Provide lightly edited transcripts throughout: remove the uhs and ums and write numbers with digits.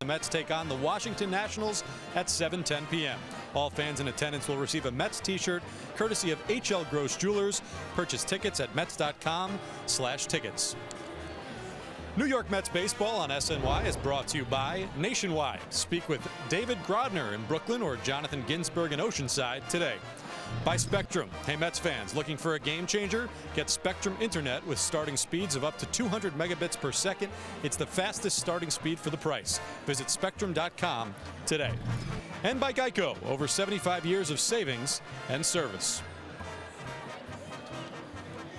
the Mets take on the Washington Nationals at 7:10 p.m. All fans in attendance will receive a Mets t-shirt courtesy of H.L. Gross Jewelers. Purchase tickets at Mets.com/tickets. New York Mets baseball on SNY is brought to you by Nationwide. Speak with David Grodner in Brooklyn or Jonathan Ginsburg in Oceanside today. By Spectrum. Hey Mets fans, looking for a game changer? Get Spectrum Internet with starting speeds of up to 200 megabits per second. It's the fastest starting speed for the price. Visit Spectrum.com today. And by Geico, over 75 years of savings and service.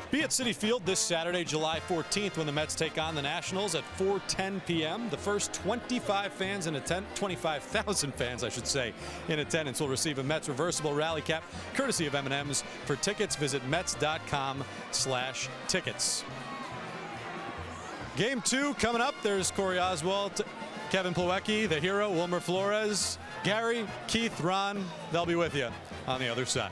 Be at Citi Field this Saturday, July 14th, when the Mets take on the Nationals at 4:10 p.m. The first 25,000 fans in attendance will receive a Mets reversible rally cap, courtesy of M&M's. For tickets, visit Mets.com/tickets. Game 2 coming up. There's Corey Oswalt, Kevin Plawecki, the hero, Wilmer Flores, Gary, Keith, Ron. They'll be with you on the other side.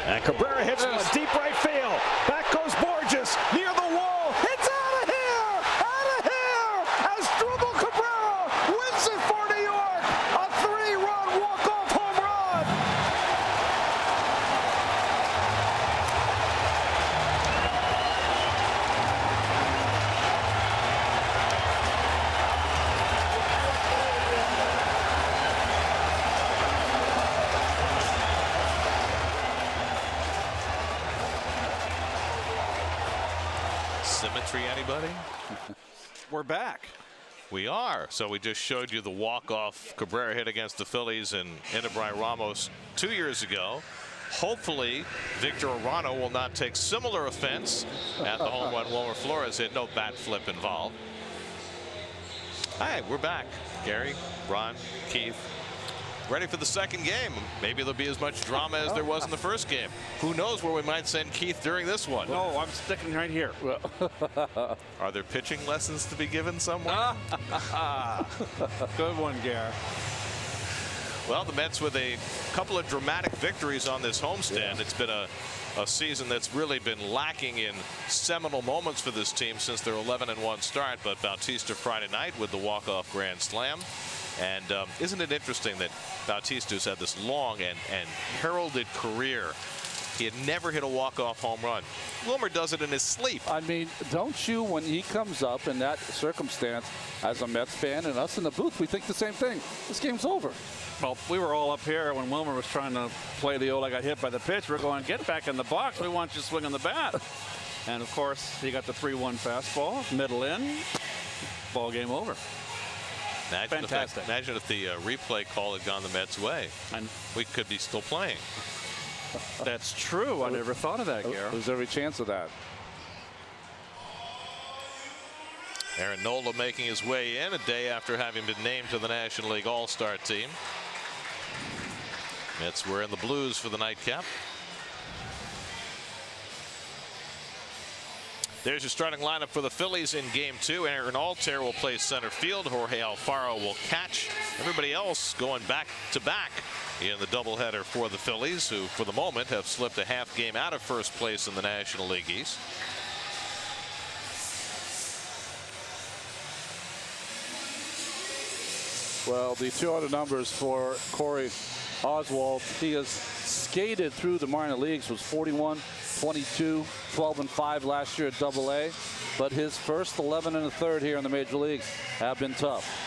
And Cabrera hits one deep right field. Back goes Borges near the wall. It's out of here! Out of here! As Dribble Cabrera wins it for New York. A 3-run walk-off home run. Symmetry, anybody? We're back. We are. So we just showed you the walk-off Cabrera hit against the Phillies and Brian Ramos 2 years ago. Hopefully, Victor Arano will not take similar offense at the home run Wilmer Flores hit. No bat flip involved. All right, we're back. Gary, Ron, Keith, ready for the second game. Maybe there'll be as much drama as there was in the first game. Who knows where we might send Keith during this one? No, I'm sticking right here. Are there pitching lessons to be given somewhere? Good one, Gary. Well, the Mets with a couple of dramatic victories on this homestand. It's been a season that's really been lacking in seminal moments for this team since their 11-1 start. But Bautista Friday night with the walk-off grand slam. And isn't it interesting that Bautista's had this long and heralded career? He had never hit a walk-off home run. Wilmer does it in his sleep. I mean, don't you, when he comes up in that circumstance, as a Mets fan and us in the booth, we think the same thing. This game's over. Well, we were all up here when Wilmer was trying to play the old I got hit by the pitch. We're going, get back in the box. We want you to swing on the bat. And, of course, he got the 3-1 fastball, middle in, ball game over. Fantastic. Imagine if the replay call had gone the Mets' way. And we could be still playing. That's true. I never thought of that, Garrett. There's every chance of that. Aaron Nola making his way in a day after having been named to the National League All-Star team. Mets were in the blues for the nightcap. There's your starting lineup for the Phillies in Game 2. Aaron Altair will play center field. Jorge Alfaro will catch. Everybody else going back to back in the doubleheader for the Phillies, who for the moment have slipped a half game out of first place in the National League East. Well, the 200 numbers for Corey Oswalt. He has skated through the minor leagues, was 41, 22, 12 and 5 last year at Double-A, but his first 11 and a third here in the major leagues have been tough.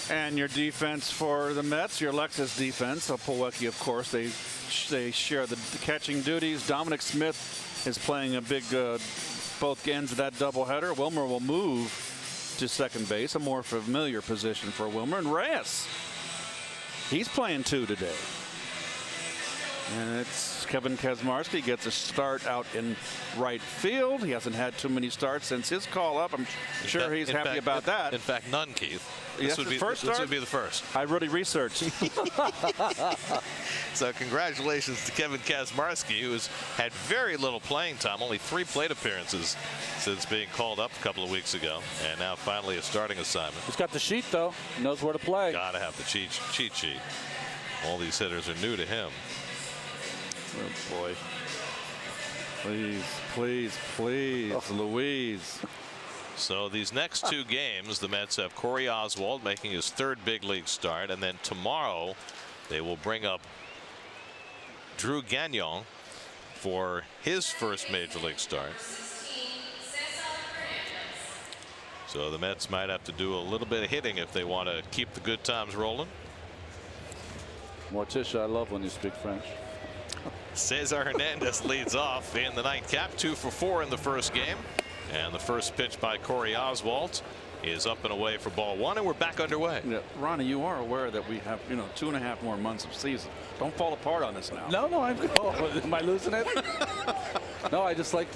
And your defense for the Mets, your Lexus defense, Plawecki, of course, they share the catching duties. Dominic Smith is playing a big both ends of that doubleheader. Wilmer will move to second base, a more familiar position for Wilmer. And Reyes, he's playing 2 today. And it's Kevin Kazmarski gets a start out in right field. He hasn't had too many starts since his call up. I'm sure he's happy about that. In fact, none, Keith. This would be the first. I really researched. So congratulations to Kevin Kazmarski, who has had very little playing time, only 3 plate appearances since being called up a couple of weeks ago, and now finally a starting assignment. He's got the sheet, though. He knows where to play. Gotta have the cheat sheet. All these hitters are new to him. Oh boy. Please, please, please, Louise. So these next 2 games, the Mets have Corey Oswalt making his 3rd big league start, and then tomorrow they will bring up Drew Gagnon for his first major league start. So the Mets might have to do a little bit of hitting if they want to keep the good times rolling. Morticia, I love when you speak French. Cesar Hernandez leads off in the nightcap, 2 for 4 in the first game. And the first pitch by Corey Oswalt is up and away for ball 1, and we're back underway. Yeah, Ronnie, you are aware that we have 2.5 more months of season. Don't fall apart on this now. No, am I losing it? No, I just like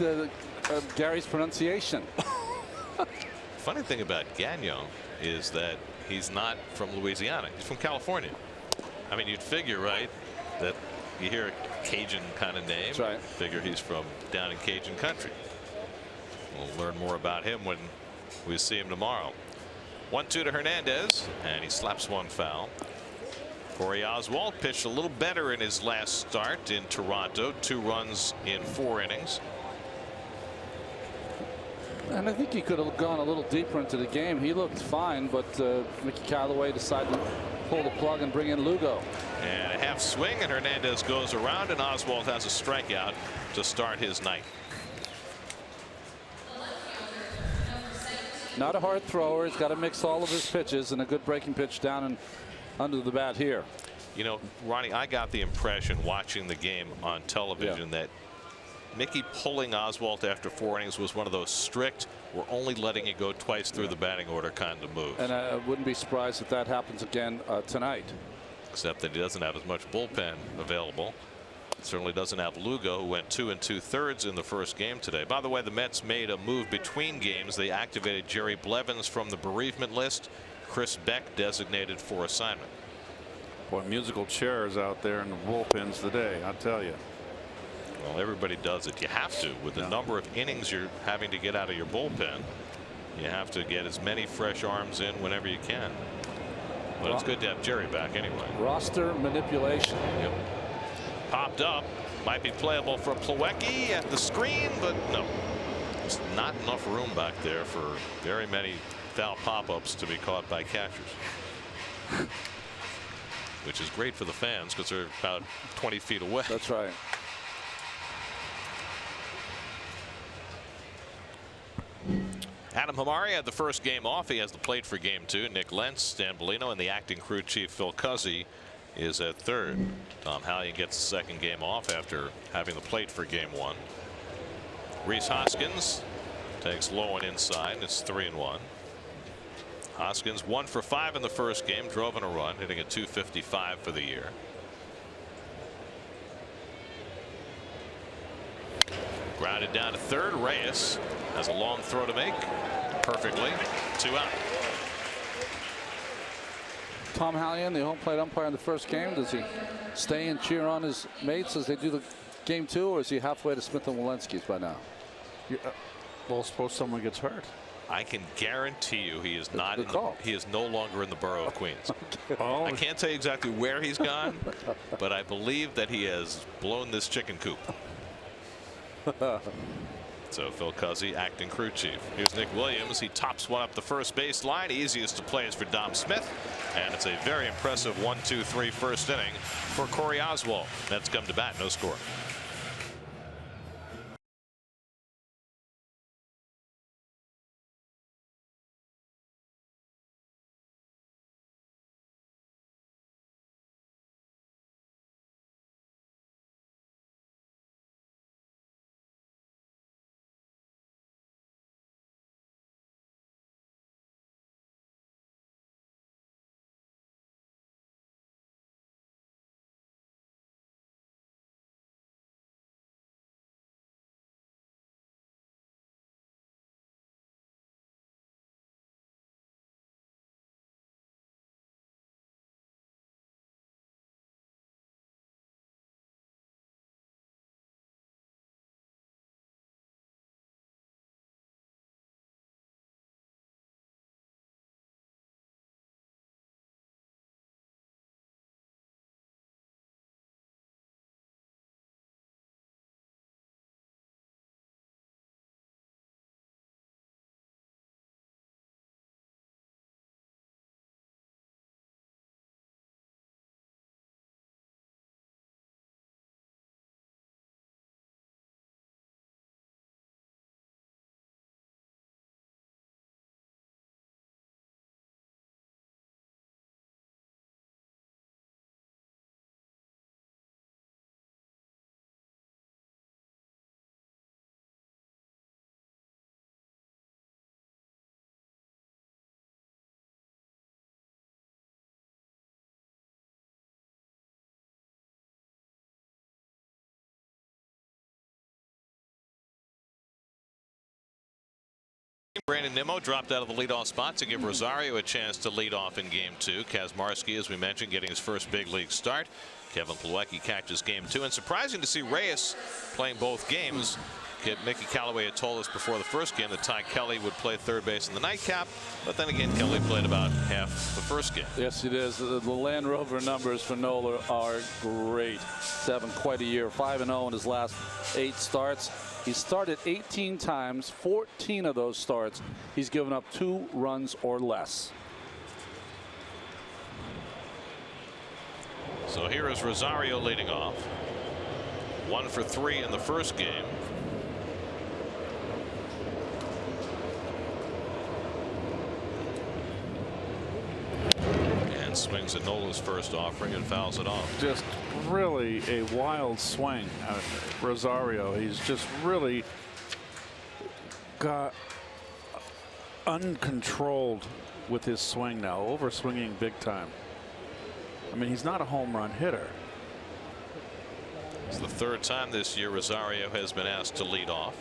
Gary's pronunciation. Funny thing about Gagnon is that he's not from Louisiana. He's from California. I mean, you'd figure, right, that you hear a Cajun kind of name. That's right. Figure he's from down in Cajun country. We'll learn more about him when we see him tomorrow. 1-2 to Hernandez, and he slaps one foul. Corey Oswalt pitched a little better in his last start in Toronto. 2 runs in 4 innings. And I think he could have gone a little deeper into the game. He looked fine, but Mickey Callaway decided to pull the plug and bring in Lugo. And a half swing, and Hernandez goes around, and Oswalt has a strikeout to start his night. Not a hard thrower. He's got to mix all of his pitches, and a good breaking pitch down and under the bat here. You know, Ronnie, I got the impression watching the game on television that Mickey pulling Oswalt after 4 innings was one of those strict, we're only letting you go twice through the batting order kind of moves. And I wouldn't be surprised if that happens again tonight. Except that he doesn't have as much bullpen available. Certainly doesn't have Lugo, who went 2 2/3 in the first game today. By the way, the Mets made a move between games. They activated Jerry Blevins from the bereavement list. Chris Beck designated for assignment. Boy, musical chairs out there in the bullpens today, I tell you. Well, everybody does it. You have to with the number of innings you're having to get out of your bullpen. You have to get as many fresh arms in whenever you can. But it's good to have Jerry back anyway. Roster manipulation. Yep. Popped up. Might be playable for Plawecki at the screen, but no. There's not enough room back there for very many foul pop-ups to be caught by catchers. Which is great for the fans because they're about 20 feet away. That's right. Adam Hamari had the first game off. He has the plate for game 2. Nick Lentz, Dan Bellino, and the acting crew chief Phil Cuzzi is at third. Tom Hallion gets the second game off after having the plate for game 1. Rhys Hoskins takes low and inside, and it's 3-1. Hoskins 1 for 5 in the first game, drove in a run, hitting a .255 for the year. Grounded down to third. Reyes has a long throw to make perfectly. 2 out. Tom Hallion, the home plate umpire in the first game, does he stay and cheer on his mates as they do the game 2, or is he halfway to Smith and Walensky's by now? Well, suppose someone gets hurt. I can guarantee you he is not. He is no longer in the borough of Queens. Oh. I can't tell you exactly where he's gone, but I believe that he has blown this chicken coop. So Phil Cuzzi, acting crew chief. Here's Nick Williams. He tops one up the first base line. Easiest to play is for Dom Smith. And it's a very impressive 1-2-3 first inning for Corey Oswalt. Mets come to bat, no score. Brandon Nimmo dropped out of the leadoff spot to give Rosario a chance to lead off in game 2. Kazmarski, as we mentioned, getting his first big league start. Kevin Plawecki catches game 2. And surprising to see Reyes playing both games. Mickey Callaway had told us before the first game that Ty Kelly would play third base in the nightcap. But then again, Kelly played about half the first game. Yes, it is. The Land Rover numbers for Nola are great. He's having quite a year. 5-0 in his last 8 starts. He's started 18 times. 14 of those starts, he's given up 2 runs or less. So here is Rosario leading off. 1 for 3 in the first game. And swings at Nola's first offering and fouls it off. Just really a wild swing. Rosario, he's just really got uncontrolled with his swing now, over swinging big time. I mean, he's not a home run hitter. It's the 3rd time this year Rosario has been asked to lead off.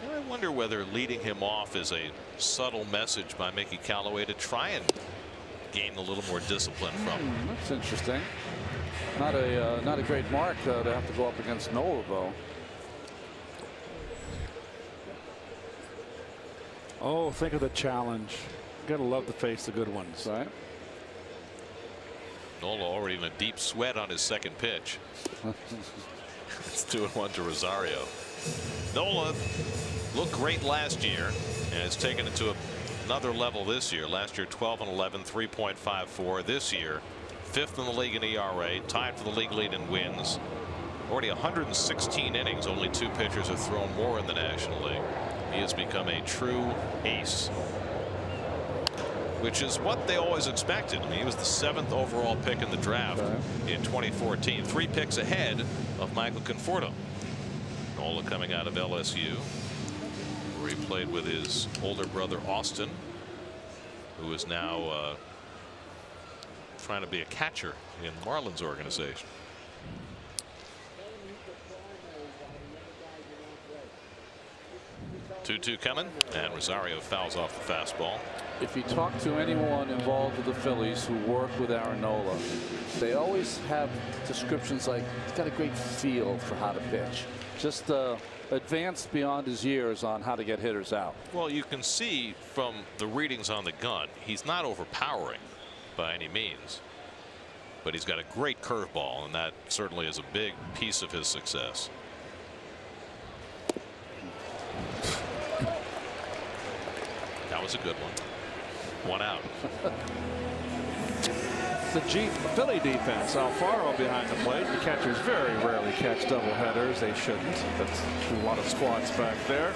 And I wonder whether leading him off is a subtle message by Mickey Callaway to try and gain a little more discipline from him. That's interesting. Not a great mark to have to go up against Nola, though. Oh, think of the challenge. Gotta love to face the good ones. Right. Nola already in a deep sweat on his second pitch. It's 2-1 to Rosario. Nola looked great last year and has taken it to another level this year. Last year 12-11, 3.54. This year 5th in the league in ERA, tied for the league lead in wins. Already 116 innings. Only 2 pitchers have thrown more in the National League. He has become a true ace, which is what they always expected. I mean, he was the 7th overall pick in the draft in 2014, 3 picks ahead of Michael Conforto. Nola coming out of LSU, where he played with his older brother Austin, who is now trying to be a catcher in Marlins organization. 2-2 coming, and Rosario fouls off the fastball. If you talk to anyone involved with the Phillies who work with Aaron Nola, they always have descriptions like he's got a great feel for how to pitch. Just advanced beyond his years on how to get hitters out. Well, you can see from the readings on the gun, he's not overpowering by any means, but he's got a great curveball, and that certainly is a big piece of his success. That was a good one. 1 out. The Philly defense. Alfaro behind the plate. The catchers very rarely catch double headers. They shouldn't. That's a lot of squats back there.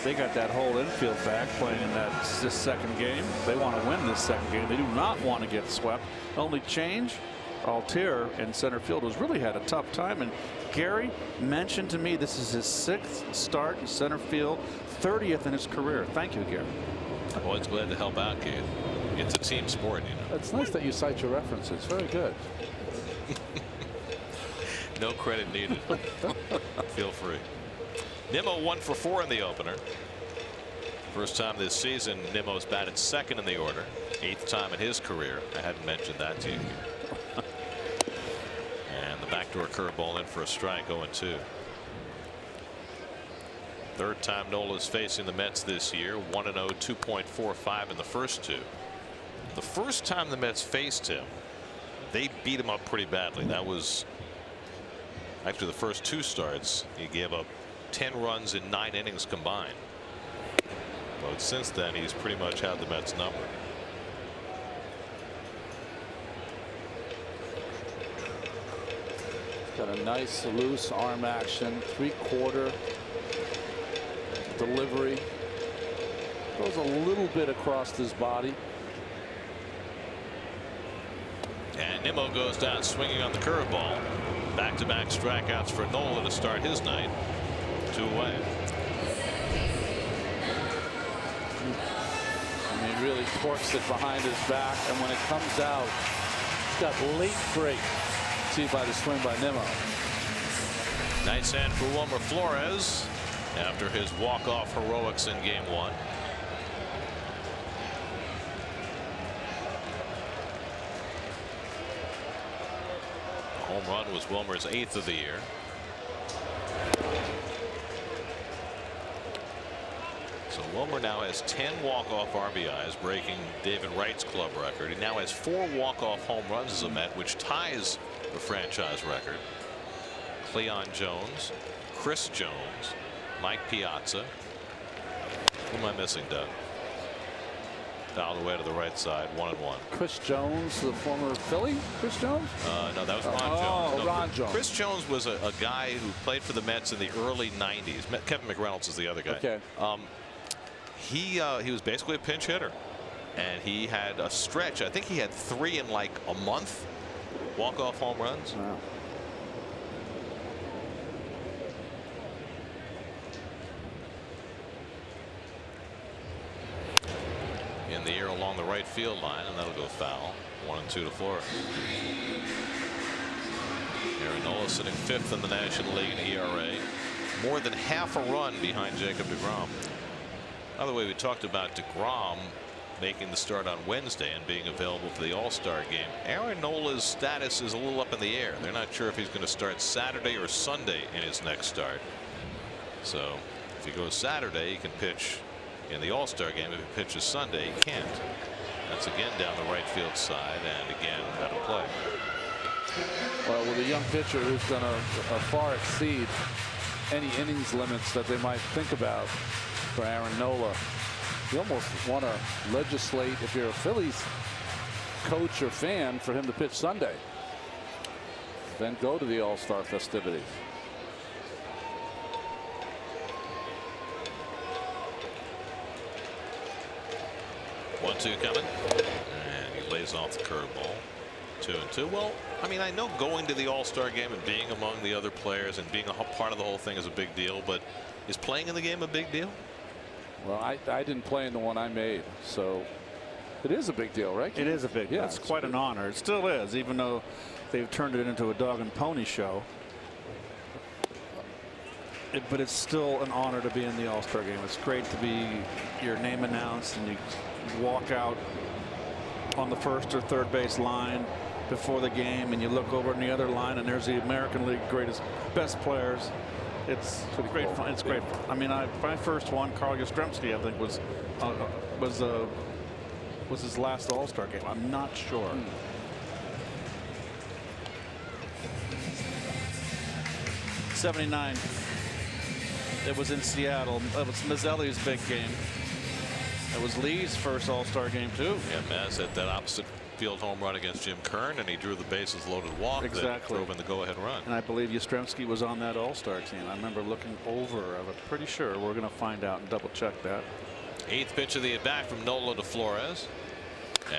They got that whole infield back playing in this second game. They want to win this second game. They do not want to get swept. Only change, Altier in center field has really had a tough time. And Gary mentioned to me this is his 6th start in center field, 30th in his career. Thank you, Gary. Always glad to help out, Gabe. It's a team sport, you know. It's nice that you cite your references. Very good. No credit needed. Feel free. Nimmo 1 for 4 in the opener. First time this season Nimmo's batted 2nd in the order. 8th time in his career. I hadn't mentioned that to you. And the backdoor curveball in for a strike. 0-2. Third time Nola's facing the Mets this year. 1-0, 2.45 in the first 2. The first time the Mets faced him, they beat him up pretty badly. That was after the first 2 starts. He gave up 10 runs in 9 innings combined. But since then, he's pretty much had the Mets number. Got a nice loose arm action, 3/4 delivery. Goes a little bit across his body. And Nimmo goes down swinging on the curveball. Back-to-back strikeouts for Nola to start his night. 2 away. I mean, really torques it behind his back, and when it comes out, it's got late break. See by the swing by Nimmo. Nice hand for Wilmer Flores after his walk-off heroics in Game 1. Home run was Wilmer's 8th of the year. So Wilmer now has 10 walk-off RBIs, breaking David Wright's club record. He now has 4 walk-off home runs as a Met, which ties the franchise record. Cleon Jones, Chris Jones, Mike Piazza. Who am I missing, Doug? Fouled away to the right side, 1-1. Chris Jones, the former Philly. Chris Jones? No, that was Ron Jones. No, Ron Jones. Chris Jones was a guy who played for the Mets in the early 90s. Kevin McReynolds is the other guy. Okay. He was basically a pinch hitter, and he had a stretch. I think he had 3 in like a month walk-off home runs. Wow. In the air along the right field line, and that'll go foul. 1-2 to Flores. Aaron Nola sitting 5th in the National League in ERA, more than half a run behind Jacob deGrom. By the way, we talked about deGrom making the start on Wednesday and being available for the All-Star game. Aaron Nola's status is a little up in the air. They're not sure if he's going to start Saturday or Sunday in his next start. So if he goes Saturday, he can pitch In the All-Star game, if he pitches Sunday, he can't. That's again down the right field side, and again out of play. Well, with a young pitcher who's going to far exceed any innings limits that they might think about for Aaron Nola, you almost want to legislate, if you're a Phillies coach or fan, for him to pitch Sunday. Then go to the All-Star festivities. One-two coming, and he lays off the curveball. 2-2. Well, I mean, I know going to the All-Star game and being among the other players and being a part of the whole thing is a big deal, but is playing in the game a big deal? Well, I didn't play in the one I made, so it is a big deal, right? It is a big deal. It's quite an honor. It still is, even though they've turned it into a dog and pony show. But it's still an honor to be in the All-Star game. It's great to be your name announced and you walk out on the first or third base line before the game, and you look over in the other line, and there's the American League best players. It's great fun. It's great. I mean, my first one, Carl Yastrzemski, I think was his last All-Star game. I'm not sure. 79. It was in Seattle. It was Mazzelli's big game. It was Lee's first All-Star game too. Yeah, Maz hit that opposite field home run against Jim Kern, and he drew the bases loaded walk that drove in the go-ahead run. And I believe Yastrzemski was on that All-Star team. I remember looking over. I was pretty sure. We're going to find out and double check that. 8th pitch of the at-bat from Nola to Flores,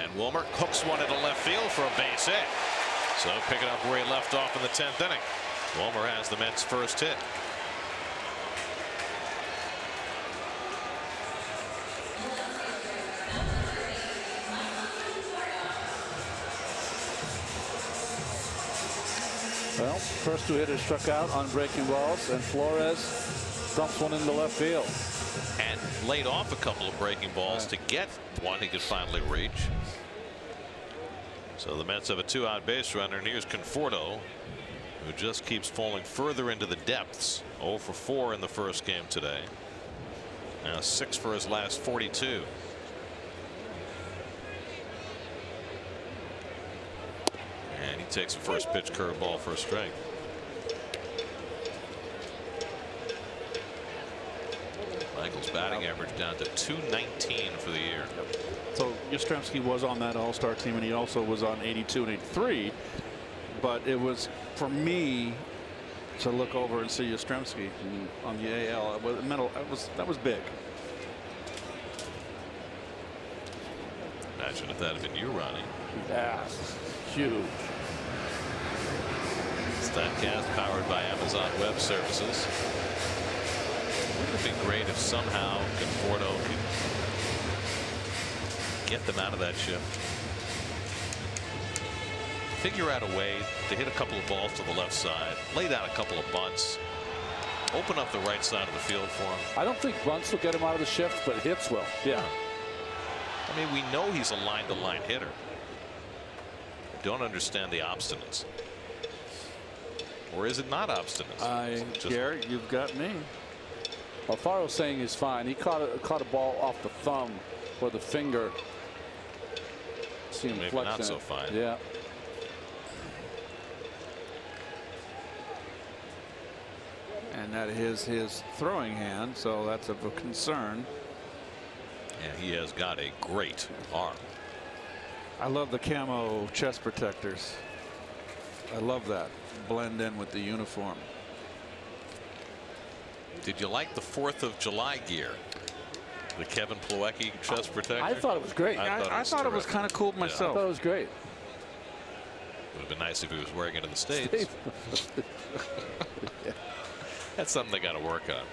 and Wilmer hooks one into left field for a base hit. So picking up where he left off in the 10th inning. Wilmer has the Mets' first hit. Well, first two hitters struck out on breaking balls, and Flores dumps one into left field. And laid off a couple of breaking balls to get one he could finally reach. So the Mets have a 2-out base runner, and here's Conforto, who just keeps falling further into the depths. 0 for 4 in the first game today. Now 6 for his last 42. And he takes a first pitch curveball for a strike. Michael's batting average down to .219 for the year. So Yastrzemski was on that All-Star team, and he also was on 82 and 83. But it was, for me, to look over and see Yastrzemski on the AL. It was mental. That was big. Imagine if that had been you, Ronnie. Yeah, huge. Statcast powered by Amazon Web Services. Wouldn't it be great if somehow Conforto could get them out of that shift? Figure out a way to hit a couple of balls to the left side, lay down a couple of bunts, open up the right side of the field for him. I don't think bunts will get him out of the shift, but hits will. Yeah. I mean, we know he's a line-to-line hitter. Don't understand the obstinance. Or is it not obstinance? Garrett, you've got me. Well, Faro's saying he's fine. He caught a ball off the thumb or the finger. Maybe not so fine. Yeah. And that is his throwing hand, so that's of a concern. And he has got a great arm. I love the camo chest protectors. I love that. Blend in with the uniform. Did you like the 4th of July gear? The Kevin Plawecki chest protector? I thought it was great. I thought it was kind of cool myself. I thought it was great. Would have been nice if he was wearing it in the States. That's something they got to work on.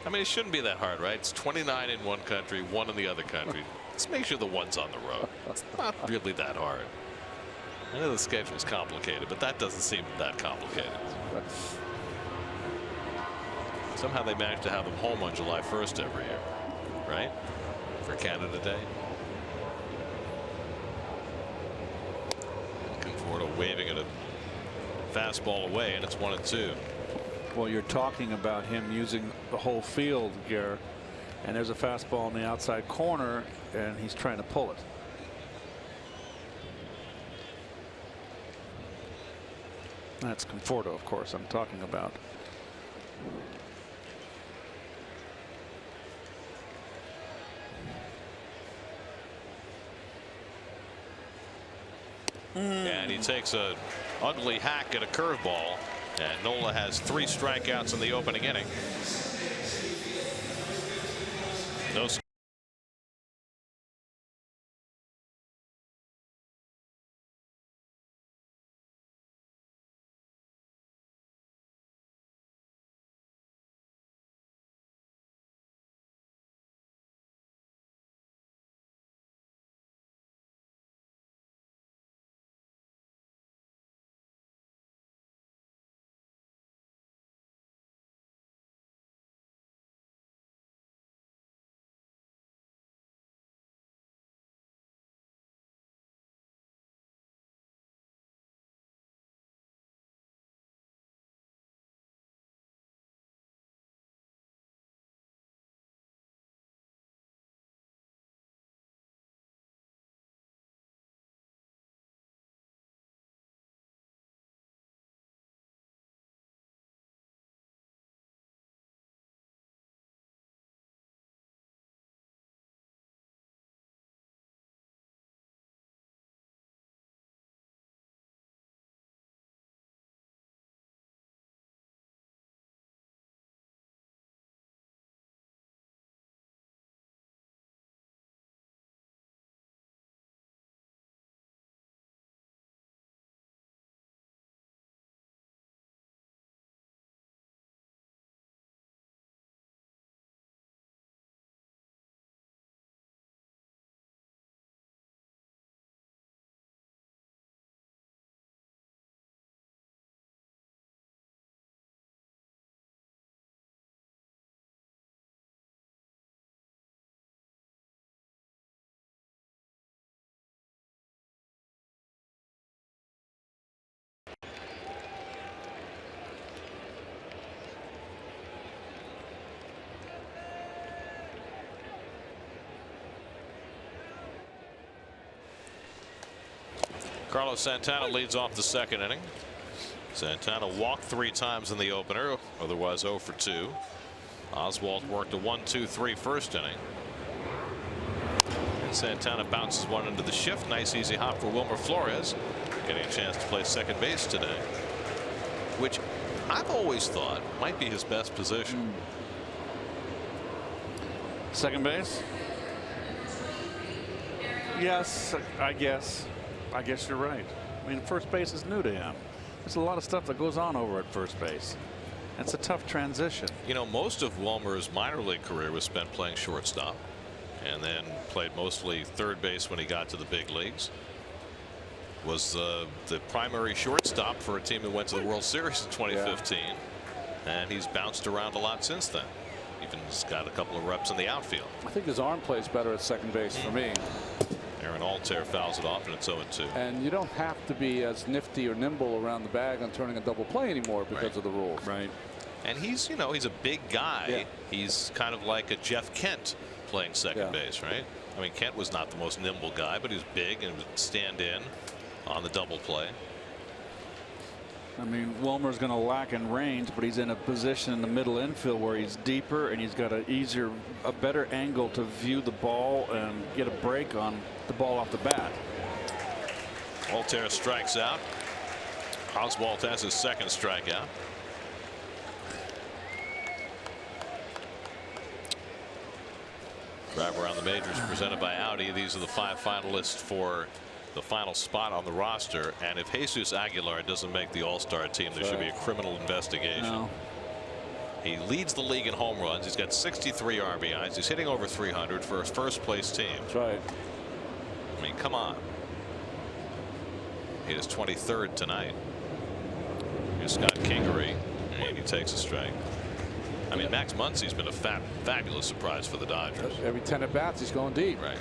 I mean, it shouldn't be that hard, right? It's 29 in one country, 1 in the other country. Let's make sure the one's on the road. It's not really that hard. I know the schedule's complicated, but that doesn't seem that complicated. Somehow they managed to have them home on July 1st every year, right? For Canada Day. Conforto waving at a fastball away, and it's 1-2. Well, you're talking about him using the whole field, Gare, and there's a fastball in the outside corner, and he's trying to pull it. That's Conforto, of course, I'm talking about. And he takes a ugly hack at a curveball, and Nola has 3 strikeouts in the opening inning. No. Carlos Santana leads off the second inning. Santana walked 3 times in the opener, otherwise 0 for 2. Oswalt worked a 1-2-3 first inning. And Santana bounces one into the shift. Nice easy hop for Wilmer Flores, getting a chance to play second base today, which I've always thought might be his best position. Second base? Yes, I guess you're right. I mean, first base is new to him. There's a lot of stuff that goes on over at first base. It's a tough transition. You know, most of Wilmer's minor league career was spent playing shortstop, and then played mostly third base when he got to the big leagues. Was the primary shortstop for a team that went to the World Series in 2015, and he's bounced around a lot since then. Even has got a couple of reps in the outfield. I think his arm plays better at second base for me. Aaron Altair fouls it off, and it's 0-2. And you don't have to be as nifty or nimble around the bag on turning a double play anymore because of the rules. Right. And he's, you know, he's a big guy. Yeah. He's kind of like a Jeff Kent playing second base, right? I mean, Kent was not the most nimble guy, but he was big and would stand in on the double play. I mean, Wilmer's going to lack in range, but he's in a position in the middle infield where he's deeper and he's got a better angle to view the ball and get a break on the ball off the bat. Altair strikes out. Oswalt has his second strikeout. Drive Around the Majors presented by Audi. These are the 5 finalists for the final spot on the roster, and if Jesus Aguilar doesn't make the All-Star team, there should be a criminal investigation. No. He leads the league in home runs. He's got 63 RBIs. He's hitting over 300 for his first place team. That's right. I mean, come on. He is 23rd tonight. Here's Scott Kingery, and he takes a strike. I mean, Max Muncy's been a fabulous surprise for the Dodgers. Every 10 at bats, he's going deep. Right.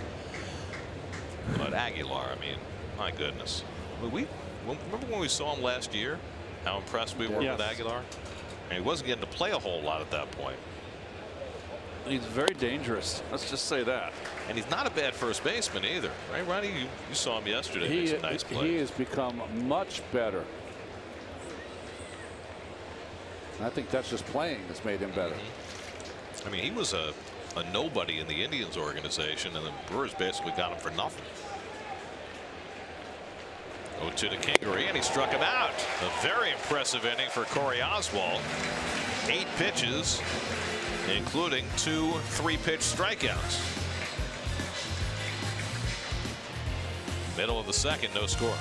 But Aguilar, I mean, my goodness. Remember when we saw him last year? How impressed we were with Aguilar? And he wasn't getting to play a whole lot at that point. He's very dangerous. Let's just say that. And he's not a bad first baseman either, right, Ronnie? You saw him yesterday. Make some nice plays. He has become much better. I think that's just playing that's made him better. I mean, he was a nobody in the Indians organization, and the Brewers basically got him for nothing. 0-2 to Kingery, and he struck him out. A very impressive inning for Corey Oswalt. 8 pitches, including 2 3-pitch strikeouts. Middle of the second, no score.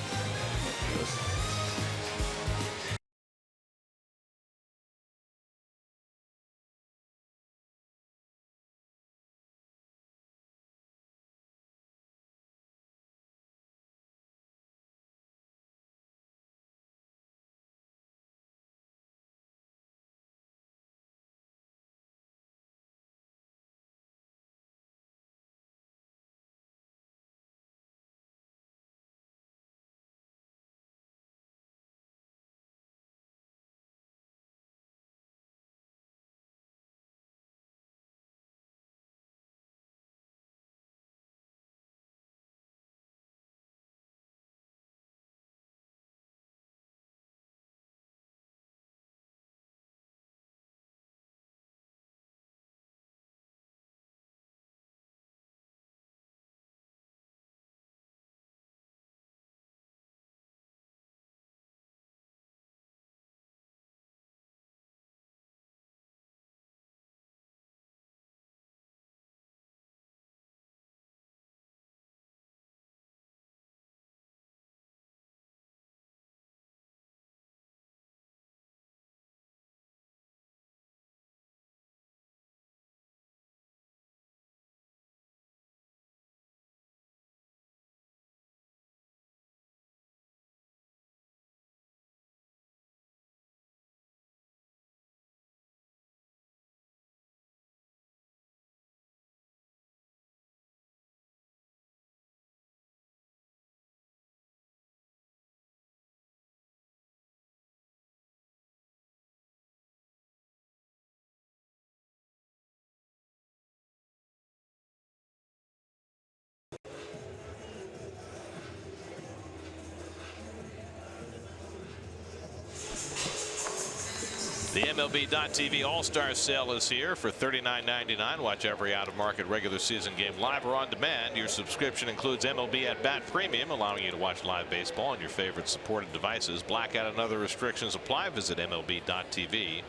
The MLB.TV All-Star Sale is here for $39.99. Watch every out-of-market regular season game live or on demand. Your subscription includes MLB At Bat Premium, allowing you to watch live baseball on your favorite supported devices. Blackout and other restrictions apply. Visit MLB.TV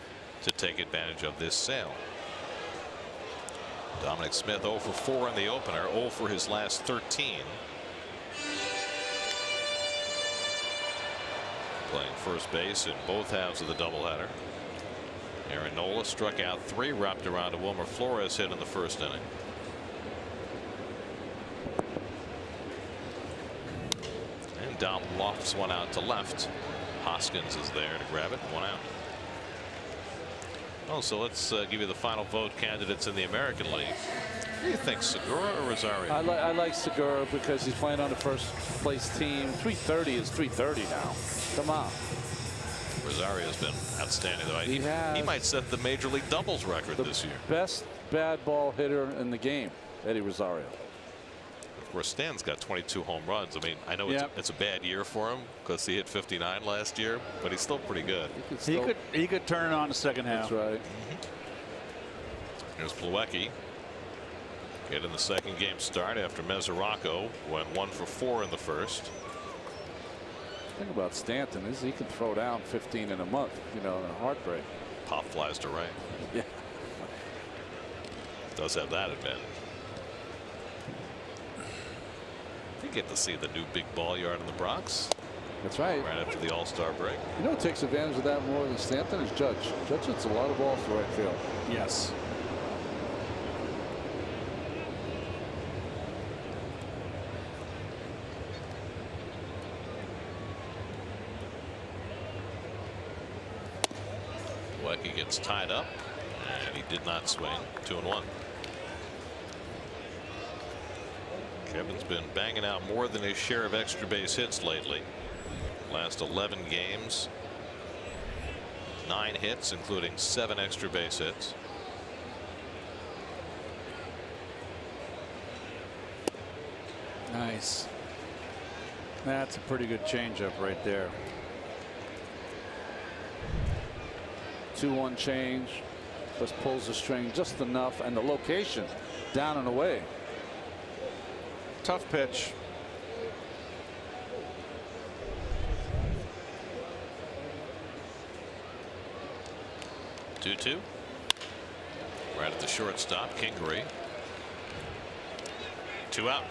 to take advantage of this sale. Dominic Smith 0 for 4 in the opener, 0 for his last 13. Playing first base in both halves of the doubleheader. Aaron Nola struck out 3, wrapped around a Wilmer Flores hit in the first inning. And Dom lofts one out to left. Hoskins is there to grab it. 1 out. Oh, so let's give you the final vote candidates in the American League. What do you think, Segura or Rosario? I like Segura because he's playing on the first place team. 330 is 330 now. Come on. Rosario's been outstanding, though. He might set the major league doubles record this year. Best bad ball hitter in the game, Eddie Rosario. Of course, Stan's got 22 home runs. I mean, I know it's a bad year for him because he hit 59 last year, but he's still pretty good. He could turn on the second half. That's right. Here's Plawecki. Getting the second game start after Mesoraco went 1 for 4 in the first. The thing about Stanton is he can throw down 15 in a month, you know, in a heartbreak. Pop flies to right. Yeah. Does have that advantage. You get to see the new big ball yard in the Bronx. That's right. Right after the All-Star break. You know who takes advantage of that more than Stanton is Judge. Judge hits a lot of balls to right field. Yes. He gets tied up, and he did not swing. 2-1. Kevin's been banging out more than his share of extra base hits lately. Last 11 games, 9 hits, including 7 extra base hits. Nice. That's a pretty good changeup right there. 2-1 change. Just pulls the string just enough, and the location down and away. Tough pitch. 2-2. Right at the shortstop, Kingery. 2 out.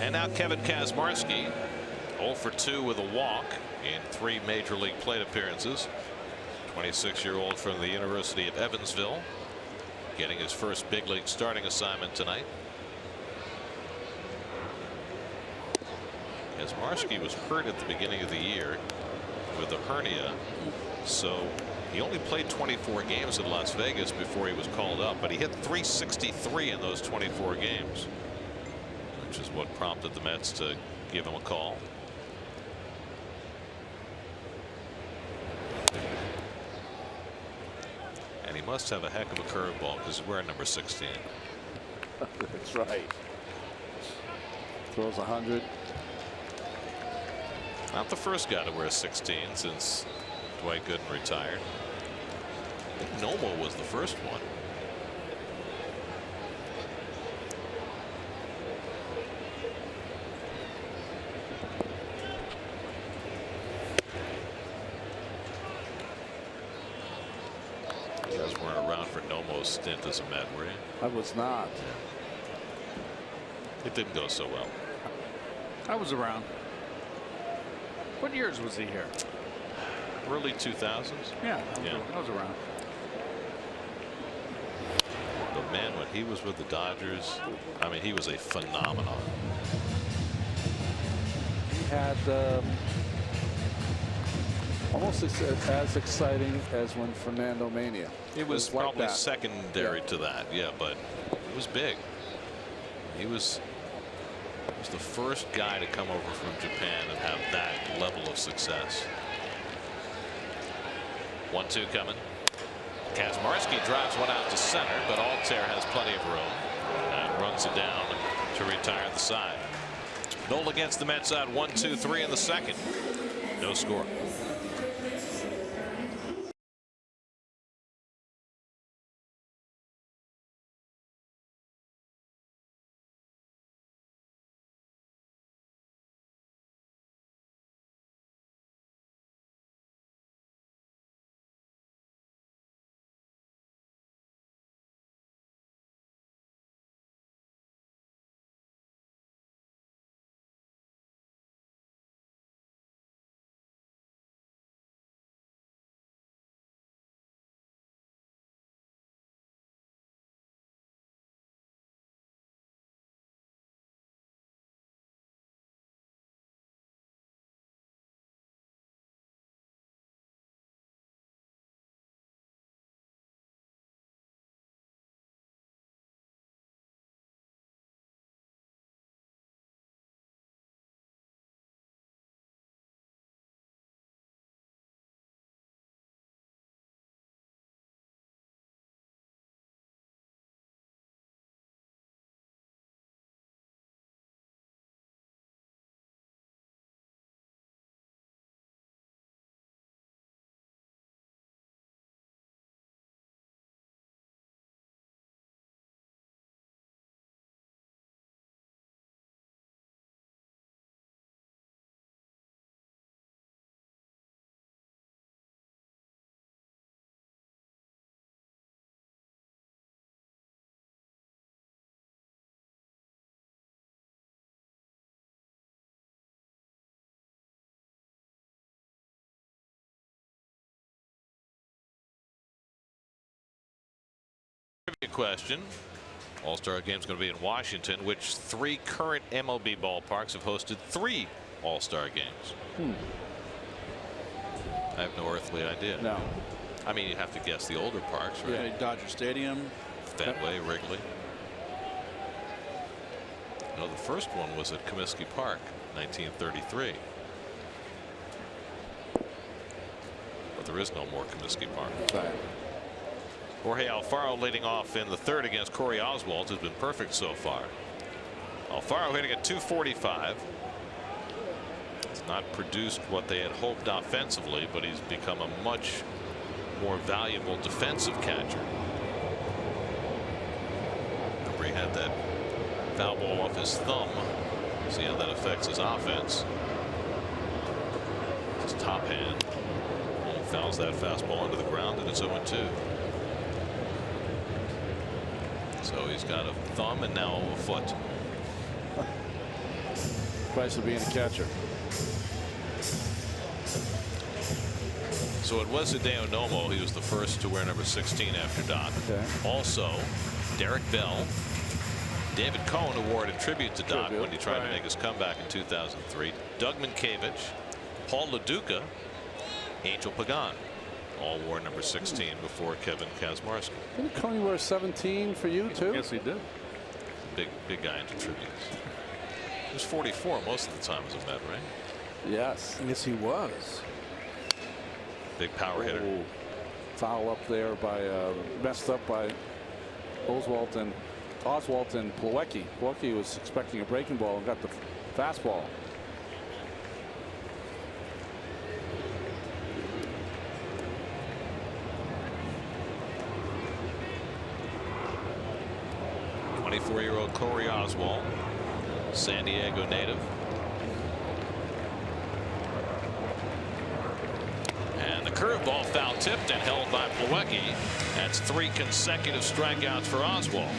And now Kevin Kazmarski, 0 for 2 with a walk in 3 major league plate appearances. 26-year-old from the University of Evansville, getting his first big league starting assignment tonight. Kazmarski was hurt at the beginning of the year with a hernia, so he only played 24 games in Las Vegas before he was called up, but he hit .363 in those 24 games, which is what prompted the Mets to give him a call. And he must have a heck of a curveball because he's wearing number 16. That's right. Throws 100. Not the first guy to wear 16 since Dwight Gooden retired. I think Nomo was the first one. You guys weren't around for Nomo's stint as a Met, were you? I was not. It didn't go so well. I was around. What years was he here? Early 2000s. Yeah, I was around. But man, when he was with the Dodgers, I mean, he was a phenomenon. He had almost as exciting as when Fernando Mania. It was like probably that. secondary to that, yeah, but it was big. He was the first guy to come over from Japan and have that level of success. 1-2 coming. Kazmarski drives one out to center, but Altair has plenty of room and runs it down to retire the side. Noel against the Mets side, 1-2-3 in the second. No score. Question. All-Star game's going to be in Washington. Which 3 current MLB ballparks have hosted 3 All-Star games? I have no earthly idea. No. I mean, you have to guess the older parks, right? Yeah, Dodger Stadium. Fenway, Wrigley. No, the first one was at Comiskey Park, 1933. But there is no more Comiskey Park. Right. Jorge Alfaro leading off in the third against Corey Oswalt has been perfect so far. Alfaro hitting at .245. It's not produced what they had hoped offensively, but he's become a much more valuable defensive catcher. Remember, he had that foul ball off his thumb. See how that affects his offense. His top hand. He fouls that fastball into the ground, and it's 0-2. So he's got a thumb and now a foot. Price of being a catcher. So it was Hideo Nomo. He was the first to wear number 16 after Doc. Okay. Also, Derek Bell, David Cohn, who wore it in tribute to Doc when he tried to make his comeback in 2003. Doug Minkiewicz, Paul LaDuca, Angel Pagan, all wore number 16 before Kevin Kazmarski. Didn't Coney wear 17 for you too? Yes, he did. Big guy into tributes. He was 44 most of the time as a Met, right? Yes. Yes, he was. Big power hitter. Ooh. Foul up there by messed up by Oswalt and Plawecki. Plawecki was expecting a breaking ball and got the fastball. '24-year-old Corey Oswalt, San Diego native. And the curveball foul tipped and held by Plawecki. That's 3 consecutive strikeouts for Oswalt.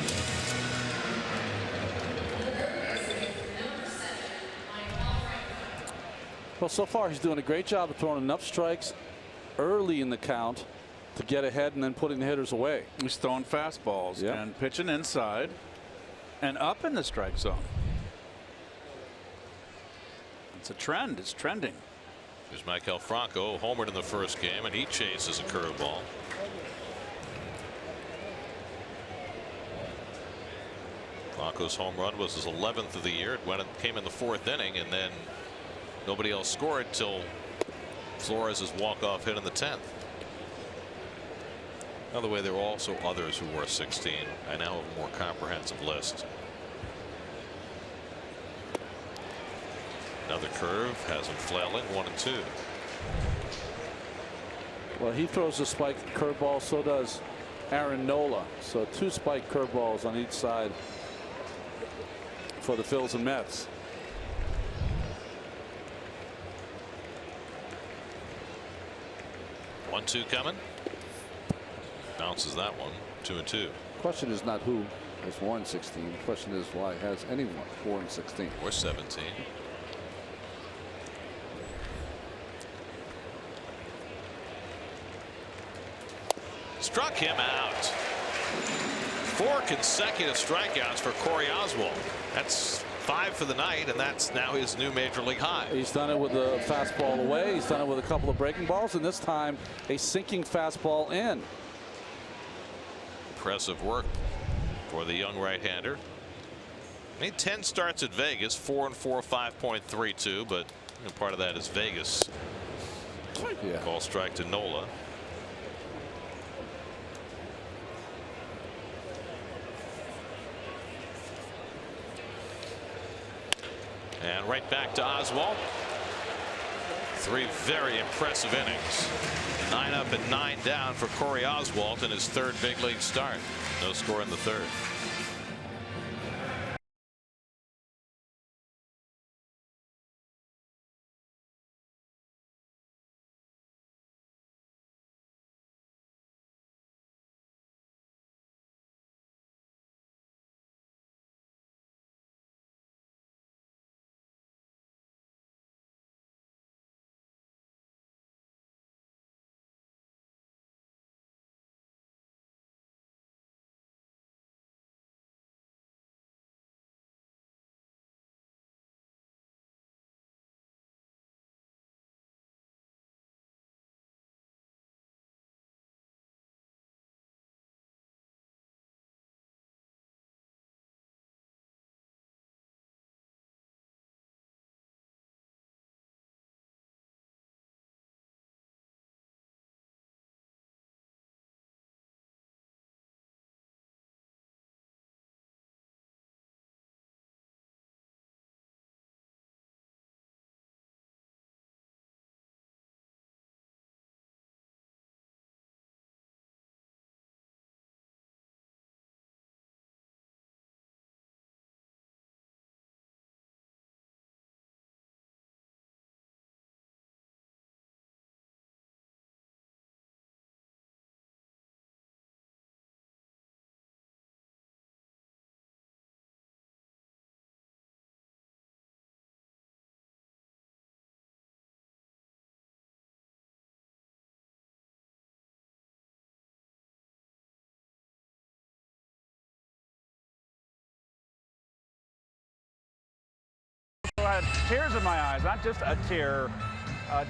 Well, so far he's doing a great job of throwing enough strikes early in the count to get ahead and then putting the hitters away. He's throwing fastballs and pitching inside and up in the strike zone. It's a trend. It's trending. Here's Maikel Franco, homered in the first game, and he chases a curveball. Franco's home run was his 11th of the year. It came in the 4th inning, and then nobody else scored till Flores' walk-off hit in the 10th. By the way, there were also others who wore 16. I now have a more comprehensive list. Another curve has him flailing, 1-2. Well, he throws a spike curveball, so does Aaron Nola. So 2 spike curveballs on each side for the Phils and Mets. One-two coming. Bounces that one. 2-2. Question is not who has worn 16. The question is why has anyone worn 16 or 17. Struck him out. 4 consecutive strikeouts for Corey Oswalt. That's 5 for the night, and that's now his new major league high. He's done it with a fastball away. He's done it with a couple of breaking balls, and this time a sinking fastball in. Impressive work for the young right-hander. Made 10 starts at Vegas, 4-4, 5.32, but part of that is Vegas. Yeah. Ball strike to Nola. And right back to Oswalt. 3 very impressive innings. 9 up and 9 down for Corey Oswalt in his 3rd big league start. No score in the 3rd. I had tears in my eyes, not just a tear,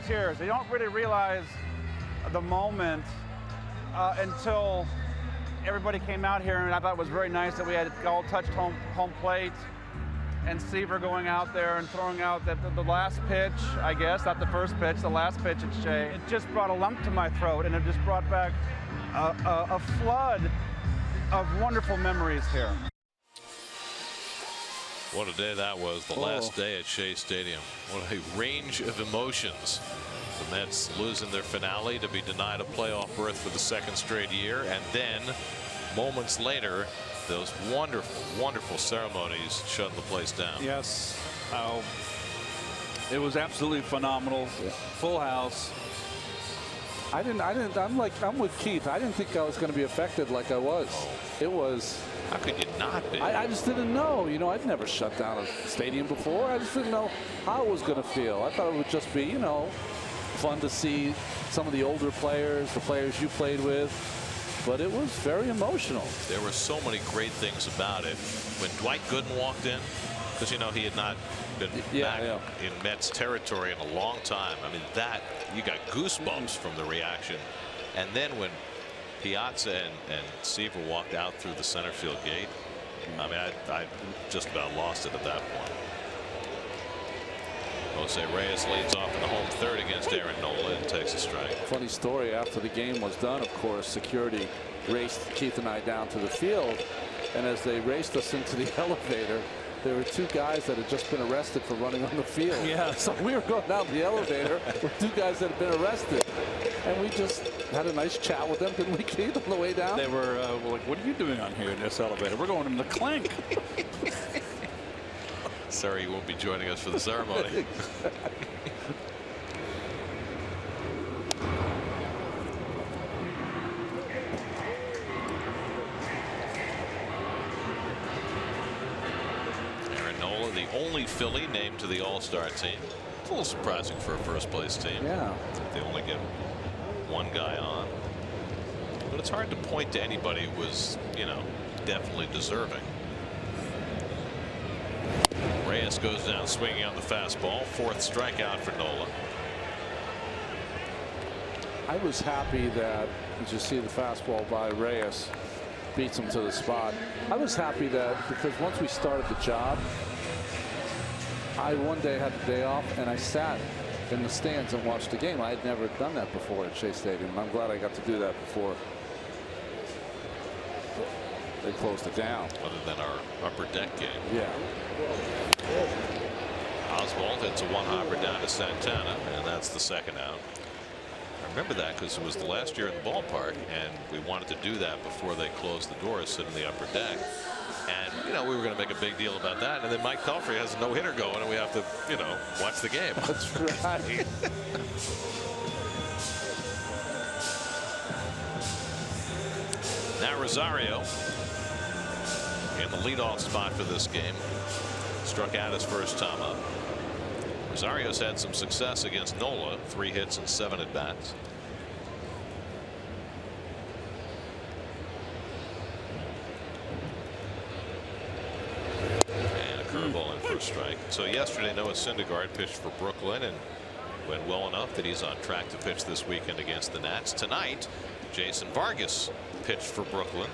tears. You don't really realize the moment until everybody came out here, and I thought it was very nice that we had all touched home plate, and Seaver going out there and throwing out the last pitch, I guess, not the first pitch, the last pitch at Shea. It just brought a lump to my throat, and it just brought back a flood of wonderful memories here. What a day that was, the last day at Shea Stadium. What a range of emotions. The Mets losing their finale to be denied a playoff berth for the second straight year, and then moments later, those wonderful, wonderful ceremonies shutting the place down. Yes. It was absolutely phenomenal. Yeah. Full house. I'm with Keith. I didn't think I was going to be affected like I was. It was. How could you not be? I just didn't know. You know, I'd never shut down a stadium before. I just didn't know how it was going to feel. I thought it would just be, you know, fun to see some of the older players, the players you played with. But it was very emotional. There were so many great things about it. When Dwight Gooden walked in, because, you know, he had not been back in Mets territory in a long time. I mean, that, you got goosebumps from the reaction. And then when Piazza and Seaver walked out through the center field gate, I mean, I just about lost it at that point. Jose Reyes leads off in the home third against Aaron Nola and takes a strike. Funny story, after the game was done, of course, security raced Keith and I down to the field, and as they raced us into the elevator, there were two guys that had just been arrested for running on the field. Yeah. So we were going down the elevator with two guys that had been arrested, and we just had a nice chat with them, didn't we, Keith, on the way down? They were like, what are you doing on here in this elevator? We're going in the clink. Sorry, you won't be joining us for the ceremony. Aaron Nola, the only Philly named to the All-Star team. It's a little surprising for a first-place team. Yeah. They only get one guy on. But it's hard to point to anybody who was, you know, definitely deserving. Reyes goes down swinging on the fastball. Fourth strikeout for Nola. I was happy that, as you see the fastball by Reyes, beats him to the spot. I was happy that because once we started the job, I one day had the day off and I sat in the stands and watched the game. I had never done that before at Shea Stadium, and I'm glad I got to do that before they closed it down. Other than our upper deck game. Yeah. Oswald hits a one-hopper down to Santana, and that's the second out. I remember that because it was the last year in the ballpark, and we wanted to do that before they closed the doors, sit in the upper deck. And, you know, we were going to make a big deal about that, and then Mike Pelfrey has a no-hitter going, and we have to, you know, watch the game. That's right. Now Rosario in the leadoff spot for this game. Struck out his first time up. Rosario's had some success against Nola, 3 hits and 7 at bats. And a curveball in for a strike. So yesterday Noah Syndergaard pitched for Brooklyn and went well enough that he's on track to pitch this weekend against the Nats. Tonight Jason Vargas pitched for Brooklyn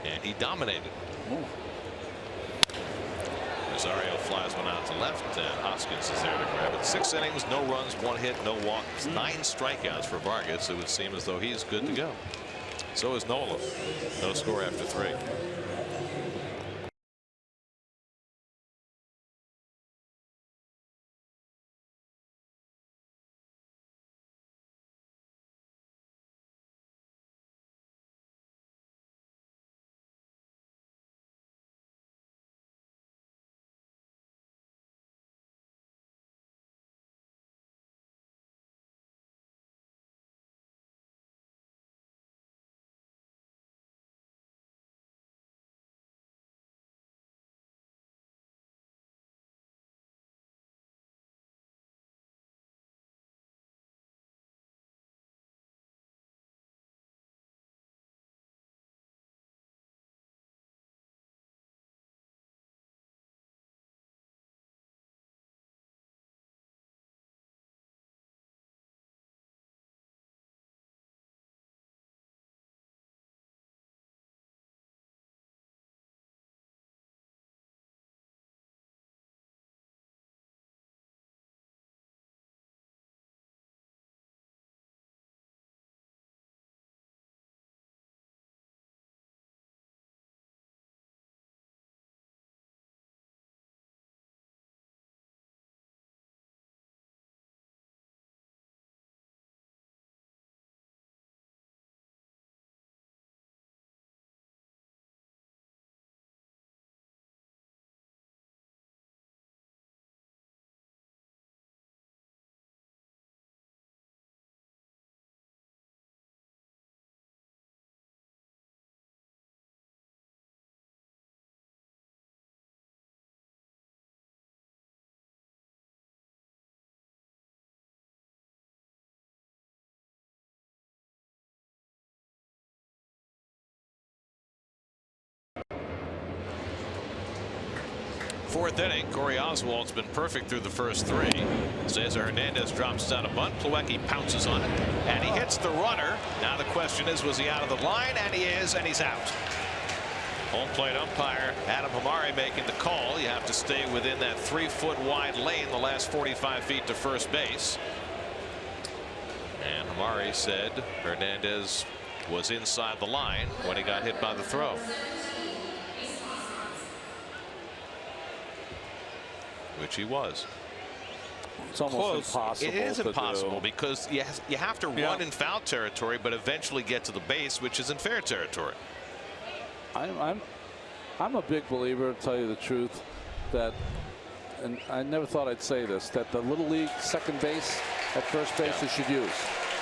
and he dominated. Ooh. Rosario flies one out to left, and Hoskins is there to grab it. 6 innings, no runs, 1 hit, no walks, 9 strikeouts for Vargas. It would seem as though he's good to go. So is Nola. No score after 3. 4th inning, Corey Oswald's been perfect through the first 3. Cesar Hernandez drops down a bunt. Plawecki pounces on it, and he hits the runner. Now the question is, was he out of the line? And he is, and he's out. Home plate umpire Adam Hamari making the call. You have to stay within that 3-foot wide lane the last 45 feet to first base. And Hamari said Hernandez was inside the line when he got hit by the throw. Which he was. It's almost impossible. It is impossible because you have to run in foul territory, but eventually get to the base, which is in fair territory. I'm a big believer, to tell you the truth, that, and I never thought I'd say this, that the Little League second base at first base they should use.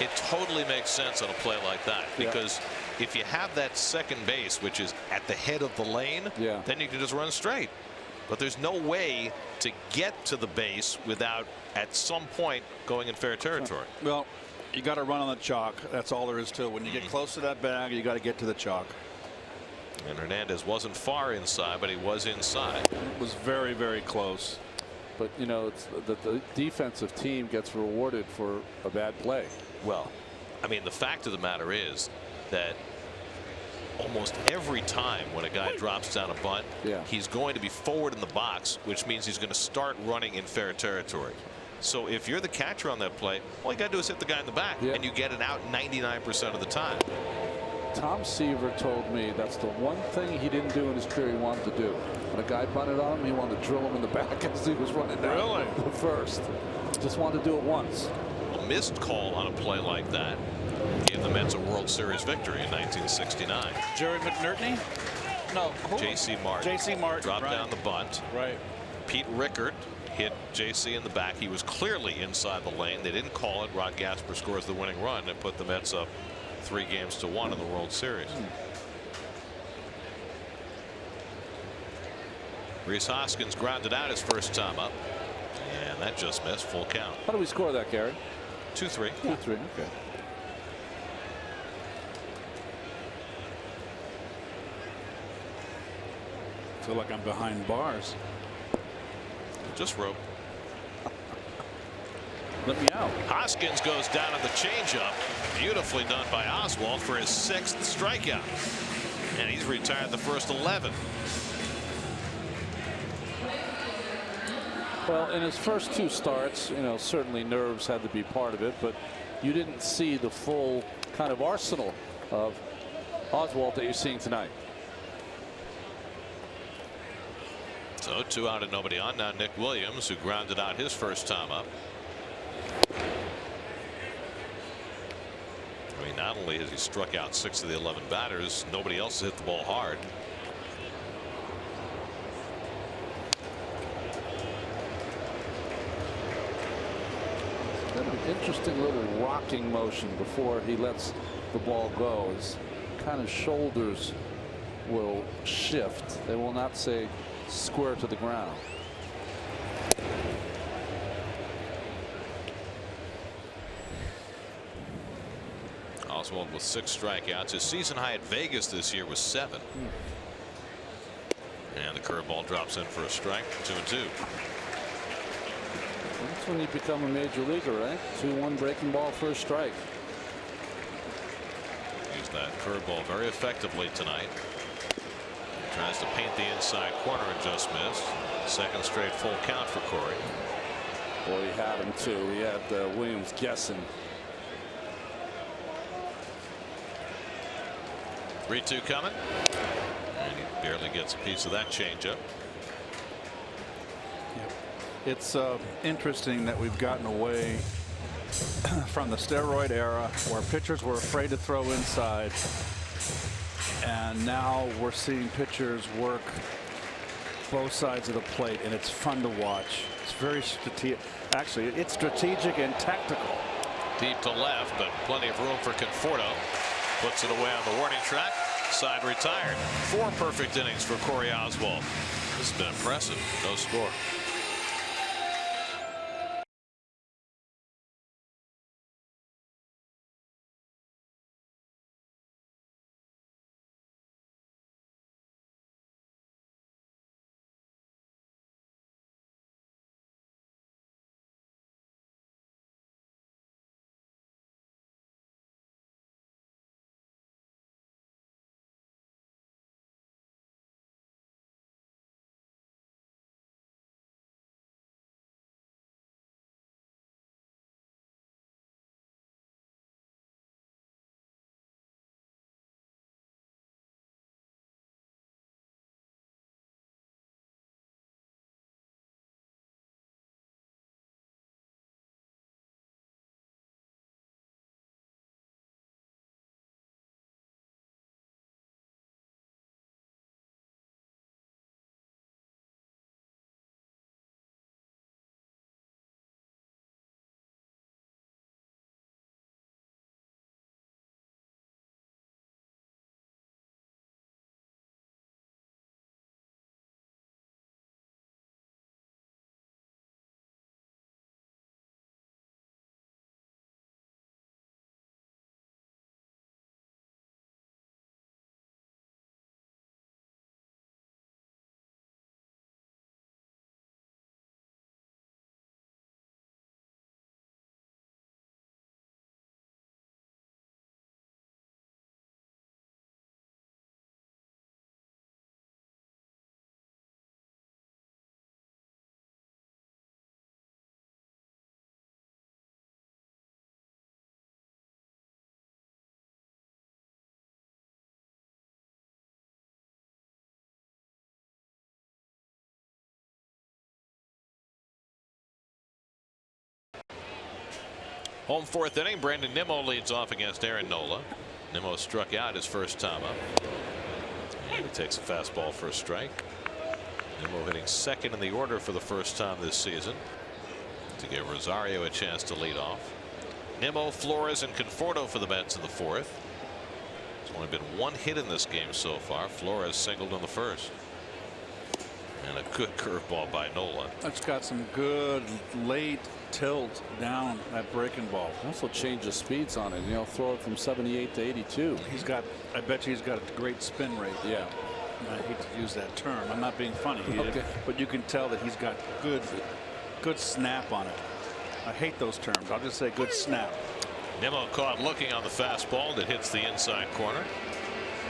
It totally makes sense on a play like that, because if you have that second base, which is at the head of the lane, then you can just run straight. But there's no way to get to the base without at some point going in fair territory. Well, you got to run on the chalk. That's all there is to it. When you get close to that bag, you got to get to the chalk. And Hernandez wasn't far inside, but he was inside. It was very, very close. But you know, it's the defensive team gets rewarded for a bad play. Well, I mean, the fact of the matter is that almost every time when a guy drops down a bunt, he's going to be forward in the box, which means he's going to start running in fair territory. So if you're the catcher on that play, all you got to do is hit the guy in the back, and you get it out 99% of the time. Tom Seaver told me that's the one thing he didn't do in his career he wanted to do. When a guy bunted on him, he wanted to drill him in the back as he was running down the first. Just wanted to do it once. A missed call on a play like that gave the Mets a World Series victory in 1969. Jerry McNerney? No. J.C. Martin. J.C. Martin. Dropped down the bunt. Right. Pete Rickard hit J.C. in the back. He was clearly inside the lane. They didn't call it. Rod Gasper scores the winning run and put the Mets up 3-1 in the World Series. Rhys Hoskins grounded out his first time up, and that just missed. Full count. How do we score that, Gary? 2-3. 2-3. Okay. I feel like I'm behind bars. Just rope. Let me out. Hoskins goes down on the changeup. Beautifully done by Oswald for his 6th strikeout. And he's retired the first 11. Well, in his first 2 starts, you know, certainly nerves had to be part of it, but you didn't see the full kind of arsenal of Oswald that you're seeing tonight. So 2 out and nobody on. Now Nick Williams, who grounded out his first time up. I mean, not only has he struck out 6 of the 11 batters, nobody else has hit the ball hard. An interesting little rocking motion before he lets the ball go. His kind of shoulders will shift. They will not say square to the ground. Oswald with 6 strikeouts. His season high at Vegas this year was 7. And the curveball drops in for a strike. 2-2. That's when you become a major leaguer, right? 2-1 breaking ball for a strike. Used that curveball very effectively tonight. Tries to paint the inside corner and just missed. 2nd straight full count for Corey. Boy, he had him too. He had Williams guessing. 3-2 coming. And he barely gets a piece of that changeup. It's interesting that we've gotten away from the steroid era where pitchers were afraid to throw inside. And now we're seeing pitchers work both sides of the plate, and it's fun to watch. It's very strategic. Actually, it's strategic and tactical. Deep to left, but plenty of room for Conforto. Puts it away on the warning track. Side retired. 4 perfect innings for Corey Oswald. This has been impressive. No score. Home fourth inning. Brandon Nimmo leads off against Aaron Nola. Nimmo struck out his first time up. And he takes a fastball for a strike. Nimmo hitting second in the order for the first time this season to give Rosario a chance to lead off. Nimmo, Flores, and Conforto for the Mets in the fourth. There's only been one hit in this game so far. Flores singled on the first. And a good curveball by Nola. That's got some good late tilt down that breaking ball. Also change the speeds on it. You know, throw it from 78 to 82. He's got, I bet you he's got a great spin rate. Yeah. I hate to use that term. I'm not being funny. Okay. But you can tell that he's got good snap on it. I hate those terms. I'll just say good snap. Nimmo caught looking on the fastball that hits the inside corner.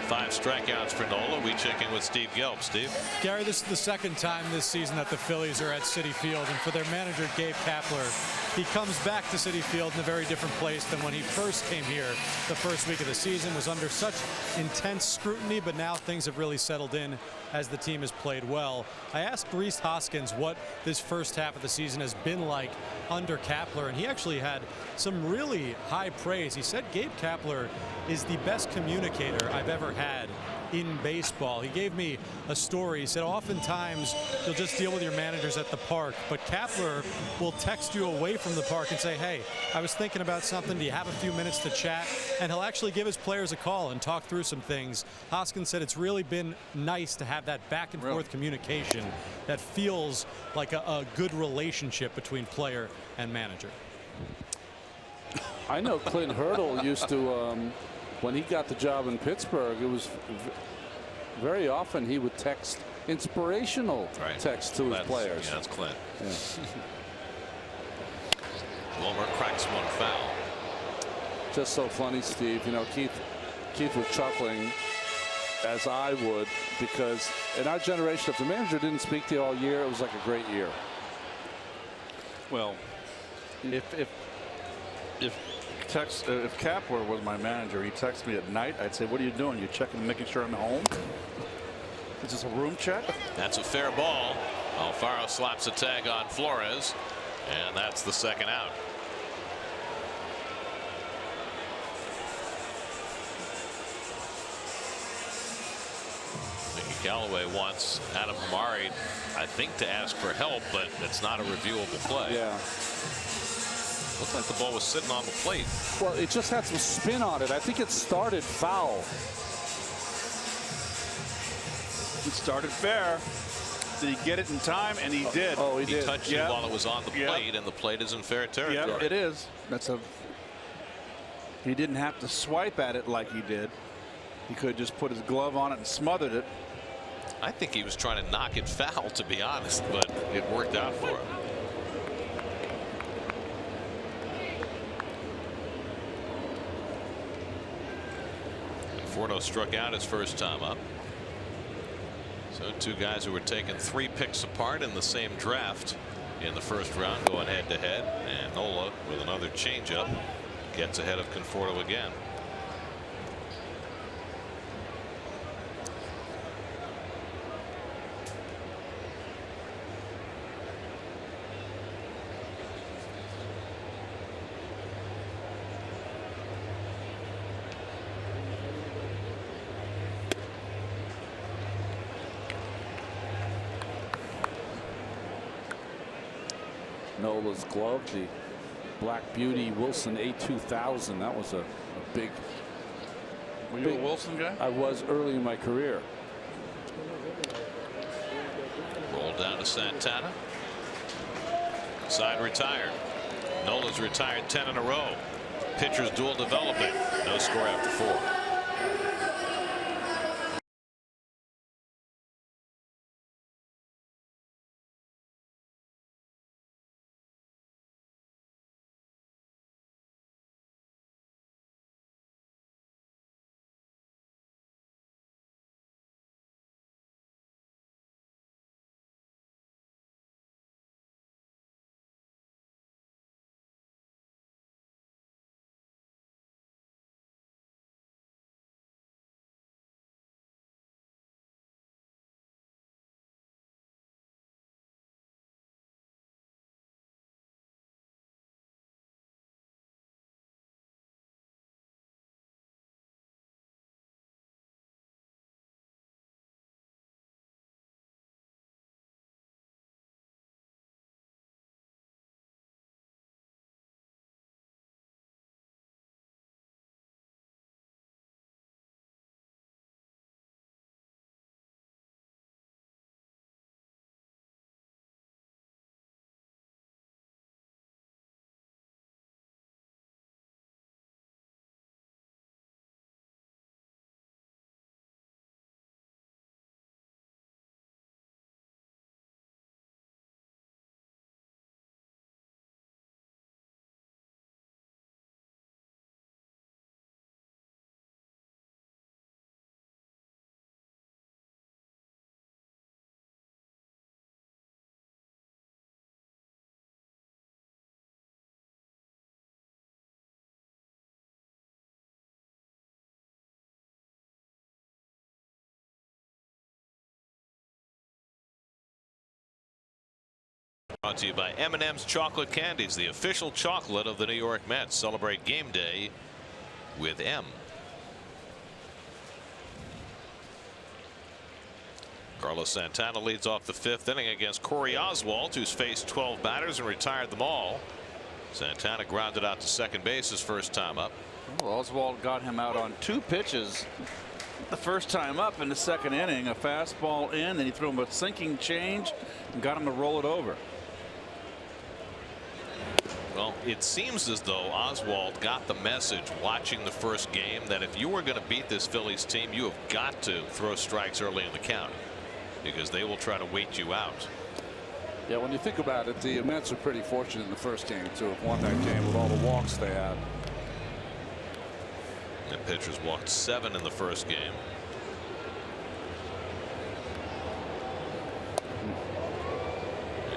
5 strikeouts for Nola. We check in with Steve Gelb. Steve. Gary, this is the second time this season that the Phillies are at Citi Field, and for their manager Gabe Kapler, he comes back to Citi Field in a very different place than when he first came here. The first week of the season was under such intense scrutiny, but now things have really settled in as the team has played well. I asked Rhys Hoskins what this first half of the season has been like under Kapler, and he actually had some really high praise. He said Gabe Kapler is the best communicator I've ever had in baseball. He gave me a story. He said oftentimes you'll just deal with your managers at the park, but Kapler will text you away from the park and say, hey, I was thinking about something. Do you have a few minutes to chat? And he'll actually give his players a call and talk through some things. Hoskins said it's really been nice to have that back and forth communication that feels like a good relationship between player and manager. I know Clint Hurdle used to, when he got the job in Pittsburgh, it was very often he would text inspirational texts to his players. Yeah, that's Clint. Yeah. Wilmer cracks one foul. Just so funny, Steve. You know, Keith was chuckling, as I would, because in our generation, if the manager didn't speak to you all year, it was like a great year. Well, if Kapler was my manager, he texted me at night, I'd say, what are you doing? You checking, making sure I'm home? Is this a room check? That's a fair ball. Alfaro slaps a tag on Flores, and that's the second out. Mickey Callaway wants Adam Hamari, I think, to ask for help, but it's not a reviewable play. Yeah. Looked like the ball was sitting on the plate. Well, it just had some spin on it. I think it started foul. It started fair. Did he get it in time? And he did. Oh, he He did. touched it while it was on the plate, and the plate is in fair territory. Yeah, it is. He didn't have to swipe at it like he did. He could just put his glove on it and smothered it. I think he was trying to knock it foul, to be honest, but it worked out for him. Conforto struck out his first time up. So 2 guys who were taken 3 picks apart in the same draft in the first round going head to head, and Nola with another changeup gets ahead of Conforto again. Nola's glove, the Black Beauty Wilson A2000. That was a big. Were you a Wilson guy? I was early in my career. Rolled down to Santana. Side retired. Nola's retired 10 in a row. Pitchers duel developing. No score after 4. Brought to you by M&M's Chocolate Candies, the official chocolate of the New York Mets. Celebrate game day with M. Carlos Santana leads off the 5th inning against Corey Oswalt, who's faced 12 batters and retired them all. Santana grounded out to second base his first time up. Well, Oswalt got him out on 2 pitches the first time up in the 2nd inning. A fastball in, then he threw him a sinking change and got him to roll it over. Well, it seems as though Oswalt got the message watching the first game that if you were going to beat this Phillies team, you have got to throw strikes early in the count, because they will try to wait you out. Yeah, when you think about it, the Mets are pretty fortunate in the first game to have won that game with all the walks they had. The pitchers walked 7 in the first game.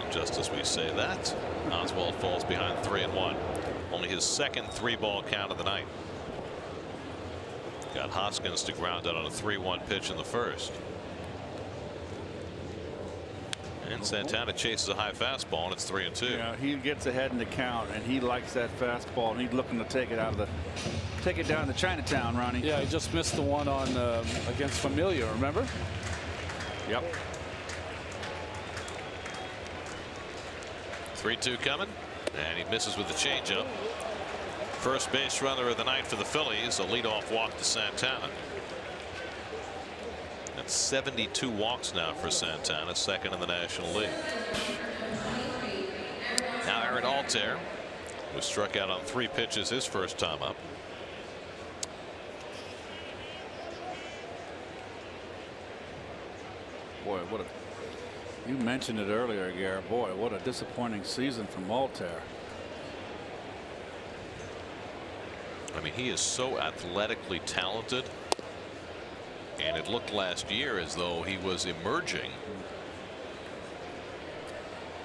And just as we say that, Oswalt falls behind 3-1. Only his second 3-ball count of the night. Got Hoskins to ground out on a 3-1 pitch in the first. And Santana chases a high fastball, and it's 3-2. Yeah, he gets ahead in the count, and he likes that fastball, and he's looking to take it down to Chinatown, Ronnie. Yeah, he just missed the one on against Familia, remember? Yep. 3-2 coming, and he misses with the changeup. First base runner of the night for the Phillies, a leadoff walk to Santana. That's 72 walks now for Santana, second in the National League. Now Aaron Altair, who struck out on 3 pitches his first time up. Boy, you mentioned it earlier, Garrett. Boy, what a disappointing season from Altair. I mean, he is so athletically talented, and it looked last year as though he was emerging.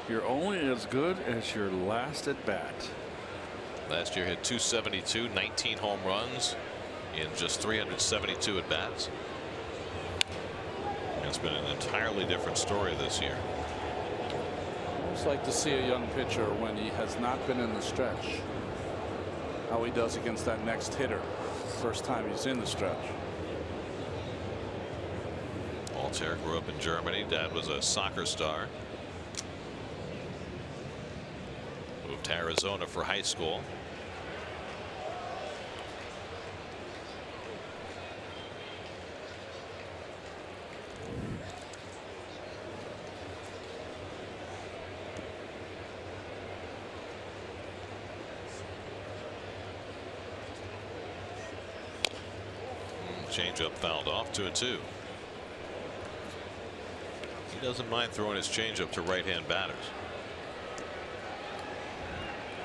You're only as good as your last at bat. Last year hit .272, 19 home runs in just 372 at bats. It's been an entirely different story this year. I always like to see a young pitcher when he has not been in the stretch, how he does against that next hitter first time he's in the stretch. Altair grew up in Germany. Dad was a soccer star. Moved to Arizona for high school. Changeup fouled off, 2-2. He doesn't mind throwing his changeup to right-hand batters.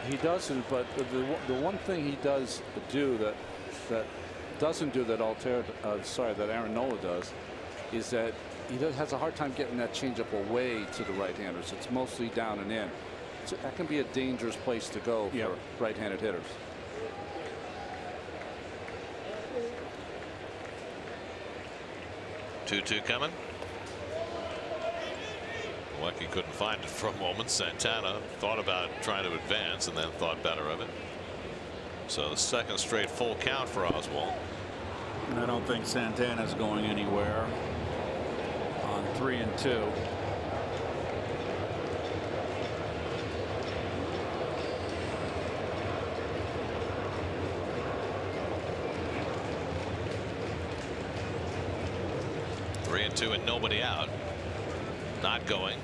He doesn't, but the one thing he does do that doesn't do that that Aaron Nola does, is that he has a hard time getting that changeup away to the right-handers. It's mostly down and in. So that can be a dangerous place to go for right-handed hitters. Two coming. Lucky couldn't find it for a moment. Santana thought about trying to advance and then thought better of it. So the second straight full count for Oswalt. I don't think Santana's going anywhere on 3-2. And nobody out. Not going.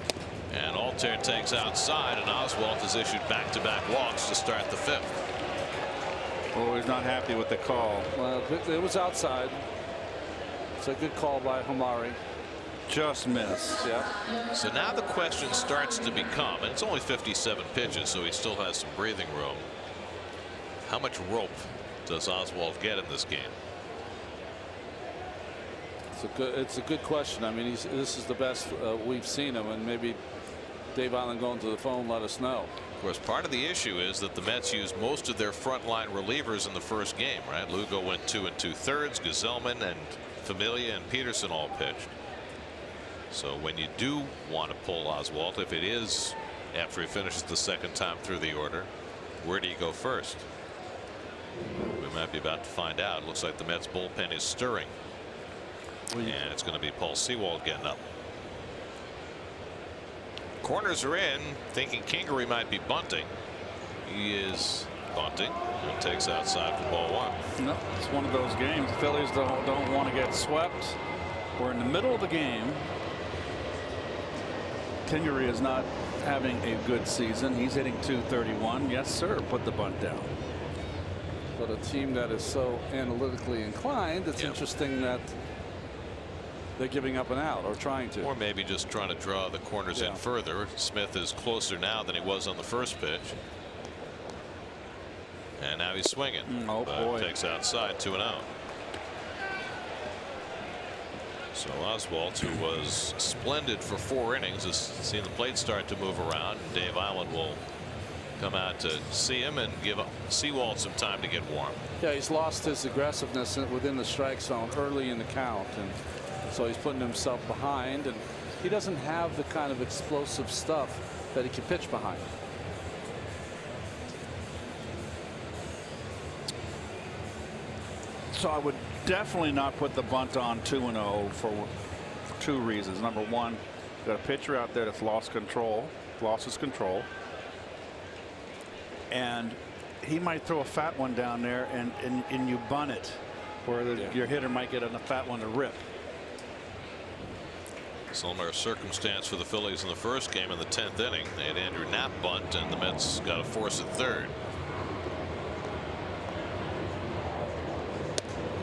And Altair takes outside, and Oswalt has issued back-to-back walks to start the 5th. Oh, he's not happy with the call. Well, it was outside. It's a good call by Hamari. Just missed. Yeah. So now the question starts to become, and it's only 57 pitches, so he still has some breathing room. How much rope does Oswalt get in this game? It's a good question. I mean, this is the best we've seen him, and maybe Dave Island going to the phone let us know. Of course, part of the issue is that the Mets used most of their frontline relievers in the first game, right? Lugo went 2 2/3. Gazelman and Familia and Peterson all pitched. So when you do want to pull Oswalt, if it is after he finishes the second time through the order. Where do you go first? We might be about to find out. Looks like the Mets bullpen is stirring. And it's going to be Paul Sewald getting up. Corners are in, thinking Kingery might be bunting. He is bunting and takes outside for ball one. No, it's one of those games. The Phillies don't want to get swept. We're in the middle of the game. Kingery is not having a good season. He's hitting .231. Yes, sir. Put the bunt down. But a team that is so analytically inclined, it's interesting that they're giving up an out or trying to. Or maybe just trying to draw the corners in further. Smith is closer now than he was on the first pitch. And now he's swinging. Oh, boy. Takes outside, 2-0. So Oswalt, who was splendid for 4 innings, has seen the plate start to move around. Dave Island will come out to see him and give Sewald some time to get warm. Yeah, he's lost his aggressiveness within the strike zone early in the count, and so he's putting himself behind, and he doesn't have the kind of explosive stuff that he can pitch behind. So I would definitely not put the bunt on 2-0 for 2 reasons. Number one, you got a pitcher out there that's lost his control. And he might throw a fat one down there and you bunt it, where your hitter might get a fat one to rip. Similar circumstance for the Phillies in the first game in the 10th inning. They had Andrew Knapp bunt, and the Mets got a force at third.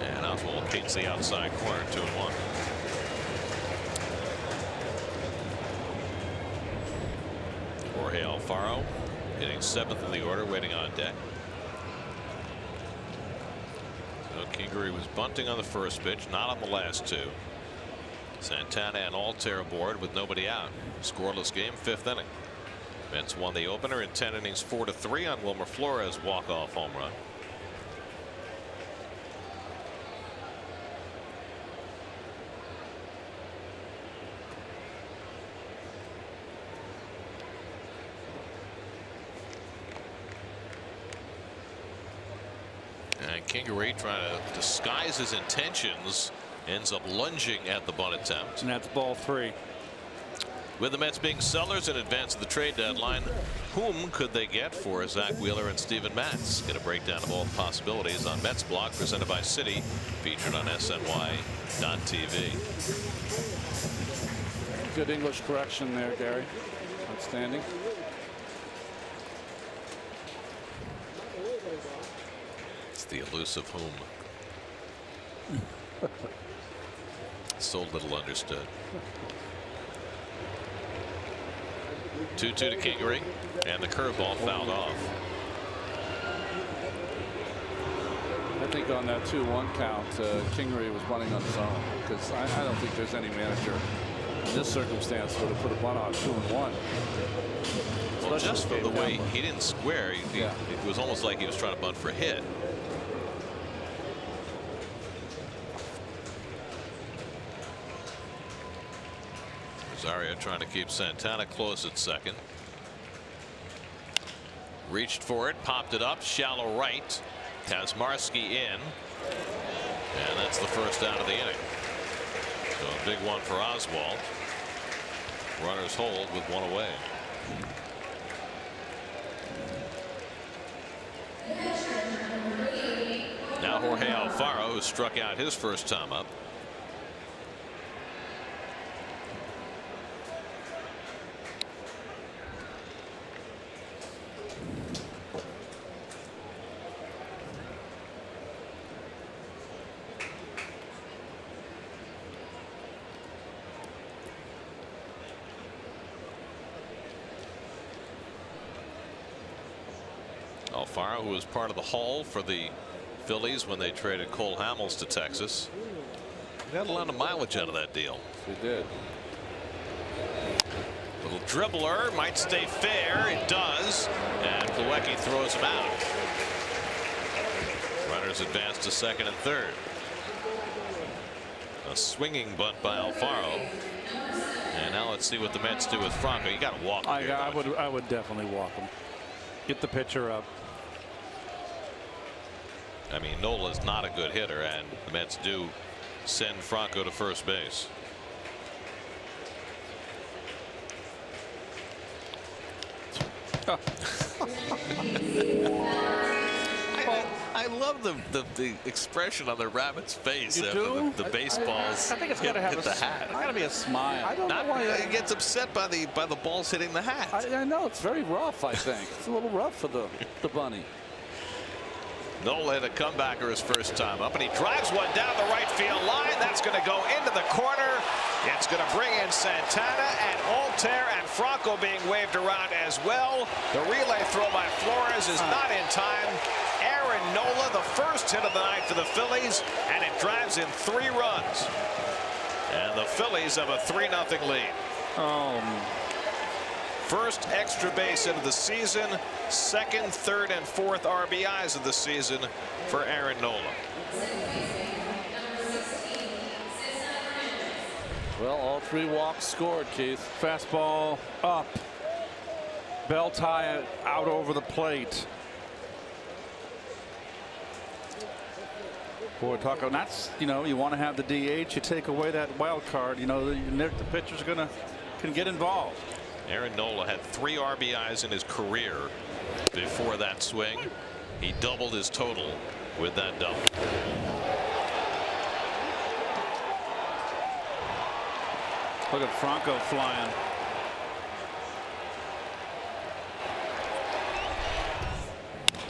And Oswalt beats the outside corner, 2-1. Jorge Alfaro hitting 7th in the order, waiting on deck. So Kingery was bunting on the first pitch, not on the last 2. Santana and Altair aboard with nobody out. Scoreless game, 5th inning. Mets won the opener in 10 innings, 4-3 on Wilmer Flores' walk-off home run. And Kingery, trying to disguise his intentions, ends up lunging at the bunt attempt. And that's ball 3. With the Mets being sellers in advance of the trade deadline, whom could they get for Zach Wheeler and Steven Matz? Get a breakdown of all the possibilities on Mets Blog, presented by Citi, featured on SNY.TV. Good English correction there, Gary. Outstanding. It's the elusive whom. So little understood. 2-2 to Kingery, and the curveball fouled off. I think on that 2-1 count, Kingery was running on his own, because I don't think there's any manager in this circumstance would have put a bunt on 2-1. Well, just from the way he didn't square, it was almost like he was trying to bunt for a hit. Rosario trying to keep Santana close at second. Reached for it, popped it up, shallow right. Kazmarski in. And that's the first out of the inning. So a big one for Oswalt. Runners hold with 1 away. Now Jorge Alfaro, who struck out his first time up. Alfaro, who was part of the haul for the Phillies when they traded Cole Hamels to Texas. He got a lot of mileage out of that deal. He did. Little dribbler, might stay fair. It does. And Plawecki throws him out. Runners advance to second and third. A swinging bunt by Alfaro. And now let's see what the Mets do with Franco. You got to walk him. I would definitely walk him. Get the pitcher up. I mean, Nola's not a good hitter, and the Mets do send Franco to first base. I love the expression on the rabbit's face after the baseballs. I think it's got to have hit the hat. It's got to be a smile. I don't know why He gets upset by the balls hitting the hat. I know it's very rough. I think it's a little rough for the bunny. Nola hit a comebacker his first time up, and he drives one down the right field line. That's going to go into the corner. It's going to bring in Santana and Altair, and Franco being waved around as well. The relay throw by Flores is not in time. Aaron Nola, the first hit of the night for the Phillies, and it drives in 3 runs. And the Phillies have a 3-0 lead. First extra base hit of the season, second, third, and fourth RBIs of the season for Aaron Nola. Well, all 3 walks scored, Keith. Fastball up. Bell tie out over the plate. Boy, Taco, that's, you know, you want to have the DH, you take away that wild card, you know, the pitcher's can get involved. Aaron Nola had 3 RBIs in his career before that swing. He doubled his total with that double. Look at Franco flying.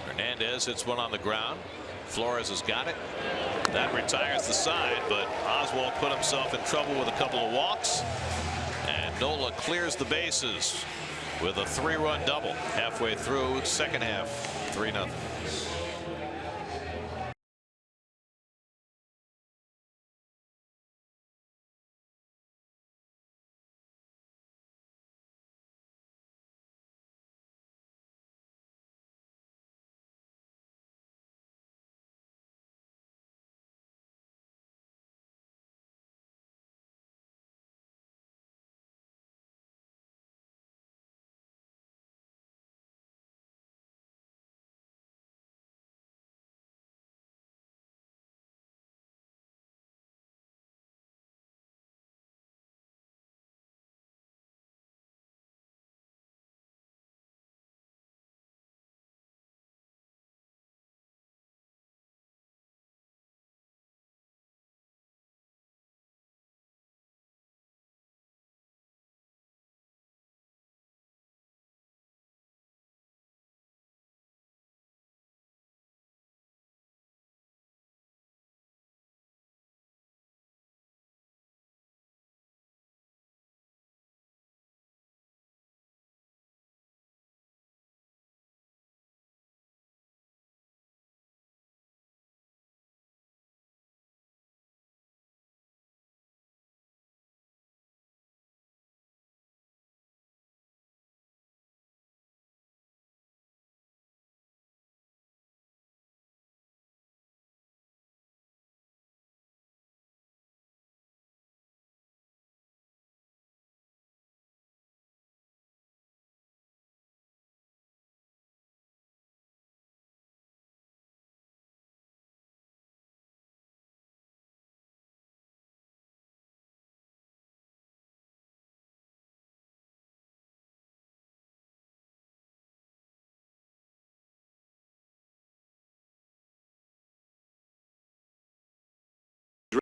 Hernandez hits one on the ground. Flores has got it. That retires the side, but Oswalt put himself in trouble with a couple of walks. And Nola clears the bases with a 3-run double halfway through second half. 3-0.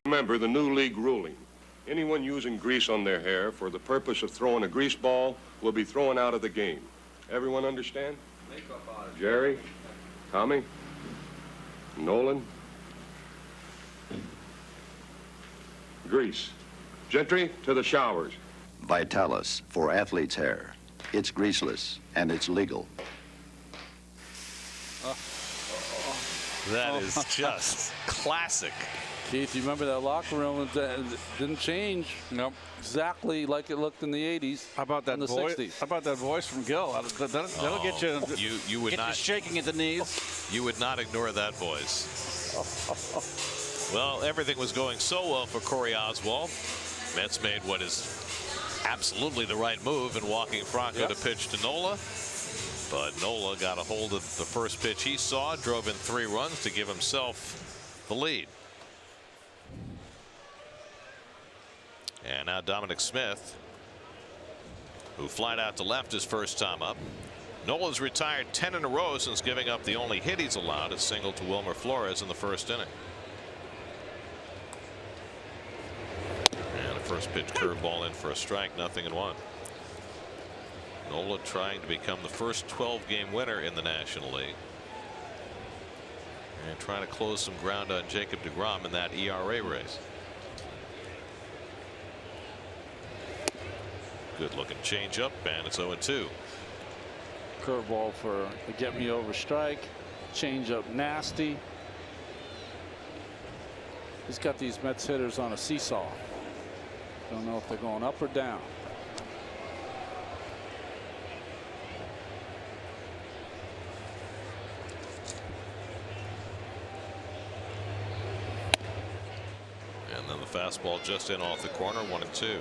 Remember the new league ruling. Anyone using grease on their hair for the purpose of throwing a grease ball will be thrown out of the game. Everyone understand? Jerry? Tommy? Nolan? Grease. Gentry, to the showers. Vitalis for athlete's hair. It's greaseless and it's legal. That is just classic. Keith, you remember that locker room didn't change. Nope. Exactly like it looked in the 80s. How about that in the voice? 60s. How about that voice from Gil? That'll get you. You would get not you shaking at the knees. You would not ignore that voice. Well, everything was going so well for Corey Oswalt. Mets made what is absolutely the right move in walking Franco to pitch to Nola. But Nola got a hold of the first pitch he saw, drove in 3 runs to give himself the lead. And now Dominic Smith, who flied out to left his first time up. Nola's retired 10 in a row since giving up the only hit he's allowed, a single to Wilmer Flores in the first inning. And a first pitch curveball in for a strike, 0-1. Nola trying to become the first 12-game winner in the National League. And trying to close some ground on Jacob deGrom in that ERA race. Good looking changeup, and it's 0-2. Curveball for a get me over strike. Changeup nasty. He's got these Mets hitters on a seesaw. Don't know if they're going up or down. And then the fastball just in off the corner, 1-2.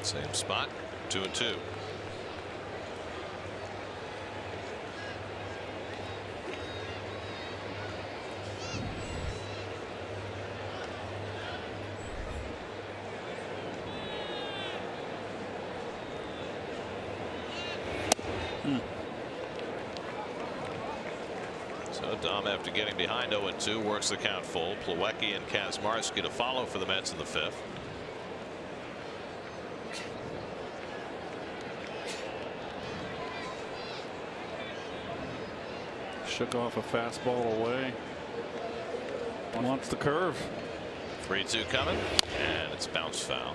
Same spot, 2-2. So Dom, after getting behind 0-2, works the count full. Plawecki and Kazmarski to follow for the Mets in the 5th. Shook off a fastball away. Wants the curve. 3-2 coming, and it's bounced foul.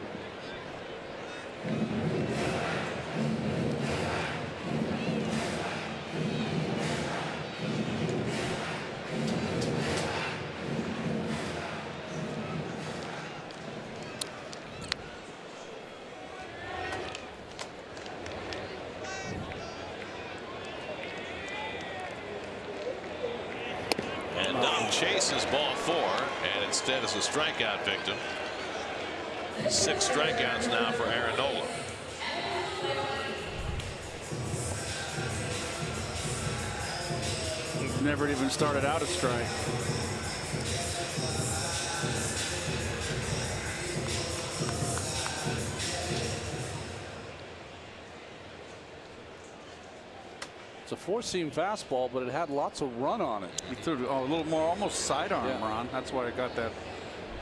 Chases ball 4, and instead is a strikeout victim. 6 strikeouts now for Aaron Nola. He's never even started out a strike. It's a 4-seam fastball, but it had lots of run on it. He threw a little more, almost sidearm, Ron. That's why it got that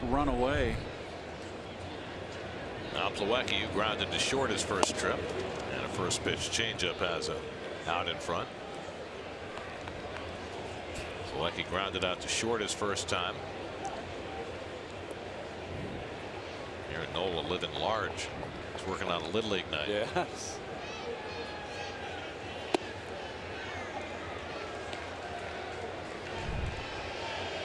run away. Now Plawecki, who grounded to short his first trip, and a first pitch changeup has a out in front. Plawecki grounded out to short his first time. Aaron Nola living large. He's working on a Little League night. Yes.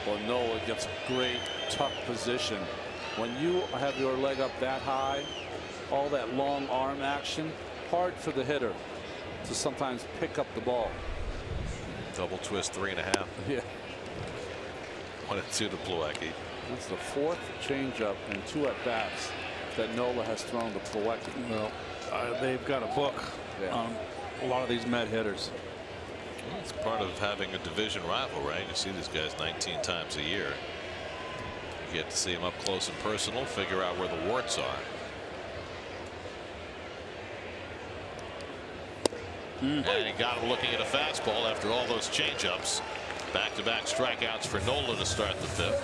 Well, Nola gets great tuck position. When you have your leg up that high, all that long arm action, hard for the hitter to sometimes pick up the ball. Double twist, 3.5. Yeah. 1-2 to Plawecki. That's the 4th changeup and 2 at-bats that Nola has thrown to Plawecki. Well, they've got a book on a lot of these Met hitters. Well, it's part of having a division rival, right? You see these guys 19 times a year. You get to see them up close and personal, figure out where the warts are. And he got him looking at a fastball after all those changeups. Back-to-back strikeouts for Nola to start the 5th.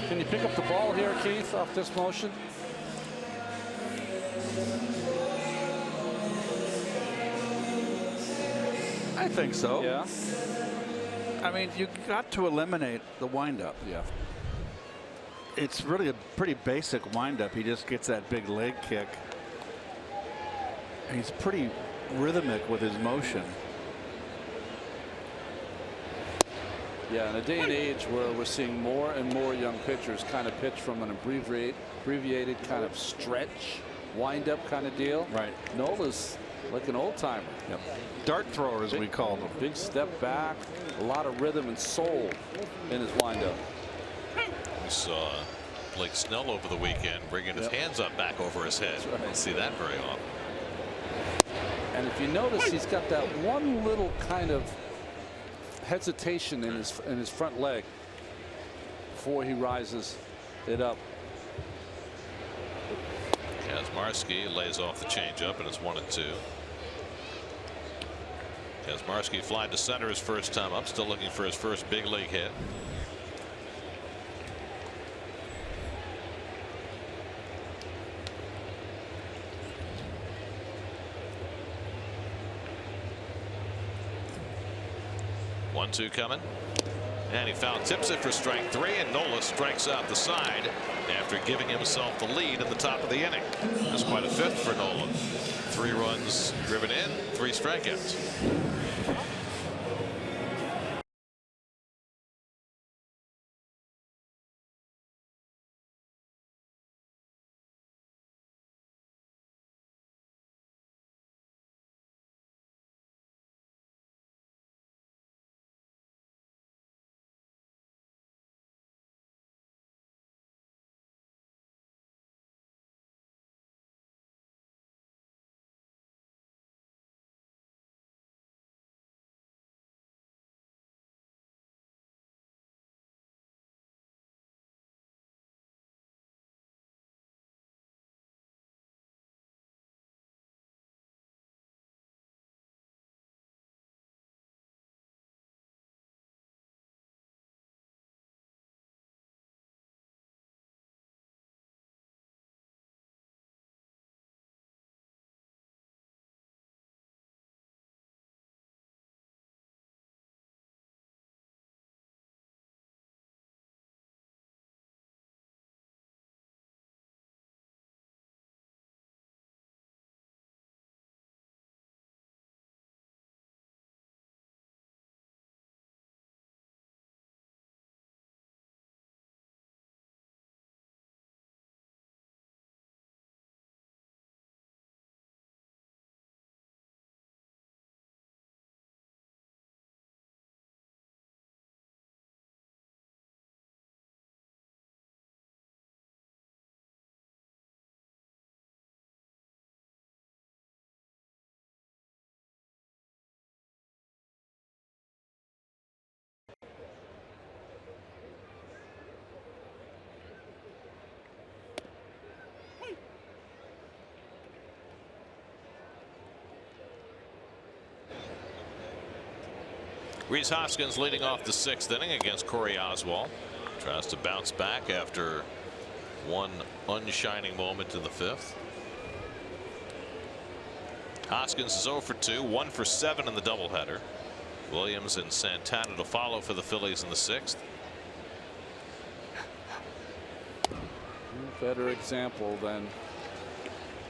Can you pick up the ball here, Keith, off this motion? I think so. Yeah. I mean, you got to eliminate the windup. Yeah. It's really a pretty basic windup. He just gets that big leg kick. He's pretty rhythmic with his motion. Yeah, in a day and age where we're seeing more and more young pitchers kind of pitch from an abbreviated kind of stretch, wind-up kind of deal. Right. Nola's like an old-timer. Yep. Dart thrower, as we call them. Big step back, a lot of rhythm and soul in his wind-up. We saw Blake Snell over the weekend bringing his hands up back over his head. Right. Don't see that very often. And if you notice, he's got that one little kind of hesitation in his front leg before he rises it up. Kazmarski lays off the changeup, and it's 1-2. Kazmarski flying to center his first time up, still looking for his first big league hit. One-two coming, and he foul tips it for strike 3, and Nola strikes out the side after giving himself the lead at the top of the inning. That's quite a fifth for Nola. 3 runs driven in, 3 strikeouts. Rhys Hoskins leading off the 6th inning against Corey Oswalt. Tries to bounce back after one unshining moment in the 5th. Hoskins is 0 for 2, 1 for 7 in the doubleheader. Williams and Santana to follow for the Phillies in the 6th. Better example than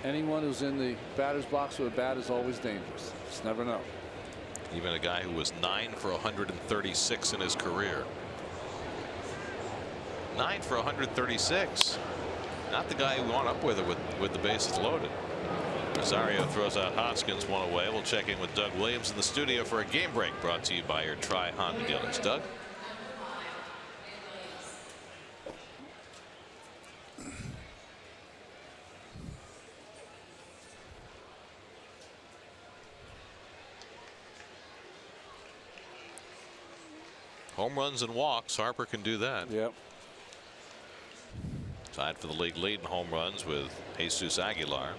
anyone who's in the batter's box with a bat is always dangerous. Just never know. Even a guy who was 9 for 136 in his career. 9 for 136. Not the guy who went up with it with the bases loaded. Rosario throws out Hoskins, 1 away. We'll check in with Doug Williams in the studio for a game break brought to you by your Tri-Honda dealers. Doug? Home runs and walks. Harper can do that. Yep. Tied for the league lead in home runs with Jesus Aguilar.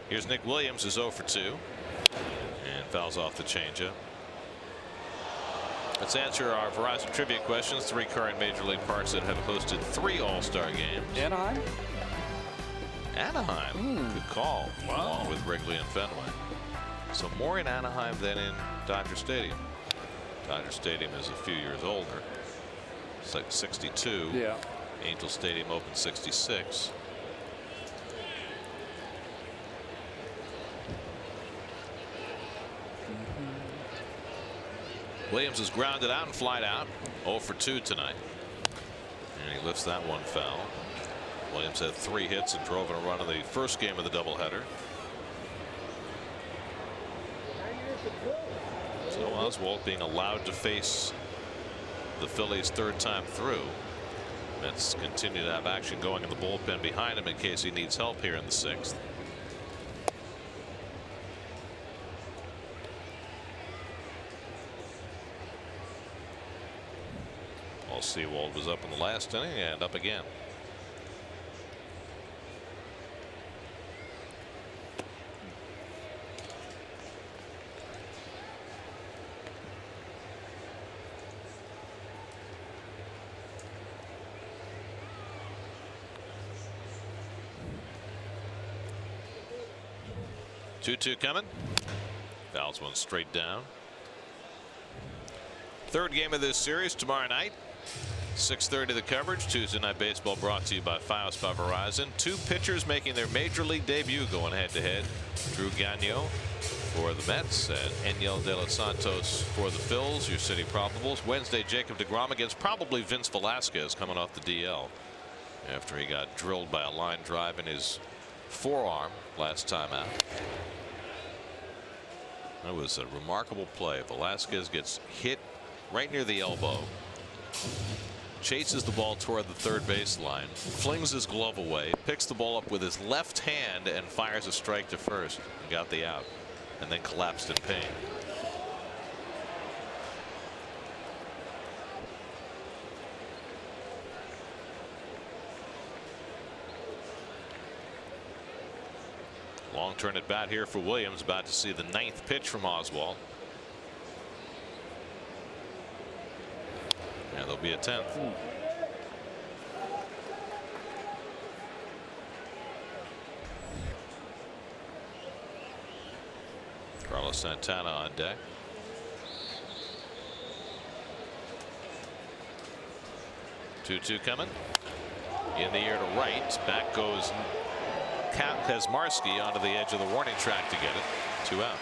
Here's Nick Williams, who's 0 for 2 and fouls off the changeup. Let's answer our Verizon trivia questions. 3 current Major League parks that have hosted 3 All-Star games. Anaheim? Anaheim. Good call. Wow. Along with Wrigley and Fenway. So more in Anaheim than in Dodger Stadium. Dodger Stadium is a few years older. It's like 62. Yeah. Angel Stadium opened 66. Williams is grounded out and flied out. 0 for 2 tonight. And he lifts that one foul. Williams had 3 hits and drove in a run in the first game of the doubleheader. So Oswalt being allowed to face the Phillies 3rd time through. Mets continue to have action going in the bullpen behind him in case he needs help here in the 6th. Paul Sewald was up in the last inning and up again. Two coming. Fouls one straight down. 3rd game of this series tomorrow night. 6:30 the coverage. Tuesday Night Baseball brought to you by FiOS by Verizon. 2 pitchers making their major league debut going head to head. Drew Gagnon for the Mets and Enyel De Los Santos for the Phils, your city probables. Wednesday, Jacob deGrom against probably Vince Velasquez coming off the DL after he got drilled by a line drive in his forearm last time out. That was a remarkable play. Velasquez gets hit right near the elbow, chases the ball toward the 3rd baseline, flings his glove away, picks the ball up with his left hand and fires a strike to first and got the out, and then collapsed in pain. Long turn at bat here for Williams. About to see the 9th pitch from Oswalt. Yeah, there'll be a 10th. Carlos Santana on deck. Two coming. In the air to right. Back goes Kazmarski onto the edge of the warning track to get it. 2 out.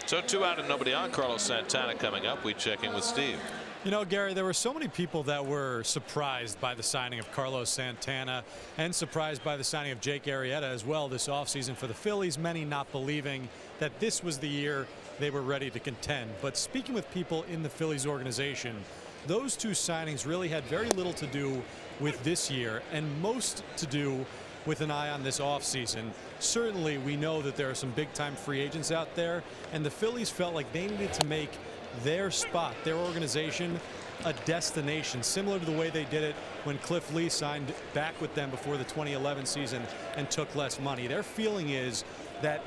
So 2 out and nobody on. Carlos Santana coming up. We check in with Steve. You know, Gary, there were so many people that were surprised by the signing of Carlos Santana and surprised by the signing of Jake Arrieta as well this offseason for the Phillies, many not believing that this was the year they were ready to contend. But speaking with people in the Phillies organization, those 2 signings really had very little to do with this year and most to do with an eye on this offseason. Certainly, we know that there are some big-time free agents out there, and the Phillies felt like they needed to make their spot, their organization, a destination, similar to the way they did it when Cliff Lee signed back with them before the 2011 season and took less money. Their feeling is that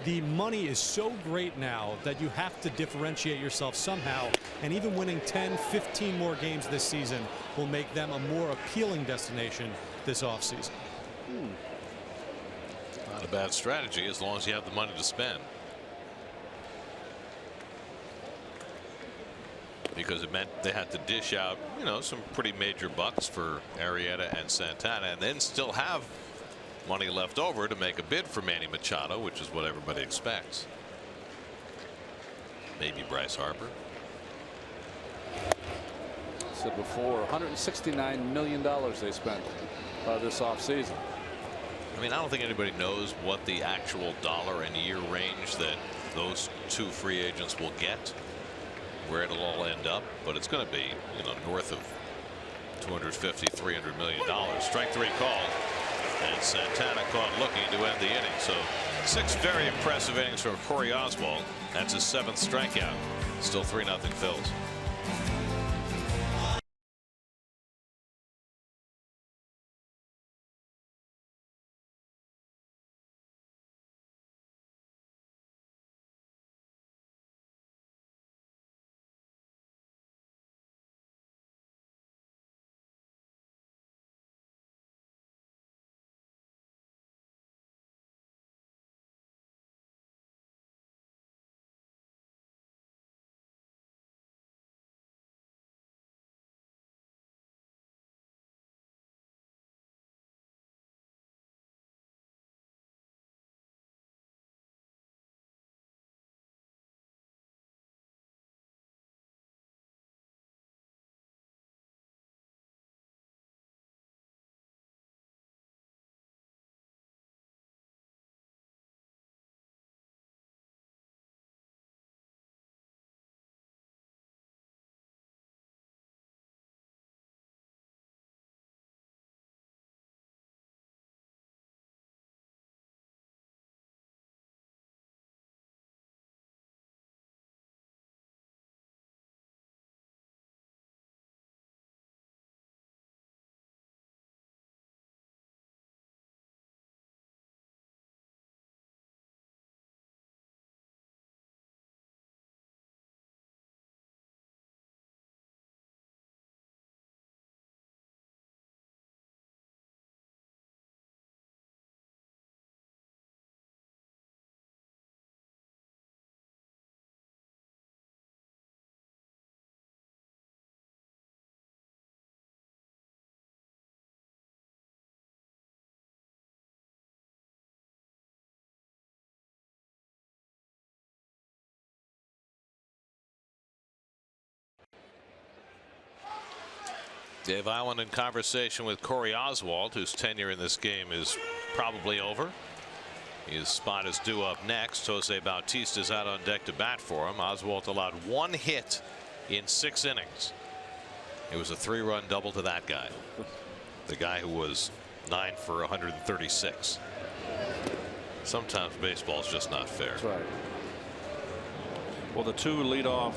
the money is so great now that you have to differentiate yourself somehow, and even winning 10, 15 more games this season will make them a more appealing destination this offseason. Not a bad strategy as long as you have the money to spend. Because it meant they had to dish out, you know, some pretty major bucks for Arrieta and Santana, and then still have money left over to make a bid for Manny Machado, which is what everybody expects. Maybe Bryce Harper. Said before, $169 million they spent this offseason. I mean, I don't think anybody knows what the actual dollar and year range that those 2 free agents will get, where it'll all end up, but it's going to be, you know, north of $250–300 million. Strike 3 called, and Santana caught looking to end the inning. So 6 very impressive innings from Corey Oswalt. That's his 7th strikeout. Still 3-0 Phils. Dave Island in conversation with Corey Oswalt, whose tenure in this game is probably over. His spot is due up next. Jose Bautista is out on deck to bat for him. Oswalt allowed 1 hit in 6 innings. It was a 3-run double to that guy, the guy who was 9 for 136. Sometimes baseball is just not fair. That's right. Well, the 2 leadoff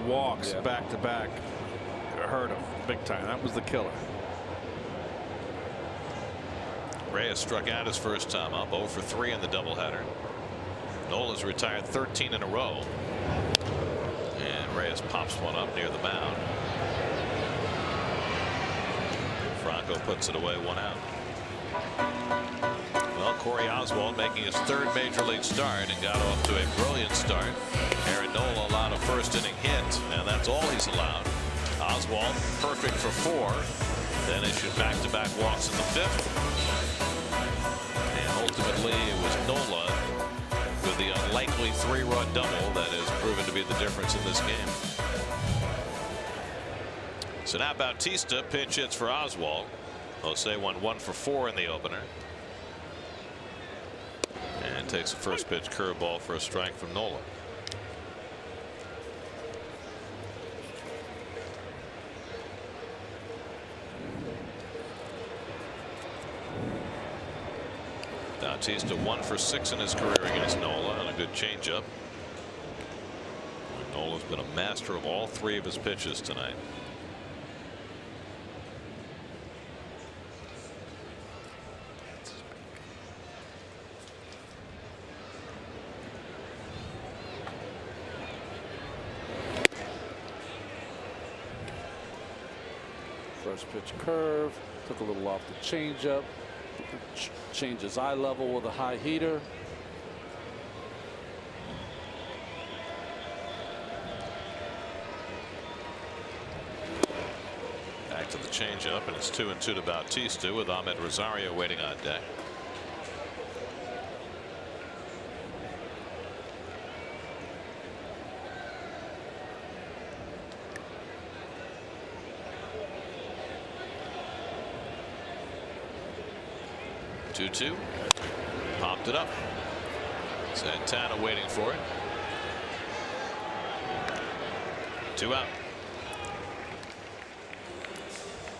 walks back to back hurt him big time. That was the killer. Reyes struck out his first time up, 0 for 3 in the doubleheader. Nola's retired 13 in a row. And Reyes pops one up near the mound. Franco puts it away, 1 out. Well, Corey Oswalt making his 3rd major league start and got off to a brilliant start. Aaron Nola allowed a first inning hit, and that's all he's allowed. Oswalt perfect for 4, then issued back-to-back walks in the 5th. And ultimately it was Nola with the unlikely 3-run double that has proven to be the difference in this game. So now Bautista pitch hits for Oswalt. Jose went 1 for 4 in the opener. And takes a first pitch curveball for a strike from Nola. Bautista 1 for 6 in his career against Nola on a good changeup. Nola's been a master of all 3 of his pitches tonight. First pitch curve, took a little off the changeup. Changed his eye level with a high heater. Back to the changeup, and it's 2-2 to Bautista with Ahmed Rosario waiting on deck. Two. Popped it up. Santana waiting for it. 2 out.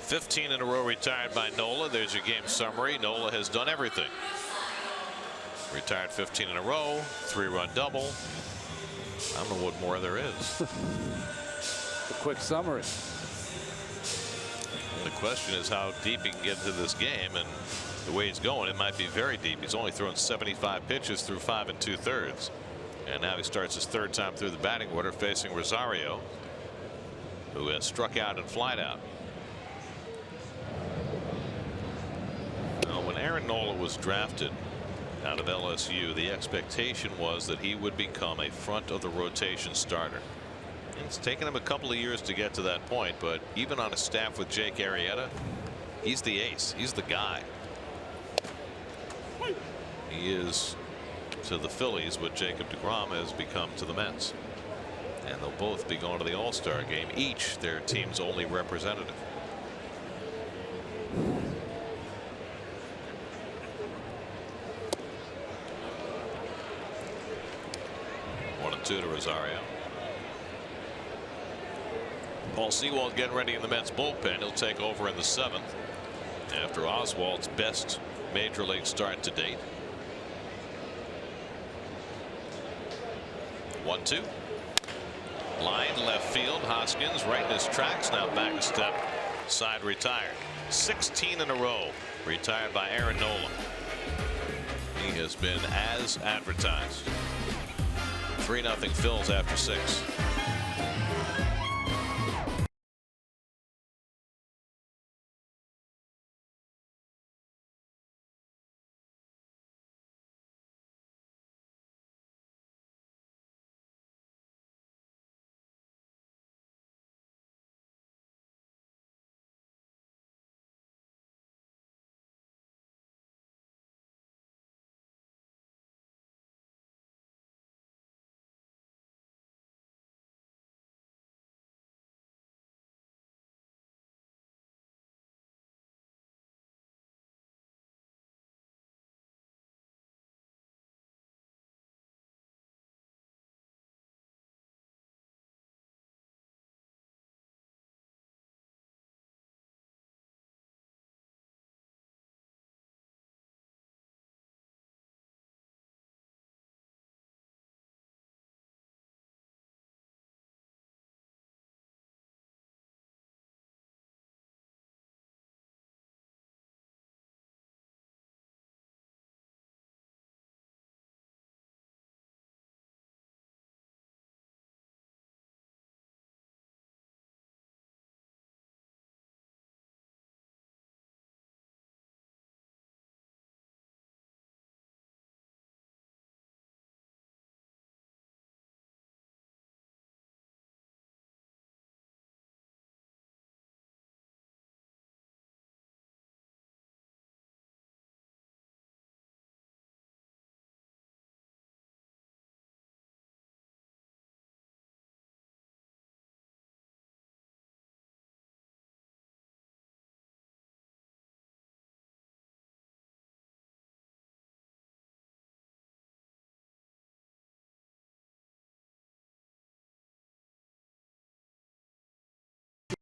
15 in a row retired by Nola. There's your game summary. Nola has done everything. Retired 15 in a row, 3-run double. I don't know what more there is. The quick summary. The question is how deep he can get into this game, and the way he's going, it might be very deep. He's only thrown 75 pitches through 5 2/3, and now he starts his 3rd time through the batting order facing Rosario, who has struck out and flied out. Now, when Aaron Nola was drafted out of LSU, the expectation was that he would become a front of the rotation starter. It's taken him a couple of years to get to that point, but even on a staff with Jake Arrieta, he's the ace. He's the guy. He is to the Phillies what Jacob deGrom has become to the Mets. And they'll both be going to the All-Star game, each their team's only representative. One and 2 to Rosario. Paul Sewald getting ready in the Mets bullpen. He'll take over in the 7th after Oswalt's best major league start to date. 1-2. Line left field. Hoskins right in his tracks. Now back a step. Side retired. 16 in a row retired by Aaron Nola. He has been as advertised. 3-0 Phils after 6.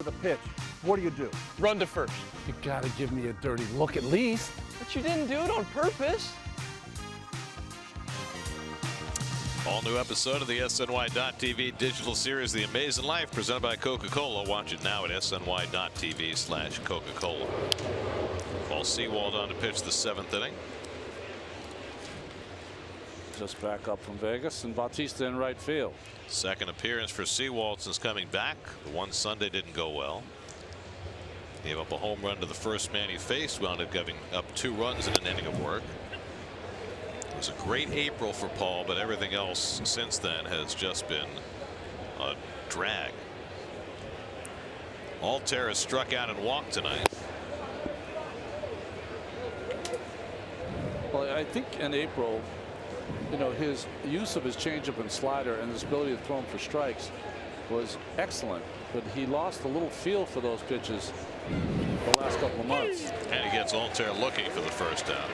The pitch. What do? Run to first. You gotta give me a dirty look at least. But you didn't do it on purpose. All new episode of the SNY.TV digital series, The Amazing Life, presented by Coca-Cola. Watch it now at SNY.TV/Coca-Cola. Paul Sewald on to pitch the 7th inning. Just back up from Vegas, and Bautista in right field. Second appearance for Sewald since coming back. The one Sunday didn't go well. Gave up a home run to the first man he faced. Wound up giving up 2 runs in an inning of work. It was a great April for Paul, but everything else since then has just been a drag. Altair has struck out and walked tonight. Well, I think in April, you know, his use of his changeup and slider and his ability to throw him for strikes was excellent, but he lost a little feel for those pitches the last couple of months. And he gets Altair looking for the first out.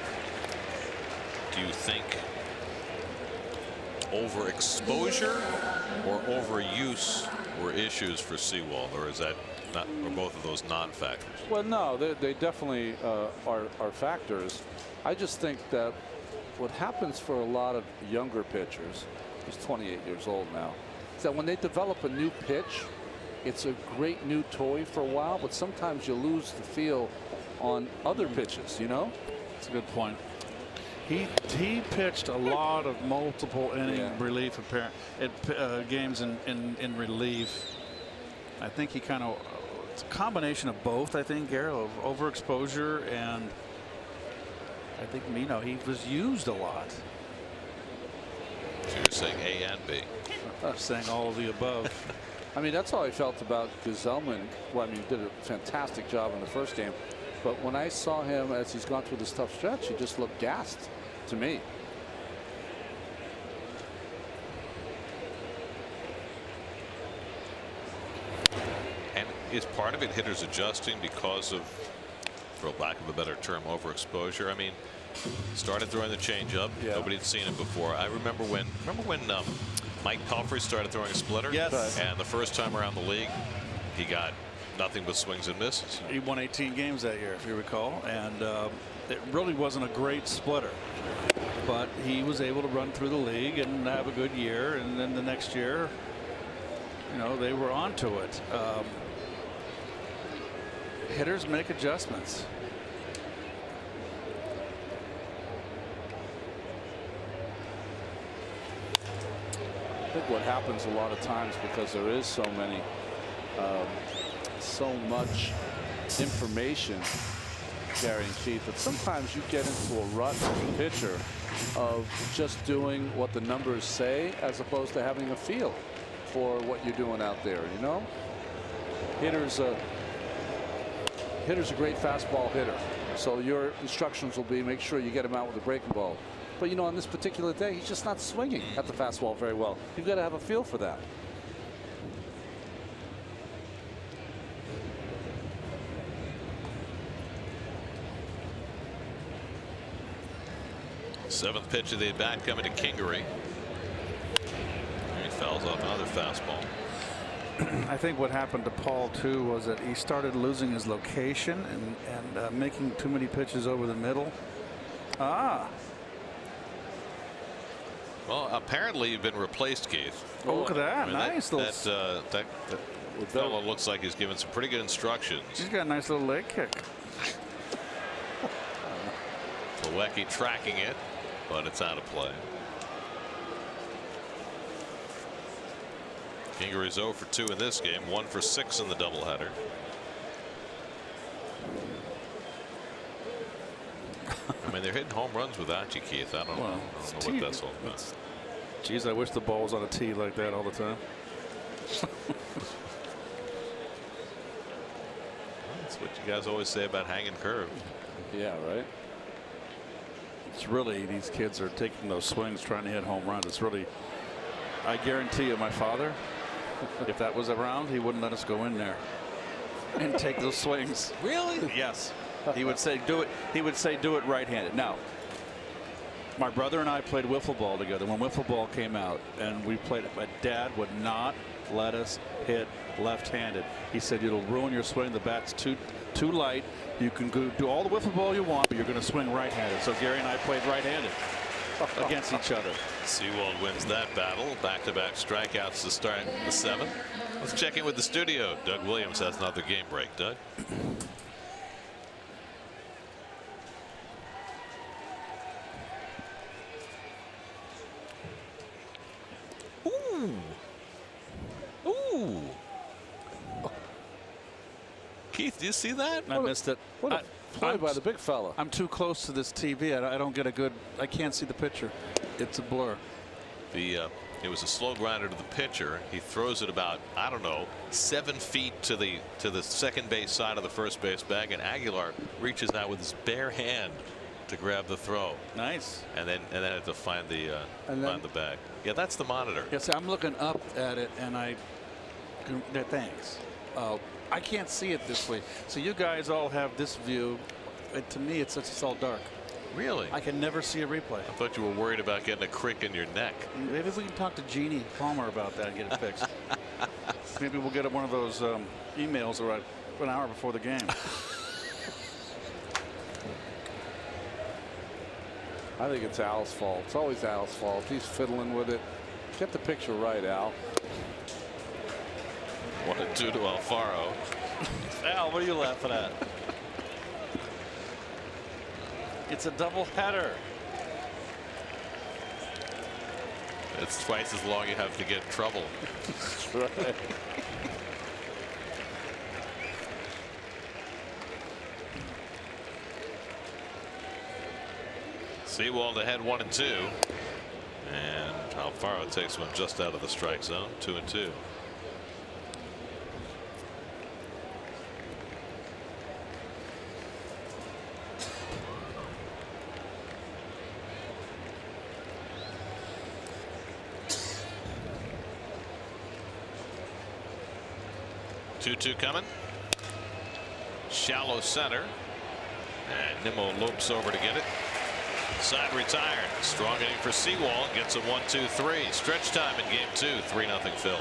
Do you think overexposure or overuse were issues for Sewald, or is that not, or both of those non-factors? Well, no, they definitely are factors. I just think that what happens for a lot of younger pitchers, he's 28 years old now, is that when they develop a new pitch, it's a great new toy for a while, but sometimes you lose the feel on other pitches, you know? That's a good point. He pitched a lot of multiple inning relief games in relief. I think he kind of, it's a combination of both, I think, Gary, of overexposure, and I think, you know, he was used a lot. So you're saying A and B. I'm saying all of the above. I mean, that's how I felt about Gesellman. Well, I mean, he did a fantastic job in the first game. But when I saw him as he's gone through this tough stretch, he just looked gassed to me. And is part of it hitters adjusting because of, for lack of a better term, overexposure? I mean, started throwing the changeup. Yeah. Nobody had seen it before. I remember when Mike Pelfrey started throwing a splitter. Yes. And the first time around the league, he got nothing but swings and misses. He won 18 games that year, if you recall, and it really wasn't a great splitter, but he was able to run through the league and have a good year, and then the next year, you know, they were onto it. Hitters make adjustments. I think what happens a lot of times, because there is so much information, Gary and Keith, that sometimes you get into a rut as a pitcher of just doing what the numbers say as opposed to having a feel for what you're doing out there, you know? Hitter's a great fastball hitter, so your instructions will be make sure you get him out with a breaking ball. But, you know, on this particular day, he's just not swinging at the fastball very well. You've got to have a feel for that. Seventh pitch of the at bat coming to Kingery. And he fouls off another fastball. I think what happened to Paul too was that he started losing his location and making too many pitches over the middle. Well, apparently you've been replaced, Keith. Oh, look at that. I mean, nice. That fellow looks like he's given some pretty good instructions. He's got a nice little leg kick. Plawecki tracking it, but it's out of play. Kingery's 0 for 2 in this game, 1 for 6 in the doubleheader. I mean, they're hitting home runs without you, Keith. I don't know what that's all about. Geez, I wish the ball was on a tee like that all the time. That's what you guys always say about hanging curve. Yeah, right. It's really, these kids are taking those swings trying to hit home runs. It's really, I guarantee you, my father, if that was around, he wouldn't let us go in there and take those swings. Really? Yes. He would say do it. He would say do it right-handed. Now, my brother and I played wiffle ball together when wiffle ball came out, and we played it. My dad would not lettuce, hit left-handed. He said it'll ruin your swing. The bat's too light. You can do all the wiffle ball you want, but you're going to swing right-handed. So Gary and I played right-handed against each other. Seawald wins that battle. Back-to-back strikeouts to start the 7th. Let's check in with the studio. Doug Williams has another game break. Doug. Ooh. Keith, do you see that? I missed it. What a play by the big fella. I'm too close to this TV. I don't get a good. I can't see the picture. It's a blur. It was a slow grinder to the pitcher. He throws it about, I don't know, 7 feet to the second base side of the first base bag, and Aguilar reaches out with his bare hand to grab the throw. Nice. And then had to find the bag. Yeah, that's the monitor. Yes, I'm looking up at it, and thanks. I can't see it this way. So you guys all have this view. To me, it's all dark. Really? I can never see a replay. I thought you were worried about getting a crick in your neck. Maybe we can talk to Jeannie Palmer about that and get it fixed. Maybe we'll get one of those emails right an hour before the game. I think it's Al's fault. It's always Al's fault. He's fiddling with it. Get the picture right, Al. What a do to Alfaro. Al, what are you laughing at? It's a double header. It's twice as long you have to get in trouble. That's right. Seawald ahead 1-2. And Alfaro takes one just out of the strike zone. 2-2. Coming. Shallow center. And Nimmo lopes over to get it. Side retired. Strong inning for Seawald. Gets a 1-2-3. Stretch time in game 2. 3-0 Phils.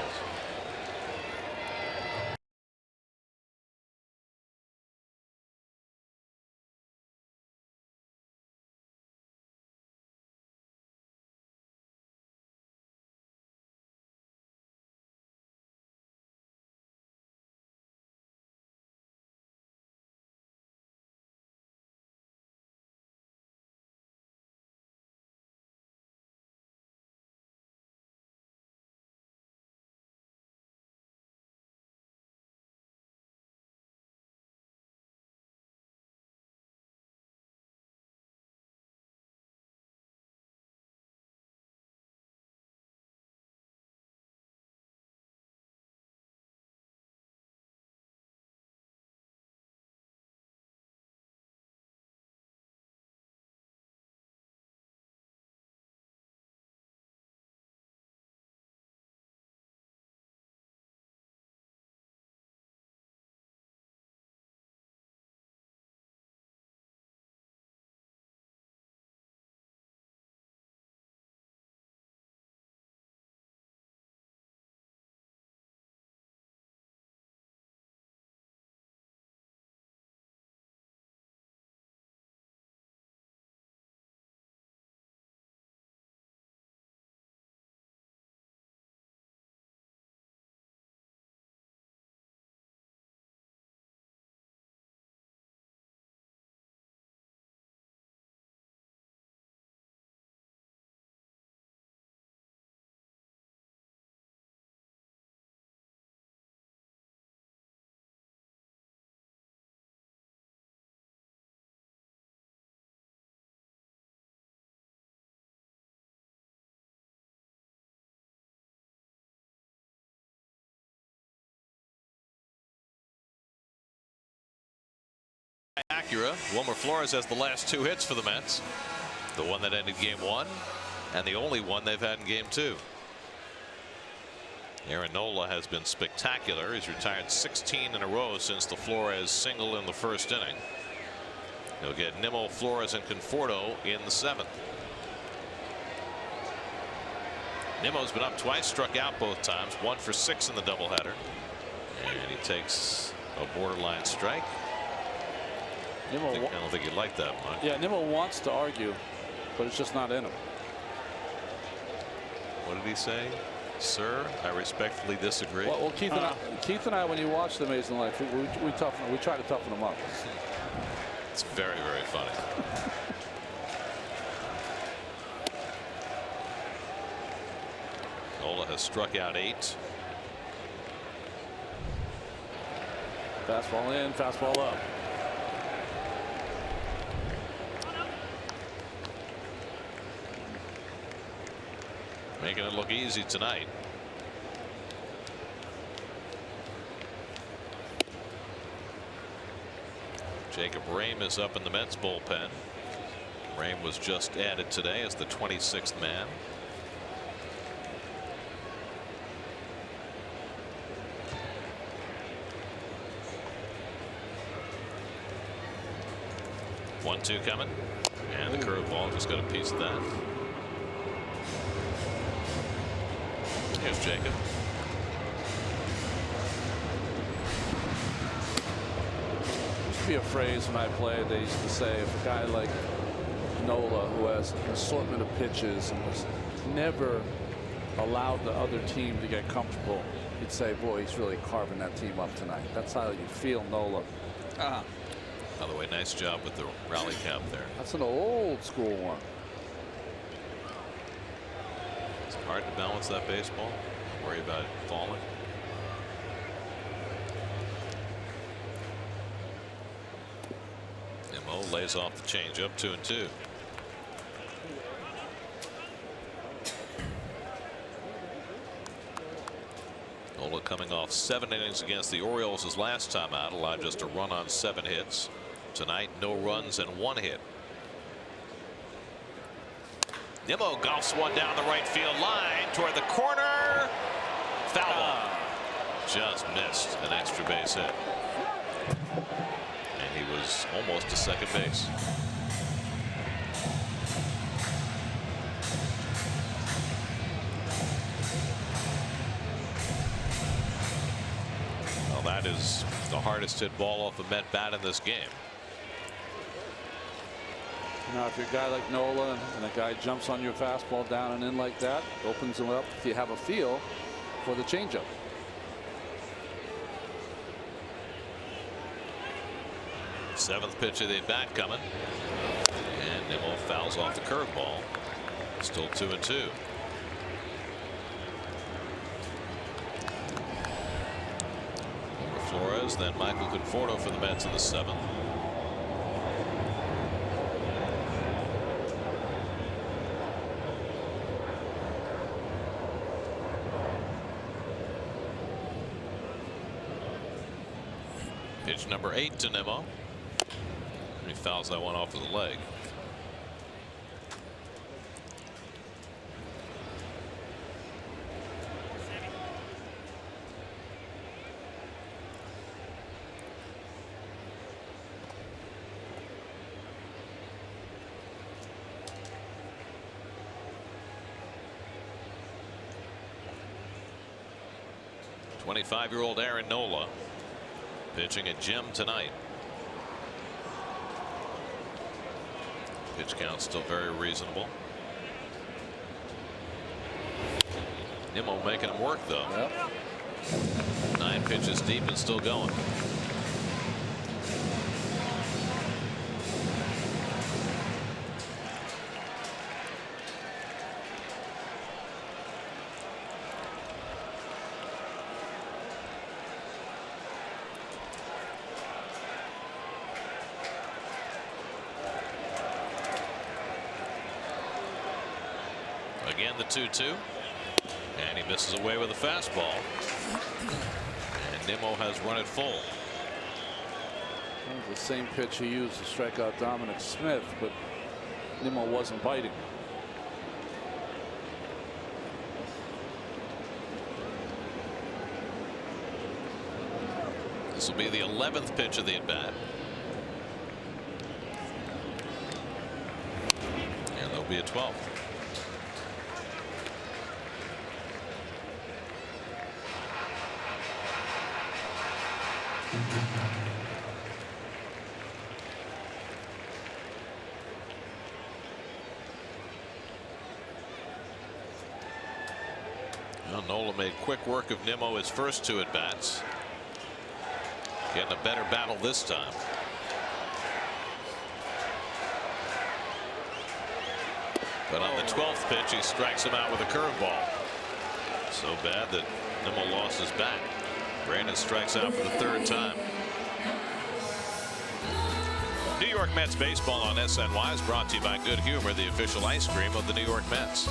Acura. Wilmer Flores has the last 2 hits for the Mets. The one that ended game 1 and the only one they've had in game 2. Aaron Nola has been spectacular. He's retired 16 in a row since the Flores single in the first inning. He'll get Nimmo, Flores, and Conforto in the 7th. Nimmo's been up twice, struck out both times, 1 for 6 in the doubleheader. And he takes a borderline strike. I don't think he'd like that much. Yeah, Nimmo wants to argue, but it's just not in him. What did he say? Sir, I respectfully disagree. Well, Keith and I, when you watch The Amazing Life, we try to toughen him up. It's very, very funny. Nola has struck out 8. Fastball in, fastball up. Making it look easy tonight. Jacob Rame is up in the Mets bullpen. Rame was just added today as the 26th man. One-two coming, and the curveball just got a piece of that. Here's Jacob. Used to be a phrase when I played. They used to say if a guy like Nola, who has an assortment of pitches and was never allowed the other team to get comfortable, you'd say, boy, he's really carving that team up tonight. That's how you feel Nola. By the way, nice job with the rally cap there. That's an old school one. It's hard to balance that baseball. Don't worry about it falling. Nimmo lays off the changeup, 2-2. Nola coming off 7 innings against the Orioles his last time out, allowed just a run on 7 hits. Tonight, no runs and 1 hit. Nimmo golfs one down the right field line toward the corner. Foul ball. Just missed an extra base hit. And he was almost to second base. Well, that is the hardest hit ball off a Met bat in this game. Now, if you're a guy like Nola and a guy jumps on your fastball down and in like that, opens him up if you have a feel for the changeup. Seventh pitch of the at-bat coming. And Nimmo fouls off the curveball. Still 2-2. Flores, then Michael Conforto for the Mets in the 7th. Pitch number 8 to Nimmo. He fouls that one off of the leg. '25-year-old Aaron Nola pitching at Jim tonight. Pitch count still very reasonable. Nimmo making him work though. Yep. 9 pitches deep and still going. Again, the 2-2, and he misses away with a fastball, and Nimmo has run it full. That was the same pitch he used to strike out Dominic Smith, but Nimmo wasn't biting. This will be the 11th pitch of the at-bat. And there'll be a 12th. Nola made quick work of Nimmo his first 2 at bats. Getting a better battle this time. But on the 12th pitch, he strikes him out with a curveball. So bad that Nimmo lost his bat. Brandon strikes out for the 3rd time. New York Mets baseball on SNY is brought to you by Good Humor, the official ice cream of the New York Mets.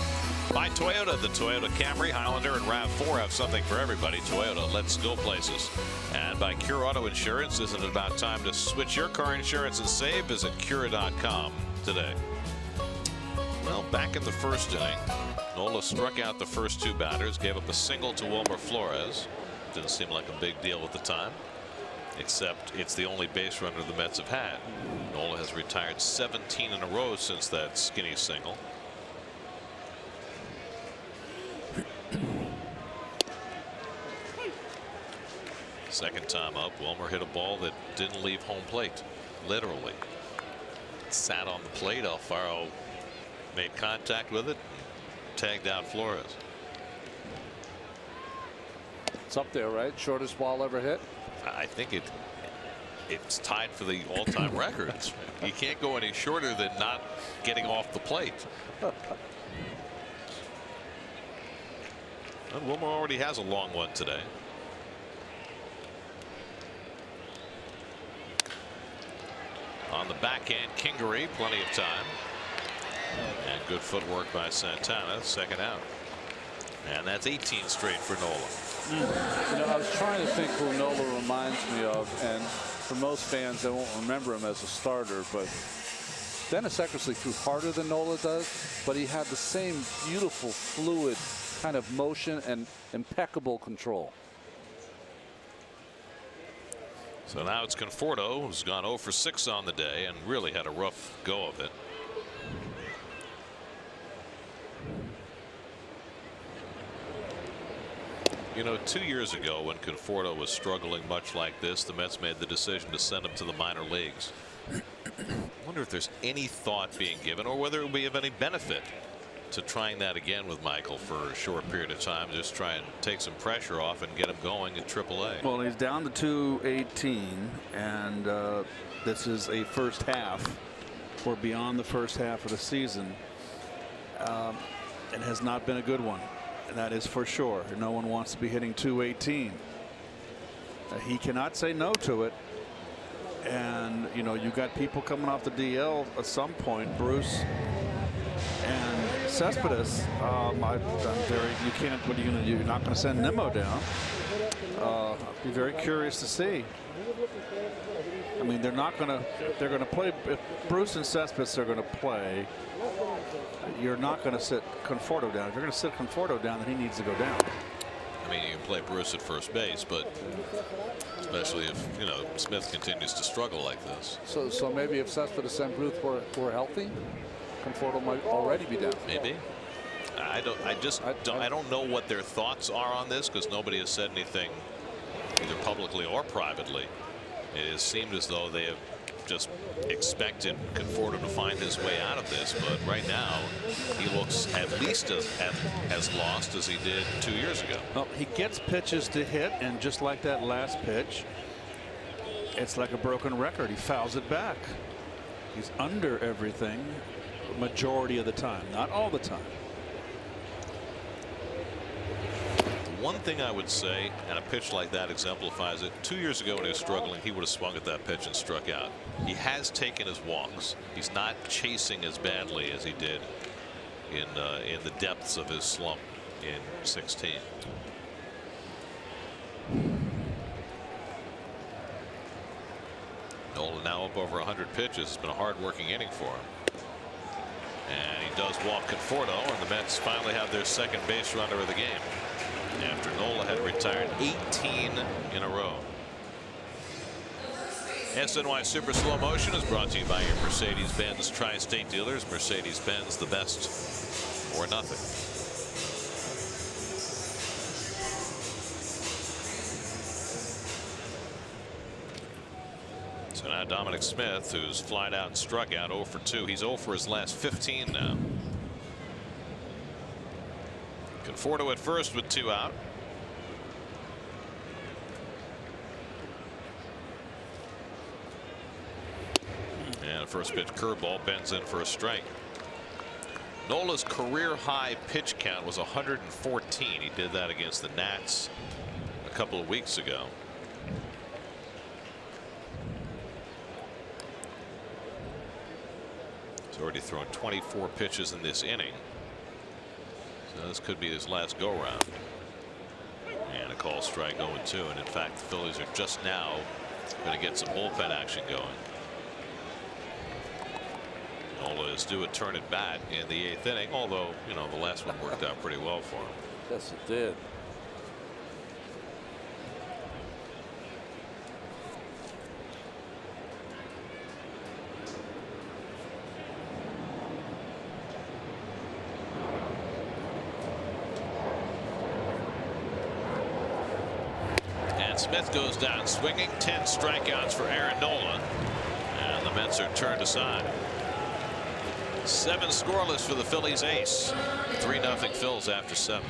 By Toyota, the Toyota Camry, Highlander, and RAV4 have something for everybody. Toyota, let's go places. And by Cure Auto Insurance, isn't it about time to switch your car insurance and save? Visit Cure.com today. Well, back in the first inning, Nola struck out the first 2 batters, gave up a single to Wilmer Flores. Didn't seem like a big deal at the time, except it's the only base runner the Mets have had. Nola has retired 17 in a row since that skinny single. Second time up, Wilmer hit a ball that didn't leave home plate, literally. It sat on the plate. Alfaro made contact with it, tagged out Flores. It's up there, right? Shortest ball ever hit. I think it's tied for the all-time records. You can't go any shorter than not getting off the plate. And Wilmer already has a long one today. On the backhand, Kingery, plenty of time. And good footwork by Santana, second out. And that's 18 straight for Nola. You know, I was trying to think who Nola reminds me of, and for most fans, they won't remember him as a starter, but Dennis Eckersley threw harder than Nola does, but he had the same beautiful, fluid kind of motion and impeccable control. So now it's Conforto, who's gone 0 for 6 on the day and really had a rough go of it. You know, 2 years ago when Conforto was struggling much like this, the Mets made the decision to send him to the minor leagues. I wonder if there's any thought being given or whether it will be of any benefit to trying that again with Michael for a short period of time, just try and take some pressure off and get him going at AAA. Well, he's down to 218, and this is a first half. We're beyond the first half of the season. It has not been a good one. And that is for sure. No one wants to be hitting 218. He cannot say no to it. And, you know, you got people coming off the DL at some point, Bruce and Cespedes. I'm very, you can't, what are you going to do? You're not going to send Nimmo down. Be very curious to see. I mean, they're not going to, they're going to play, if Bruce and Cespedes are going to play, you're not going to sit Conforto down. If you're going to sit Conforto down, then he needs to go down. I mean, you can play Bruce at first base, but especially if, you know, Smith continues to struggle like this. So maybe if Cespedes and Bruce were healthy, Conforto might already be down. Maybe. I don't know what their thoughts are on this, because nobody has said anything either publicly or privately. It has seemed as though they have just expected Conforto to find his way out of this, but right now he looks at least as lost as he did 2 years ago. Well, he gets pitches to hit, and just like that last pitch, it's like a broken record. He fouls it back. He's under everything majority of the time, not all the time. One thing I would say, and a pitch like that exemplifies it, 2 years ago when he was struggling, he would have swung at that pitch and struck out. He has taken his walks. He's not chasing as badly as he did in the depths of his slump in 16. Nola now up over 100 pitches. It's been a hard-working inning for him. And he does walk Conforto, and the Mets finally have their second base runner of the game, after Nola had retired 18 in a row. SNY Super Slow Motion is brought to you by your Mercedes-Benz Tri-State dealers. Mercedes-Benz, the best or nothing. So now Dominic Smith, who's flied out and struck out 0 for 2. He's 0 for his last 15 now. Conforto at first with 2 out. And a first pitch curveball bends in for a strike. Nola's career high pitch count was 114. He did that against the Nats a couple of weeks ago. He's already thrown 24 pitches in this inning. So this could be his last go round. And a call strike 0-2. And in fact, the Phillies are just now going to get some bullpen action going. Nola is due a turn at bat in the 8th inning, although, you know, the last one worked out pretty well for him. Yes, it did. And Smith goes down swinging. 10 strikeouts for Aaron Nola. And the Mets are turned aside. 7 scoreless for the Phillies ace. 3-0 Phils after 7.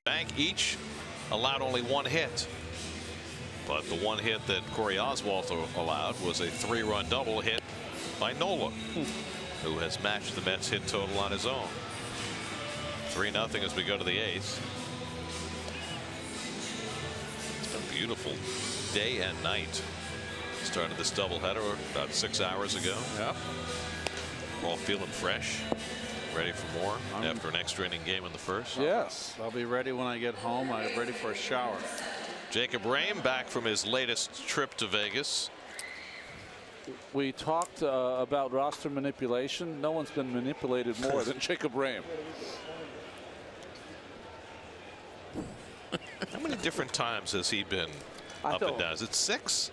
Bank each allowed only 1 hit. But the 1 hit that Corey Oswalt allowed was a 3-run double hit by Nola, who has matched the Mets hit total on his own. 3-0 as we go to the 8th. It's a beautiful day and night. Started this doubleheader about 6 hours ago. Yep. All feeling fresh. Ready for more after an extra inning game in the first? Yes. I'll be ready when I get home. I'm ready for a shower. Jacob Rame back from his latest trip to Vegas. We talked about roster manipulation. No one's been manipulated more than Jacob Rame. How many different times has he been up and down? Is it 6?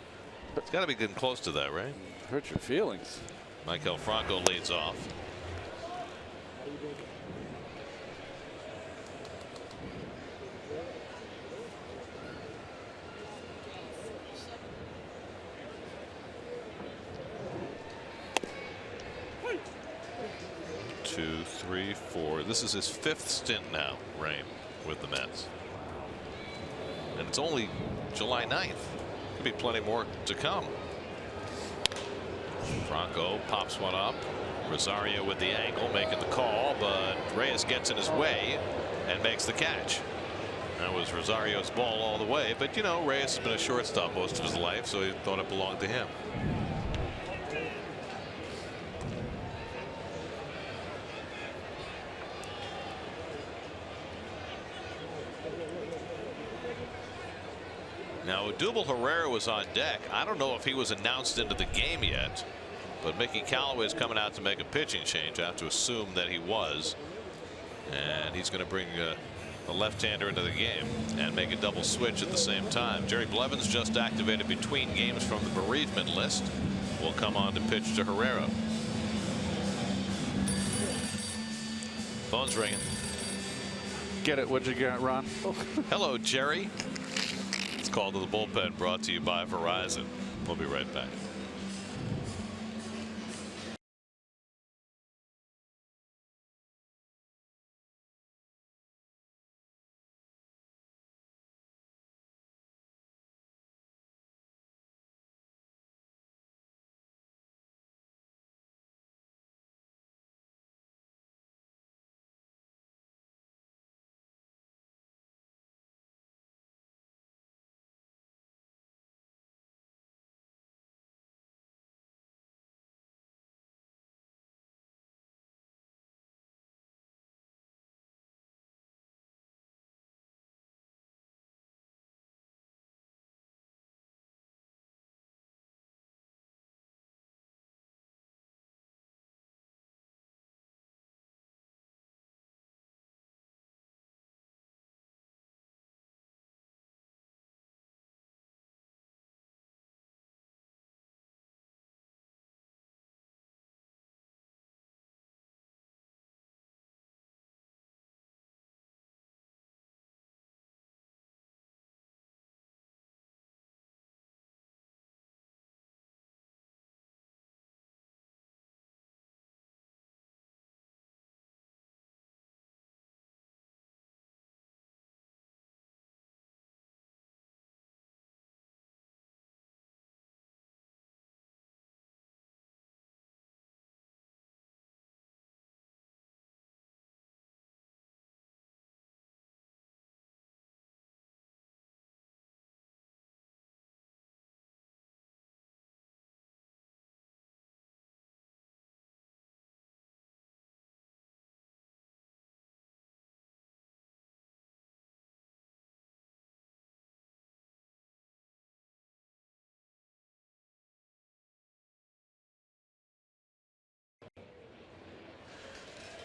It's got to be getting close to that, right? Hurt your feelings. Michael Franco leads off. Two, three, four. This is his 5th stint now, Rame, with the Mets. And it's only July 9th. Could be plenty more to come. Franco pops one up. Rosario with the angle making the call, but Reyes gets in his way and makes the catch. That was Rosario's ball all the way, but you know, Reyes has been a shortstop most of his life, so he thought it belonged to him. Now, Odubel Herrera was on deck. I don't know if he was announced into the game yet. But Mickey Callaway's coming out to make a pitching change. I have to assume that he was. And he's going to bring a left-hander into the game and make a double switch at the same time. Jerry Blevins, just activated between games from the bereavement list, will come on to pitch to Herrera. Phone's ringing. Get it. What'd you get, Ron? Hello, Jerry. It's called to the bullpen, brought to you by Verizon. We'll be right back.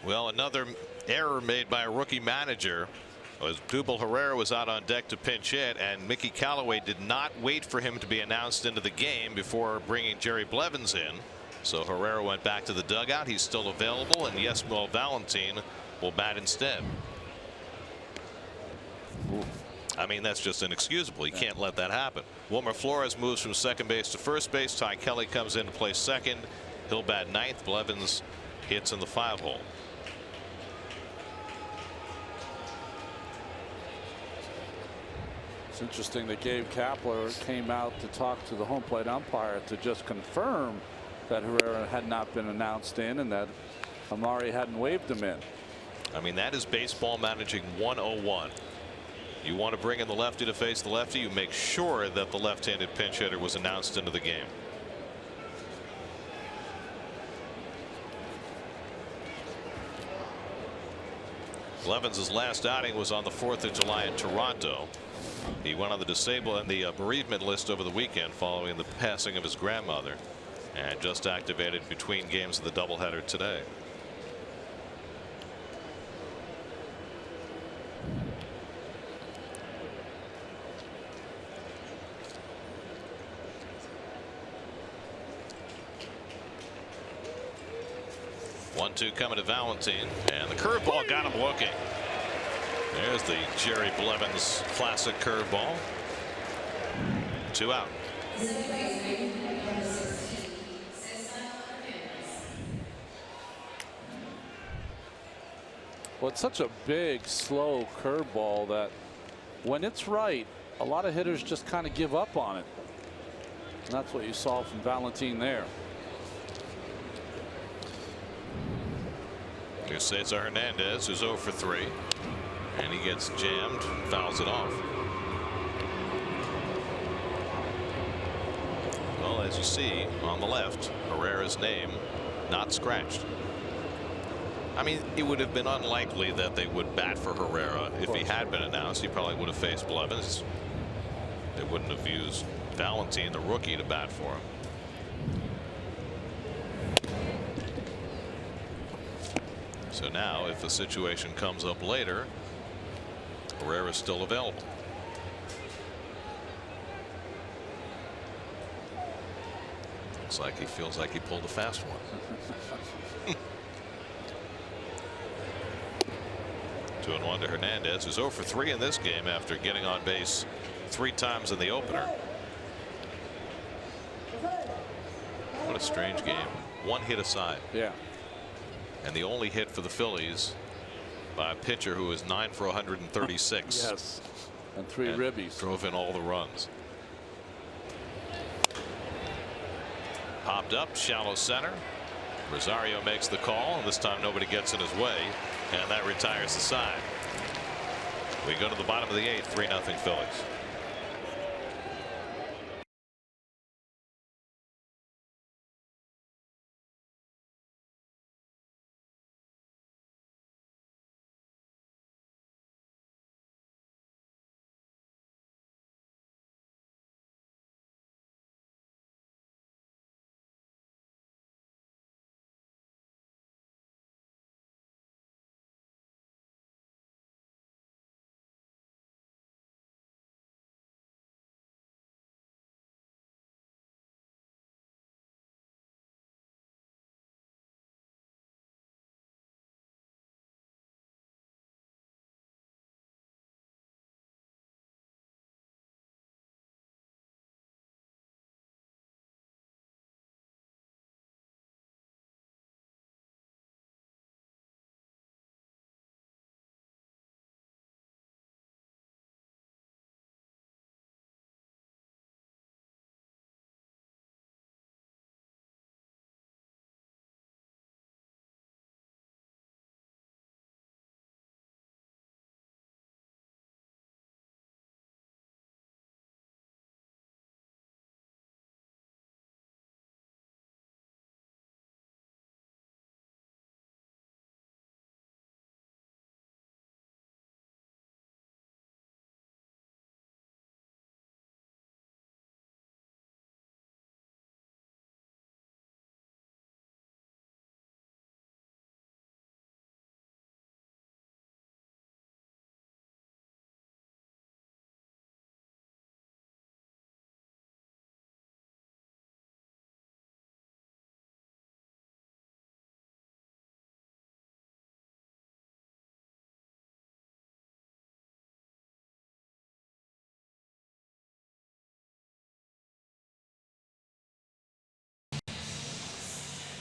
Well, another error made by a rookie manager was Duel Herrera was out on deck to pinch hit, and Mickey Callaway did not wait for him to be announced into the game before bringing Jerry Blevins in. So Herrera went back to the dugout. He's still available, and Yesmuel Valentin will bat instead. I mean, that's just inexcusable. You can't let that happen. Wilmer Flores moves from second base to first base. Ty Kelly comes in to play second. He'll bat ninth. Blevins hits in the 5-hole. It's interesting that Gabe Kapler came out to talk to the home plate umpire to just confirm that Herrera had not been announced in and that Amari hadn't waved him in. I mean, that is baseball managing 101. You want to bring in the lefty to face the lefty, you make sure that the left-handed pinch hitter was announced into the game. Blevins' last outing was on the 4th of July in Toronto. He went on the disabled and the bereavement list over the weekend following the passing of his grandmother, and just activated between games of the doubleheader today. One-two coming to Valentin, and the curveball got him looking. There's the Jerry Blevins classic curveball. 2 out. Well, it's such a big, slow curveball that when it's right, a lot of hitters just kind of give up on it. And that's what you saw from Valentin there. Here's Cesar Hernandez, who's 0 for 3. And he gets jammed, fouls it off. Well, as you see on the left, Herrera's name not scratched. I mean, it would have been unlikely that they would bat for Herrera. If he had been announced, he probably would have faced Blevins. They wouldn't have used Valentin, the rookie, to bat for him. So now if the situation comes up later, Herrera's still available. Looks like he feels like he pulled a fast one. 2-1 to Hernandez, who's 0 for 3 in this game after getting on base 3 times in the opener. What a strange game. 1 hit aside. Yeah. And the only hit for the Phillies by a pitcher who was 9 for 136. Yes. And 3 ribbies. Drove in all the runs. Popped up, shallow center. Rosario makes the call, and this time nobody gets in his way, and that retires the side. We go to the bottom of the 8th, 3-0 Phillies.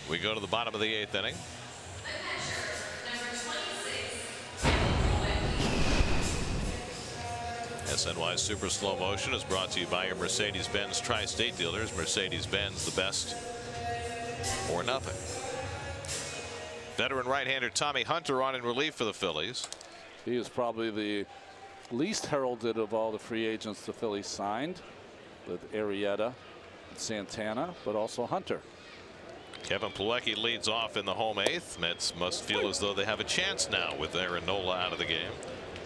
We go to the bottom of the 8th inning. SNY Super Slow Motion is brought to you by your Mercedes-Benz Tri-State dealers. Mercedes-Benz, the best or nothing. Veteran right-hander Tommy Hunter on in relief for the Phillies. He is probably the least heralded of all the free agents the Phillies signed, with Arrieta and Santana, but also Hunter. Kevin Plawecki leads off in the home 8th. Mets must feel as though they have a chance now with Aaron Nola out of the game.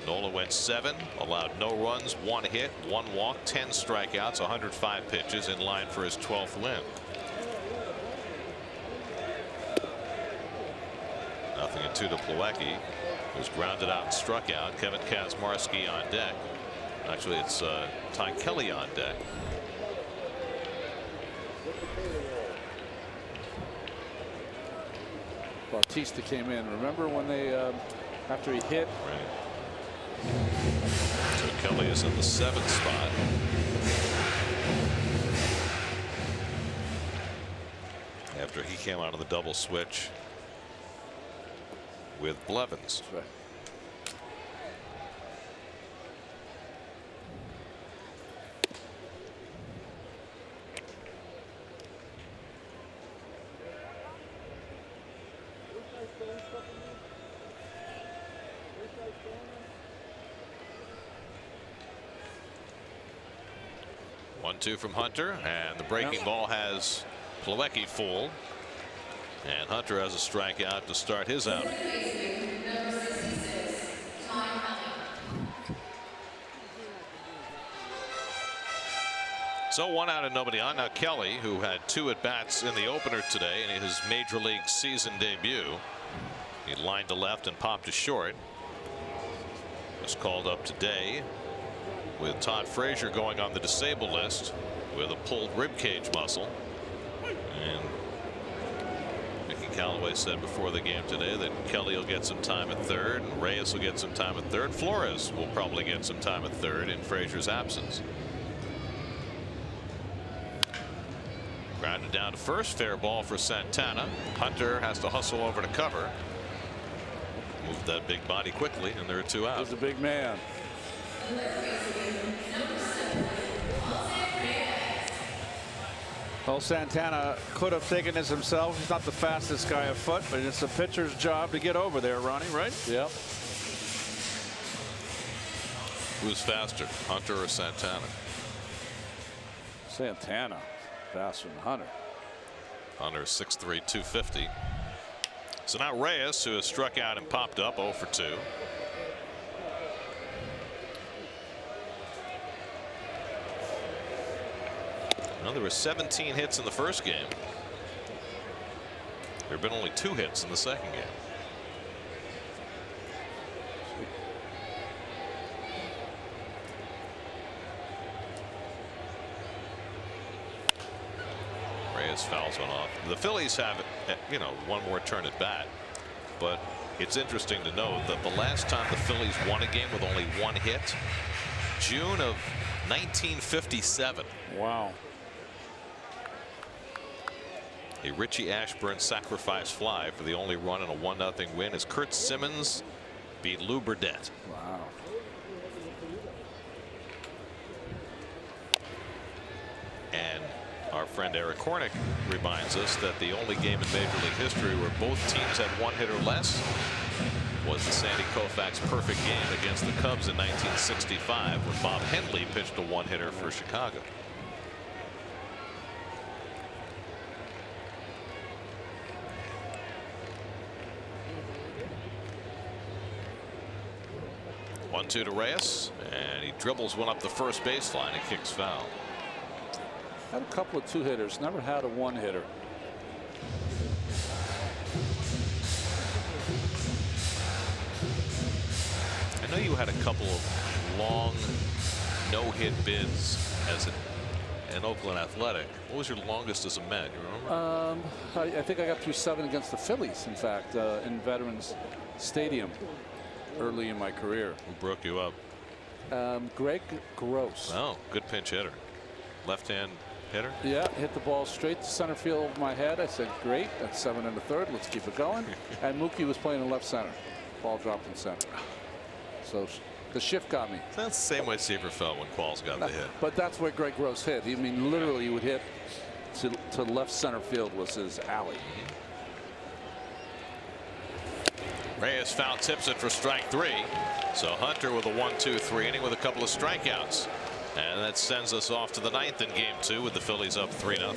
Nola went 7, allowed no runs, 1 hit, 1 walk, 10 strikeouts, 105 pitches, in line for his 12th win. 0-2 to Plawecki, who's grounded out and struck out. Kevin Kazmarski on deck. Actually, it's Ty Kelly on deck. Bautista came in. Remember when they, after he hit? Right. So Kelly is in the 7th spot. After he came out of the double switch with Blevins. That's right. One-two from Hunter, and the breaking ball has Plawecki fooled, and Hunter has a strikeout to start his outing. So 1 out and nobody on. Now Kelly, who had 2 at-bats in the opener today in his major league season debut, He lined to left and popped to short. Was called up today with Todd Frazier going on the disabled list with a pulled rib cage muscle. And Mickey Callaway said before the game today that Kelly will get some time at third and Reyes will get some time at third. Flores will probably get some time at third in Frazier's absence. Grounded down to first. Fair ball for Santana. Hunter has to hustle over to cover. Moved that big body quickly, and there are 2 out. He's a big man. Well, Santana could have taken this himself. He's not the fastest guy afoot, but it's the pitcher's job to get over there, Ronnie, right? Yep. Who's faster, Hunter or Santana? Santana faster than Hunter. Hunter 6'3", 250. So now Reyes, who has struck out and popped up 0 for 2. Well, there were 17 hits in the first game. There have been only 2 hits in the second game. Reyes fouls one off. The Phillies have, you know, one more turn at bat, but it's interesting to note that the last time the Phillies won a game with only 1 hit, June of 1957. Wow. A Richie Ashburn sacrifice fly for the only run in a 1-0 win as Kurt Simmons beat Lou Burdett. Wow. And our friend Eric Hornick reminds us that the only game in Major League history where both teams had 1 hit or less was the Sandy Koufax perfect game against the Cubs in 1965 when Bob Henley pitched a 1-hitter for Chicago. One-two to Reyes, and he dribbles one up the first baseline and kicks foul. Had a couple of 2-hitters, never had a 1-hitter. I know you had a couple of long no-hit bids as an Oakland Athletic. What was your longest as a Met? You remember? I think I got through 7 against the Phillies, in fact, in Veterans Stadium early in my career. Who broke you up? Greg Gross. Oh, good pinch hitter. Left-hand hitter? Yeah, hit the ball straight to center field of my head. I said, great, that's 7 1/3. Let's keep it going. And Mookie was playing in left center. Ball dropped in center. So the shift got me. That's the same way Seaver felt when Qualls got the hit. But that's where Greg Gross hit. I mean, literally, he would hit to left center field was his alley. Reyes foul tips it for strike 3. So Hunter with a 1-2-3 inning with a couple of strikeouts. And that sends us off to the 9th in game 2 with the Phillies up 3-0.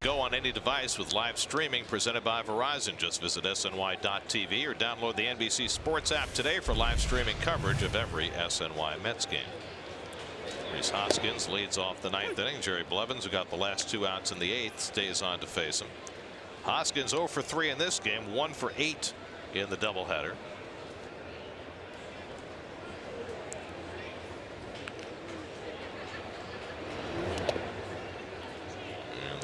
Go on any device with live streaming presented by Verizon. Just visit SNY.TV or download the NBC Sports app today for live streaming coverage of every SNY Mets game. Rhys Hoskins leads off the 9th inning. Jerry Blevins, who got the last 2 outs in the 8th, stays on to face him. Hoskins 0 for 3 in this game, 1 for 8 in the doubleheader.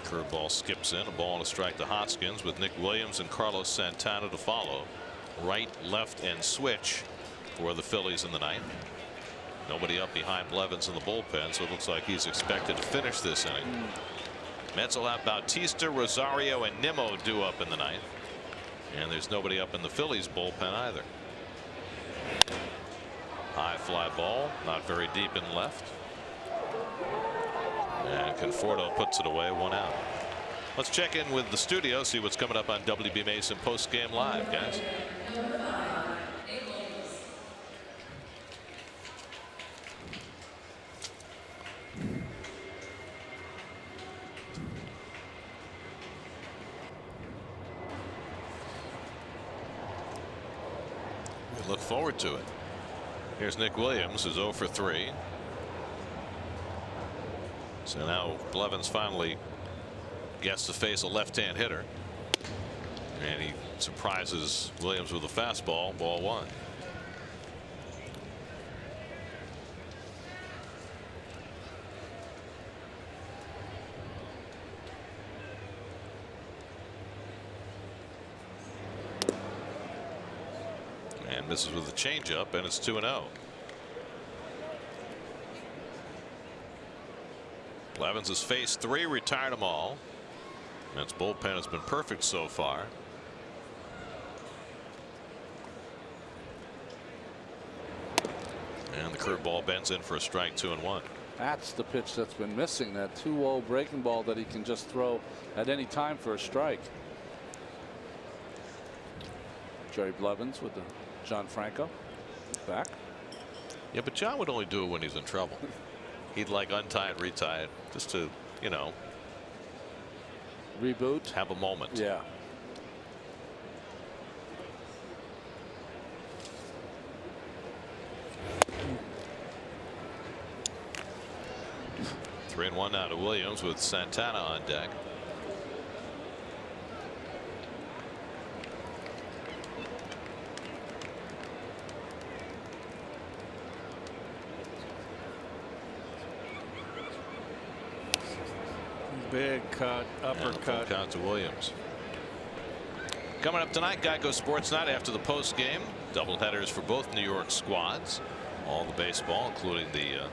Curveball skips in, a ball and a strike to Hoskins with Nick Williams and Carlos Santana to follow. Right, left, and switch for the Phillies in the 9th. Nobody up behind Blevins in the bullpen, so it looks like he's expected to finish this inning. Mets will have Bautista, Rosario, and Nimmo due up in the 9th. And there's nobody up in the Phillies bullpen either. High fly ball, not very deep in left. And Conforto puts it away, 1 out. Let's check in with the studio, see what's coming up on WB Mason Post Game Live, guys. We look forward to it. Here's Nick Williams, who's 0 for 3. So now Blevins finally gets to face a left-hand hitter, and he surprises Williams with a fastball, ball 1. And misses with a changeup, and it's 2-0. Blevins has faced 3, retired them all. Mets bullpen has been perfect so far. And the curveball bends in for a strike, 2-1. That's the pitch that's been missing, that 2-0 breaking ball that he can just throw at any time for a strike. Jerry Blevins with the John Franco back. Yeah, but John would only do it when he's in trouble. He'd like untie and retie it just to, you know, reboot, have a moment. Yeah. Three and 1 now to Williams with Santana on deck. Big cut, uppercut. Count to Williams. Coming up tonight, Geico Sports Night after the post game. Doubleheaders for both New York squads. All the baseball, including the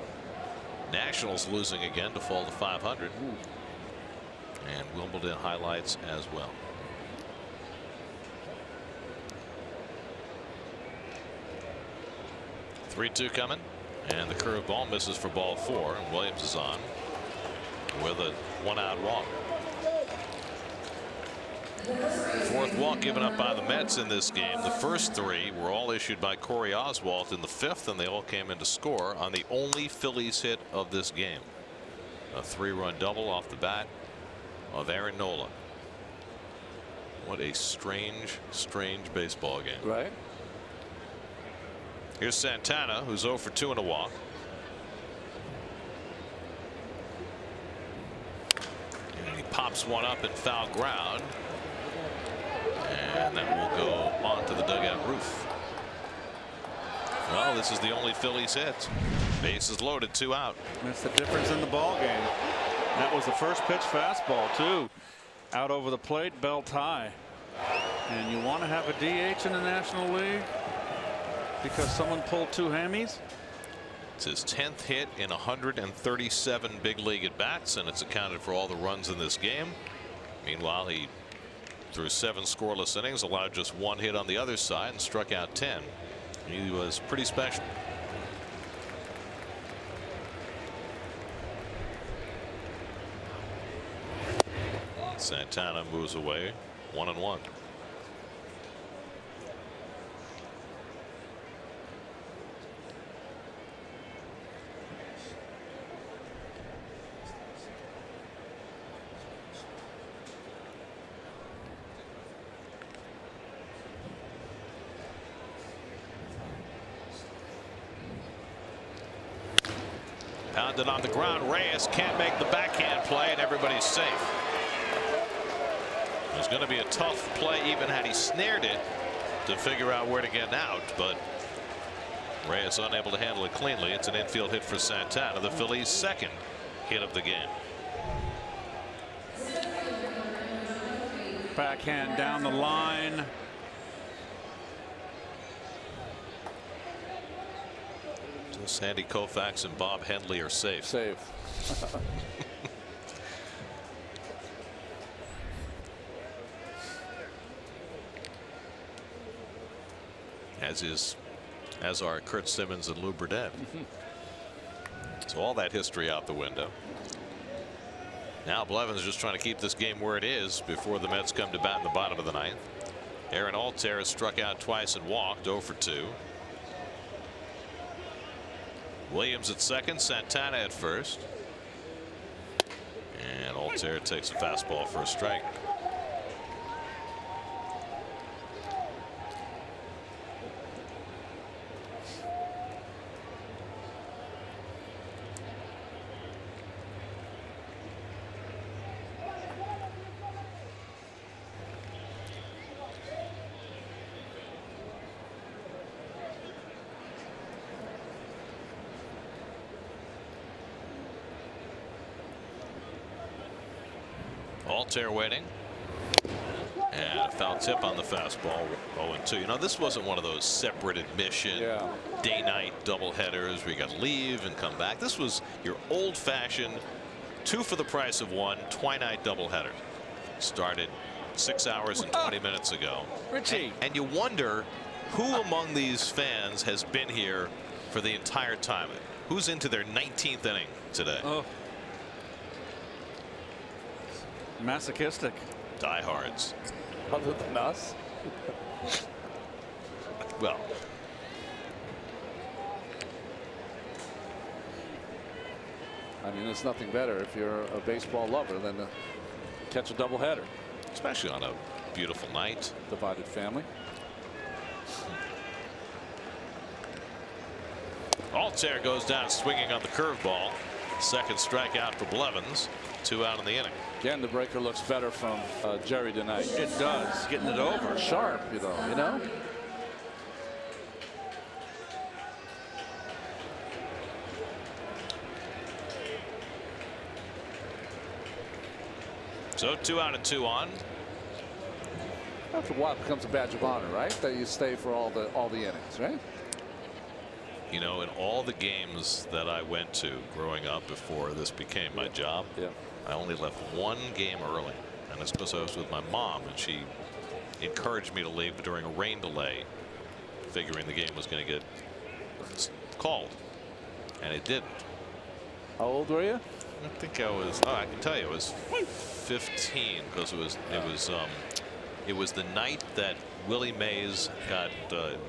Nationals losing again to fall to 500. And Wimbledon highlights as well. Three-two coming, and the curveball misses for ball 4. And Williams is on with a 1-out walk. 4th walk given up by the Mets in this game. The first 3 were all issued by Corey Oswalt in the 5th, and they all came in to score on the only Phillies hit of this game. A 3-run double off the bat of Aaron Nola. What a strange baseball game. Right. Here's Santana, who's 0 for 2 in a walk. And he pops one up in foul ground. And that will go onto the dugout roof. Well, this is the only Phillies hit. Bases loaded, 2 out. That's the difference in the ball game. That was the first pitch fastball too. Out over the plate, belt high. And you want to have a DH in the National League because someone pulled 2 hammies? It's his 10th hit in 137 big league at bats, and it's accounted for all the runs in this game. Meanwhile, he threw 7 scoreless innings, allowed just 1 hit on the other side, and struck out 10. He was pretty special. Santana moves away, 1-1. Pounded on the ground. Reyes can't make the backhand play, and everybody's safe. It was going to be a tough play, even had he snared it, to figure out where to get out, but Reyes unable to handle it cleanly. It's an infield hit for Santana, the Phillies' second hit of the game. Backhand down the line. So Sandy Koufax and Bob Hendley are safe. Safe. As are Kurt Simmons and Lou Burdett. So all that history out the window. Now Blevins just trying to keep this game where it is before the Mets come to bat in the bottom of the ninth. Aaron Altair has struck out twice and walked, 0 for 2. Williams at second, Santana at first. And Altair takes a fastball for a strike. Altair waiting. And a foul tip on the fastball, 0-2. You know, this wasn't one of those separate admission day-night doubleheaders where you got to leave and come back. This was your old-fashioned 2 for the price of 1 twilight doubleheader. Started 6 hours and 20 minutes ago. Richie. And you wonder who among these fans has been here for the entire time. Who's into their 19th inning today? Oh. Masochistic. Diehards. Other than us. Well, I mean, there's nothing better if you're a baseball lover than to catch a doubleheader. especially on a beautiful night. Divided family. Altair goes down swinging on the curveball. Second strikeout for Blevins. 2 out in the inning. Again, the breaker looks better from Jerry tonight. It does. Getting it over. Sharp, you know. So 2 out and 2 on. After a while, it becomes a badge of honor, right? That you stay for all the innings, right? You know, in all the games that I went to growing up before this became my job, I only left one game early, and it's because I was with my mom, and she encouraged me to leave during a rain delay, figuring the game was going to get called, and it didn't. How old were you? I think I was. Oh, I can tell you, it was 15 because it was the night that Willie Mays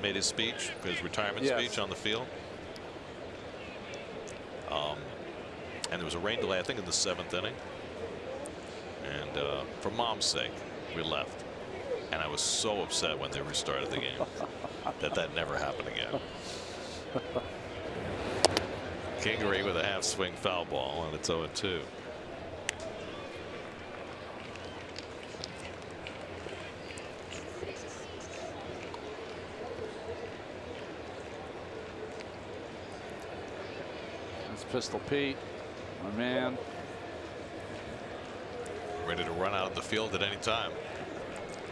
made his speech, his retirement speech on the field. And there was a rain delay, I think, in the 7th inning. And for Mom's sake, we left. And I was so upset when they restarted the game that never happened again. Kingery with a half swing foul ball, and it's 0-2. That's Pistol Pete, my man. Ready to run out of the field at any time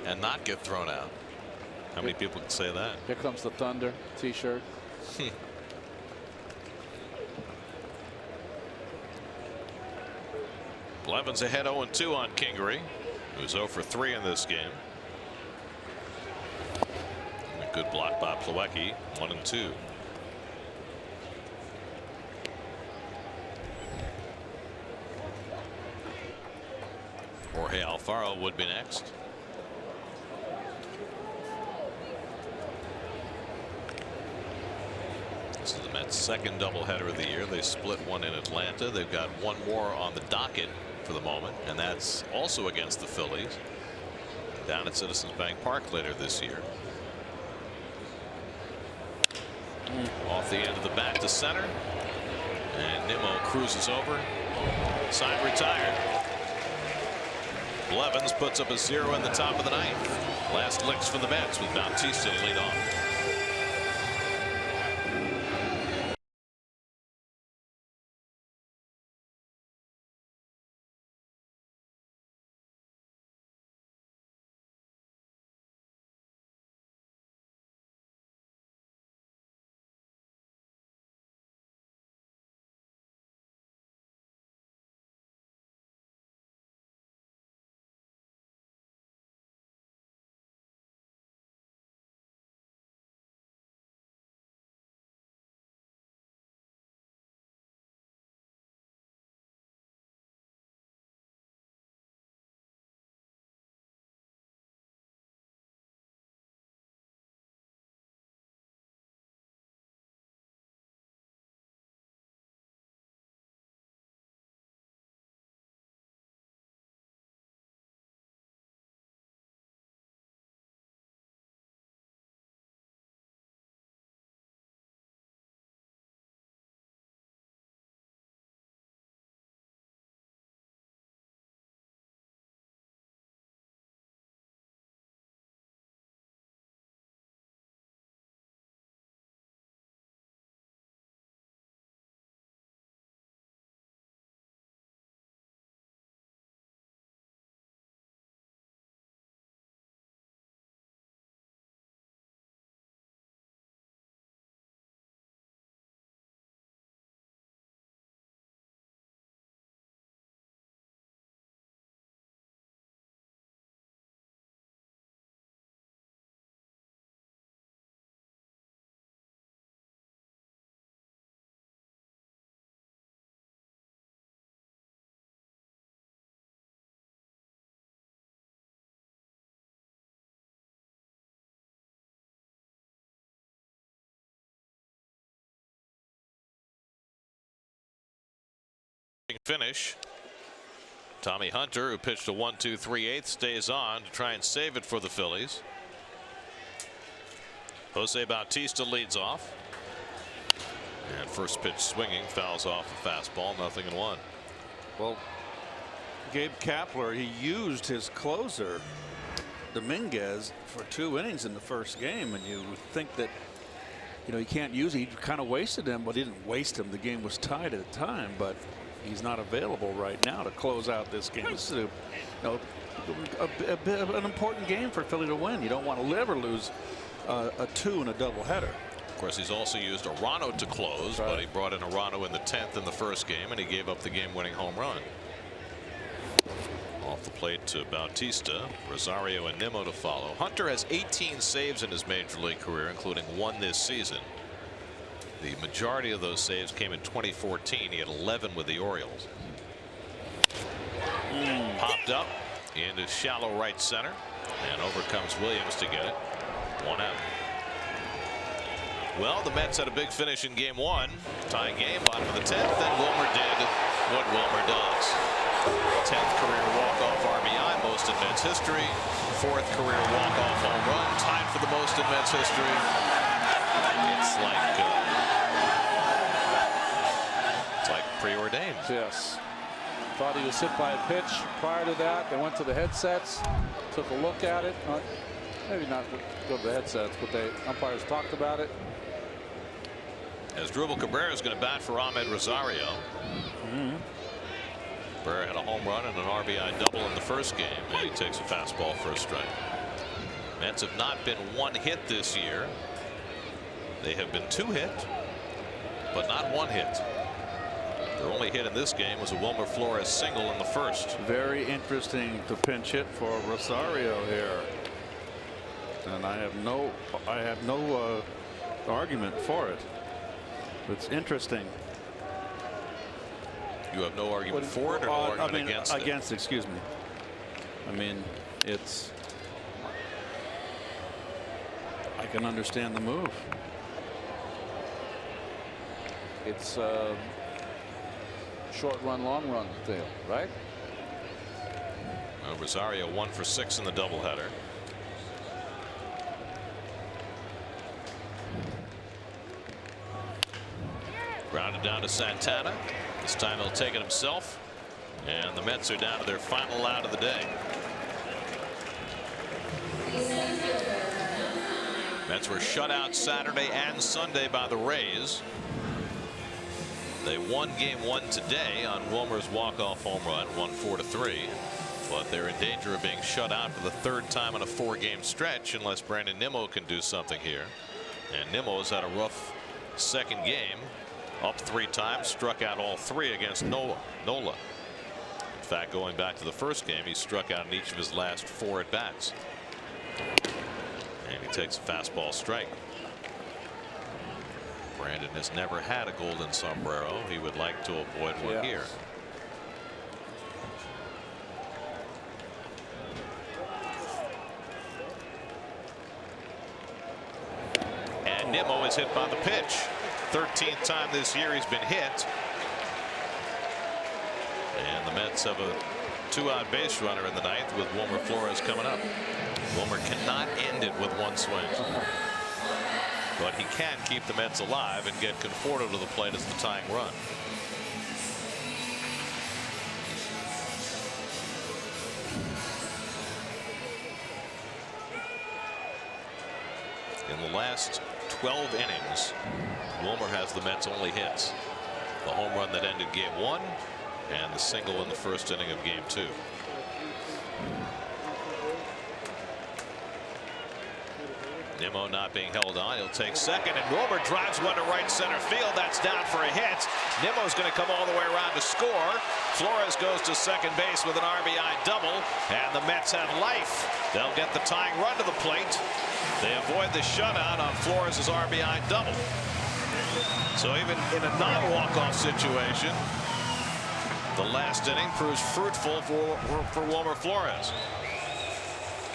and not get thrown out. How many people can say that? Here comes the Thunder t-shirt. Blevins ahead 0-2 on Kingery, who's 0 for 3 in this game. And a good block by Plawecki, 1-2. Jorge Alfaro would be next. This is the Mets' second doubleheader of the year. They split one in Atlanta. They've got one more on the docket for the moment, and that's also against the Phillies down at Citizens Bank Park later this year. Off the end of the bat to center, and Nimmo cruises over. Side retired. Blevins puts up a 0 in the top of the 9th. Last licks for the Mets with Bautista to lead off. Finish. Tommy Hunter, who pitched a 1-2 3/8, stays on to try and save it for the Phillies. Jose Bautista leads off. And first pitch swinging, fouls off a fastball, 0-1. Well, Gabe Kapler, he used his closer, Dominguez, for 2 innings in the first game, and you would think that, you know, he can't use it. He kind of wasted him, but he didn't waste him. The game was tied at the time, but he's not available right now to close out this game. This is an important game for Philly to win. You don't want to live or lose a 2 in a doubleheader. Of course, he's also used Arano to close, but he brought in Arano in the 10th in the first game, and he gave up the game-winning home run. Off the plate to Bautista, Rosario and Nimmo to follow. Hunter has 18 saves in his major league career, including 1 this season. The majority of those saves came in 2014. He had 11 with the Orioles. Popped up into shallow right center, and over comes Williams to get it. 1 out. Well, the Mets had a big finish in game 1. Tying game, bottom of the 10th, and Wilmer did what Wilmer does. 10th career walk-off RBI, most in Mets history. 4th career walk-off home run, tied for the most in Mets history. It's like preordained. Yes. Thought he was hit by a pitch prior to that. They went to the headsets, took a look at it. Maybe not go to the headsets, but the umpires talked about it. As Drupal Cabrera is going to bat for Ahmed Rosario. Cabrera had a home run and an RBI double in the first game, and he takes a fastball for a strike. Mets have not been 1 hit this year. They have been 2 hit, but not 1 hit. Their only hit in this game was a Wilmer Flores single in the first. Very interesting to pinch hit for Rosario here, and I have no argument for it. It's interesting. You have no argument for it or no argument against it? Against, excuse me. I mean, it's. I can understand the move. It's short run, long run deal, right? Rosario 1 for 6 in the doubleheader. Grounded down to Santana. This time he'll take it himself. And the Mets are down to their final out of the day. Mets were shut out Saturday and Sunday by the Rays. They won game 1 today on Wilmer's walk-off home run, won 4-3. But they're in danger of being shut out for the 3rd time in a 4-game stretch unless Brandon Nimmo can do something here. And Nimmo's had a rough 2nd game, up 3 times, struck out all 3 against Nola. In fact, going back to the 1st game, he struck out in each of his last 4 at-bats. And he takes a fastball strike. Brandon has never had a golden sombrero. He would like to avoid one here. And Nimmo is hit by the pitch. 13th time this year he's been hit. And the Mets have a 2-out base runner in the 9th with Wilmer Flores coming up. Wilmer cannot end it with 1 swing. But he can keep the Mets alive and get Conforto to the plate as the tying run. In the last 12 innings, Wilmer has the Mets' only hits. The home run that ended game 1 and the single in the 1st inning of game 2. Nimmo not being held on. He'll take second, and Wilmer drives one to right center field. That's down for a hit. Nimmo's going to come all the way around to score. Flores goes to second base with an RBI double, and the Mets have life. They'll get the tying run to the plate. They avoid the shutout on Flores' RBI double. So even in a non-walk-off situation, the last inning proves fruitful for Wilmer Flores.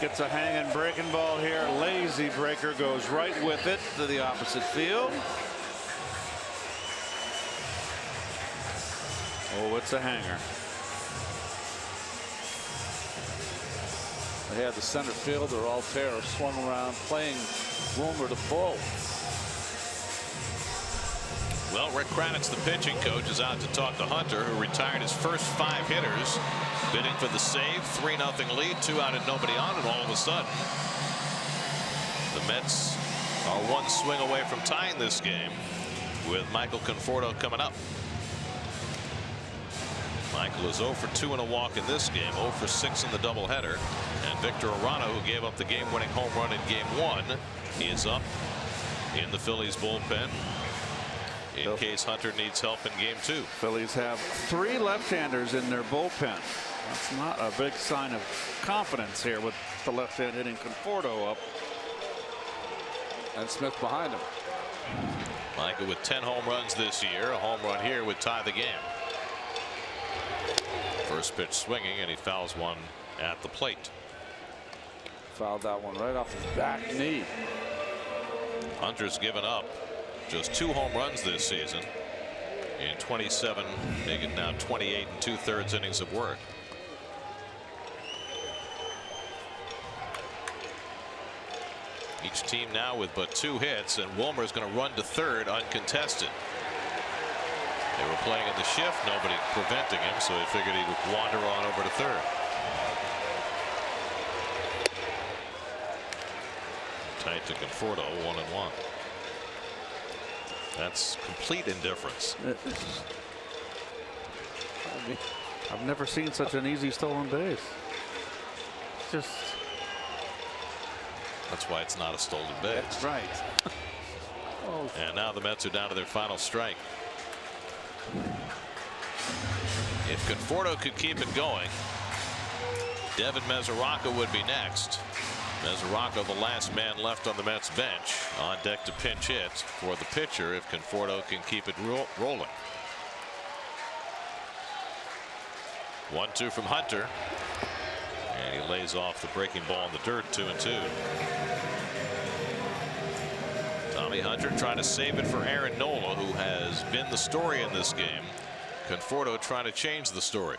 Gets a hanging breaking ball here. Lazy breaker goes right with it to the opposite field. Oh, it's a hanger. They had the center fielder Altera swung around playing Wilmer to full. Well, Rick Kranitz, the pitching coach, is out to talk to Hunter, who retired his first 5 hitters, bidding for the save. 3-0 lead, 2 out and nobody on, and all of a sudden, the Mets are 1 swing away from tying this game with Michael Conforto coming up. Michael is 0 for 2 and a walk in this game, 0 for 6 in the doubleheader, and Victor Arano, who gave up the game-winning home run in game 1, is up in the Phillies bullpen in case Hunter needs help in game 2. Phillies have 3 left-handers in their bullpen. That's not a big sign of confidence here with the left hand hitting Conforto up. And Smith behind him. Michael with 10 home runs this year. A home run here would tie the game. First pitch swinging, and he fouls one at the plate. Fouled that one right off his back knee. Hunter's given up just 2 home runs this season in 27, making now 28 2/3 innings of work. Each team now with but 2 hits, and Wilmer's going to run to third uncontested. They were playing in the shift, nobody preventing him, so he figured he'd wander on over to third. Tight to Conforto, 1-1. That's complete indifference. I've never seen such an easy stolen base. Just. That's why it's not a stolen base. That's right. And now the Mets are down to their final strike. If Conforto could keep it going, Devin Mesoraco would be next. Mesoraco, the last man left on the Mets bench, on deck to pinch hit for the pitcher if Conforto can keep it rolling. 1-2 from Hunter, and he lays off the breaking ball in the dirt. 2-2. Tommy Hunter trying to save it for Aaron Nola, who has been the story in this game. Conforto trying to change the story.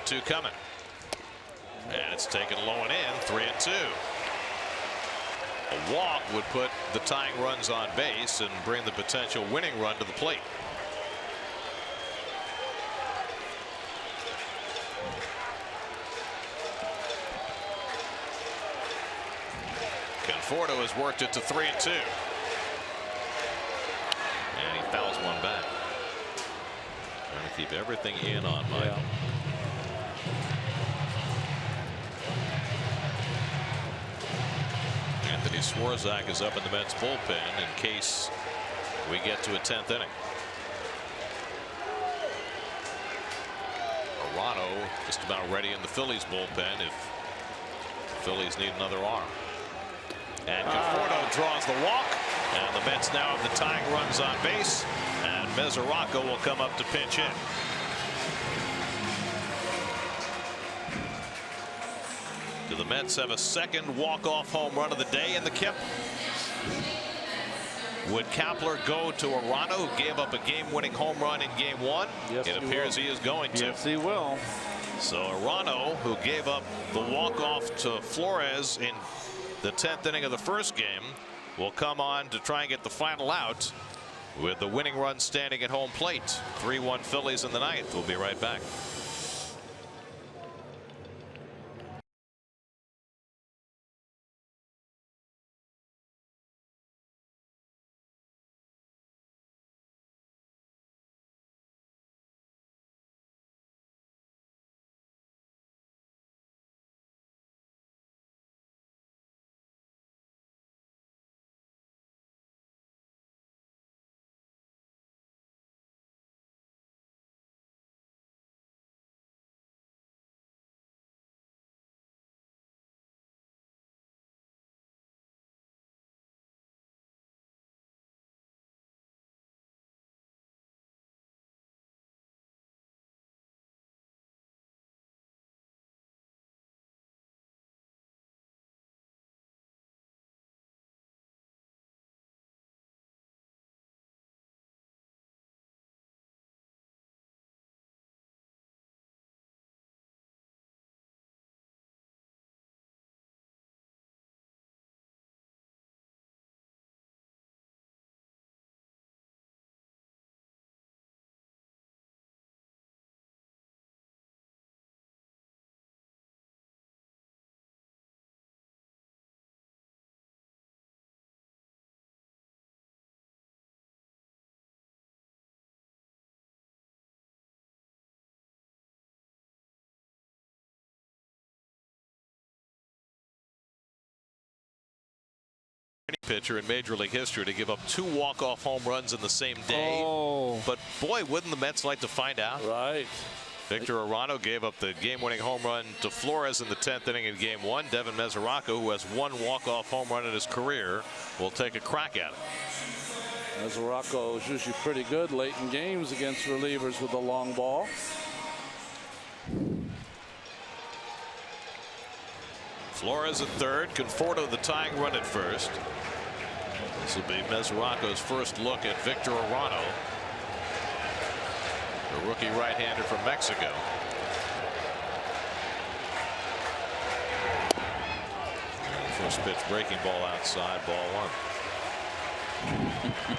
Two coming. That's taken low and in, 3-2. A walk would put the tying runs on base and bring the potential winning run to the plate. Conforto has worked it to 3-2. And he fouls one back. Trying to keep everything in on Mike. Yeah. Anthony Swarzak is up in the Mets bullpen in case we get to a 10th inning. Arano just about ready in the Phillies bullpen if the Phillies need another arm. And Conforto draws the walk, and the Mets now have the tying runs on base, and Mesoraco will come up to pinch hit. Do the Mets have a second walk-off home run of the day in the Kip? Would Kapler go to Arano, who gave up a game-winning home run in Game 1? Yes, it appears he is going to. Yes, he will. So Arano, who gave up the walk-off to Flores in the 10th inning of the first game, will come on to try and get the final out with the winning run standing at home plate. 3-1 Phillies in the ninth. We'll be right back. Pitcher in Major League history to give up 2 walk-off home runs in the same day. Oh. But boy, wouldn't the Mets like to find out? Right. Victor Arano gave up the game-winning home run to Flores in the 10th inning in Game 1. Devin Mesoraco, who has 1 walk-off home run in his career, will take a crack at it. Mesoraco is usually pretty good late in games against relievers with the long ball. Flores at third, Conforto the tying run at first. This will be Mesoraco's first look at Victor Arano, the rookie right-hander from Mexico. First pitch breaking ball outside, ball 1.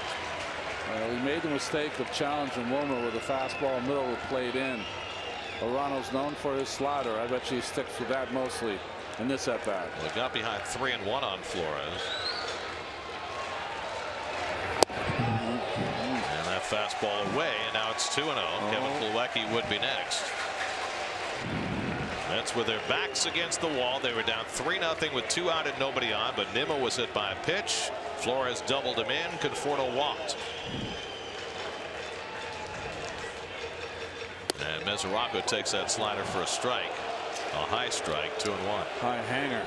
Well, he made the mistake of challenging Wilmer with a fastball middle of the plate in. Arano's known for his slider. I bet you he sticks with that mostly in this at bat. Well, he got behind 3-1 on Flores. And that fastball away, and now it's 2-0. Kevin Plawecki would be next. Mets with their backs against the wall. They were down 3-0 with 2 out and nobody on, but Nimmo was hit by a pitch. Flores doubled him in. Conforto walked. And Mesoraco takes that slider for a strike. A high strike, 2-1. High hanger.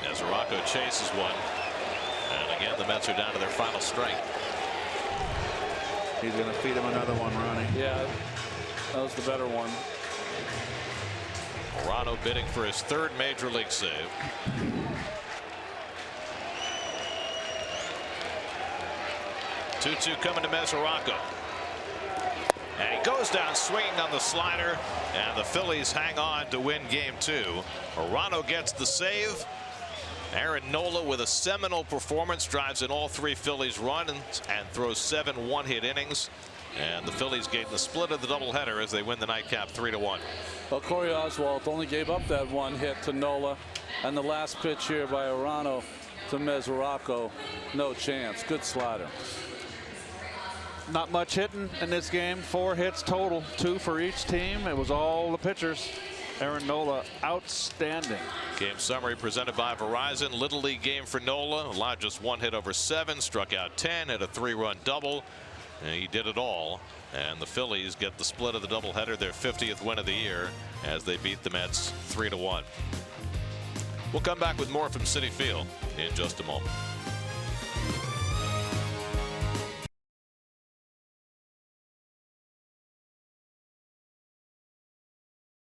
Mesoraco chases one. And again, the Mets are down to their final strike. He's going to feed him another one, Ronnie. Yeah, that was the better one. Arano bidding for his 3rd major league save. Two coming to Mesoraco. And he goes down swinging on the slider, and the Phillies hang on to win game 2. Arano gets the save. Aaron Nola with a seminal performance, drives in all 3 Phillies runs and throws 7 one-hit innings. And the Phillies gain the split of the doubleheader as they win the nightcap 3-1. Well, Corey Oswalt only gave up that 1 hit to Nola, and the last pitch here by Arano to Mesoraco, no chance. Good slider. Not much hitting in this game. 4 hits total, 2 for each team. It was all the pitchers. Aaron Nola, outstanding. Game summary presented by Verizon. Little League game for Nola. Allowed just 1 hit over 7, struck out 10, had a 3-run double. And he did it all. And the Phillies get the split of the doubleheader, their 50th win of the year, as they beat the Mets 3-1. We'll come back with more from Citi Field in just a moment.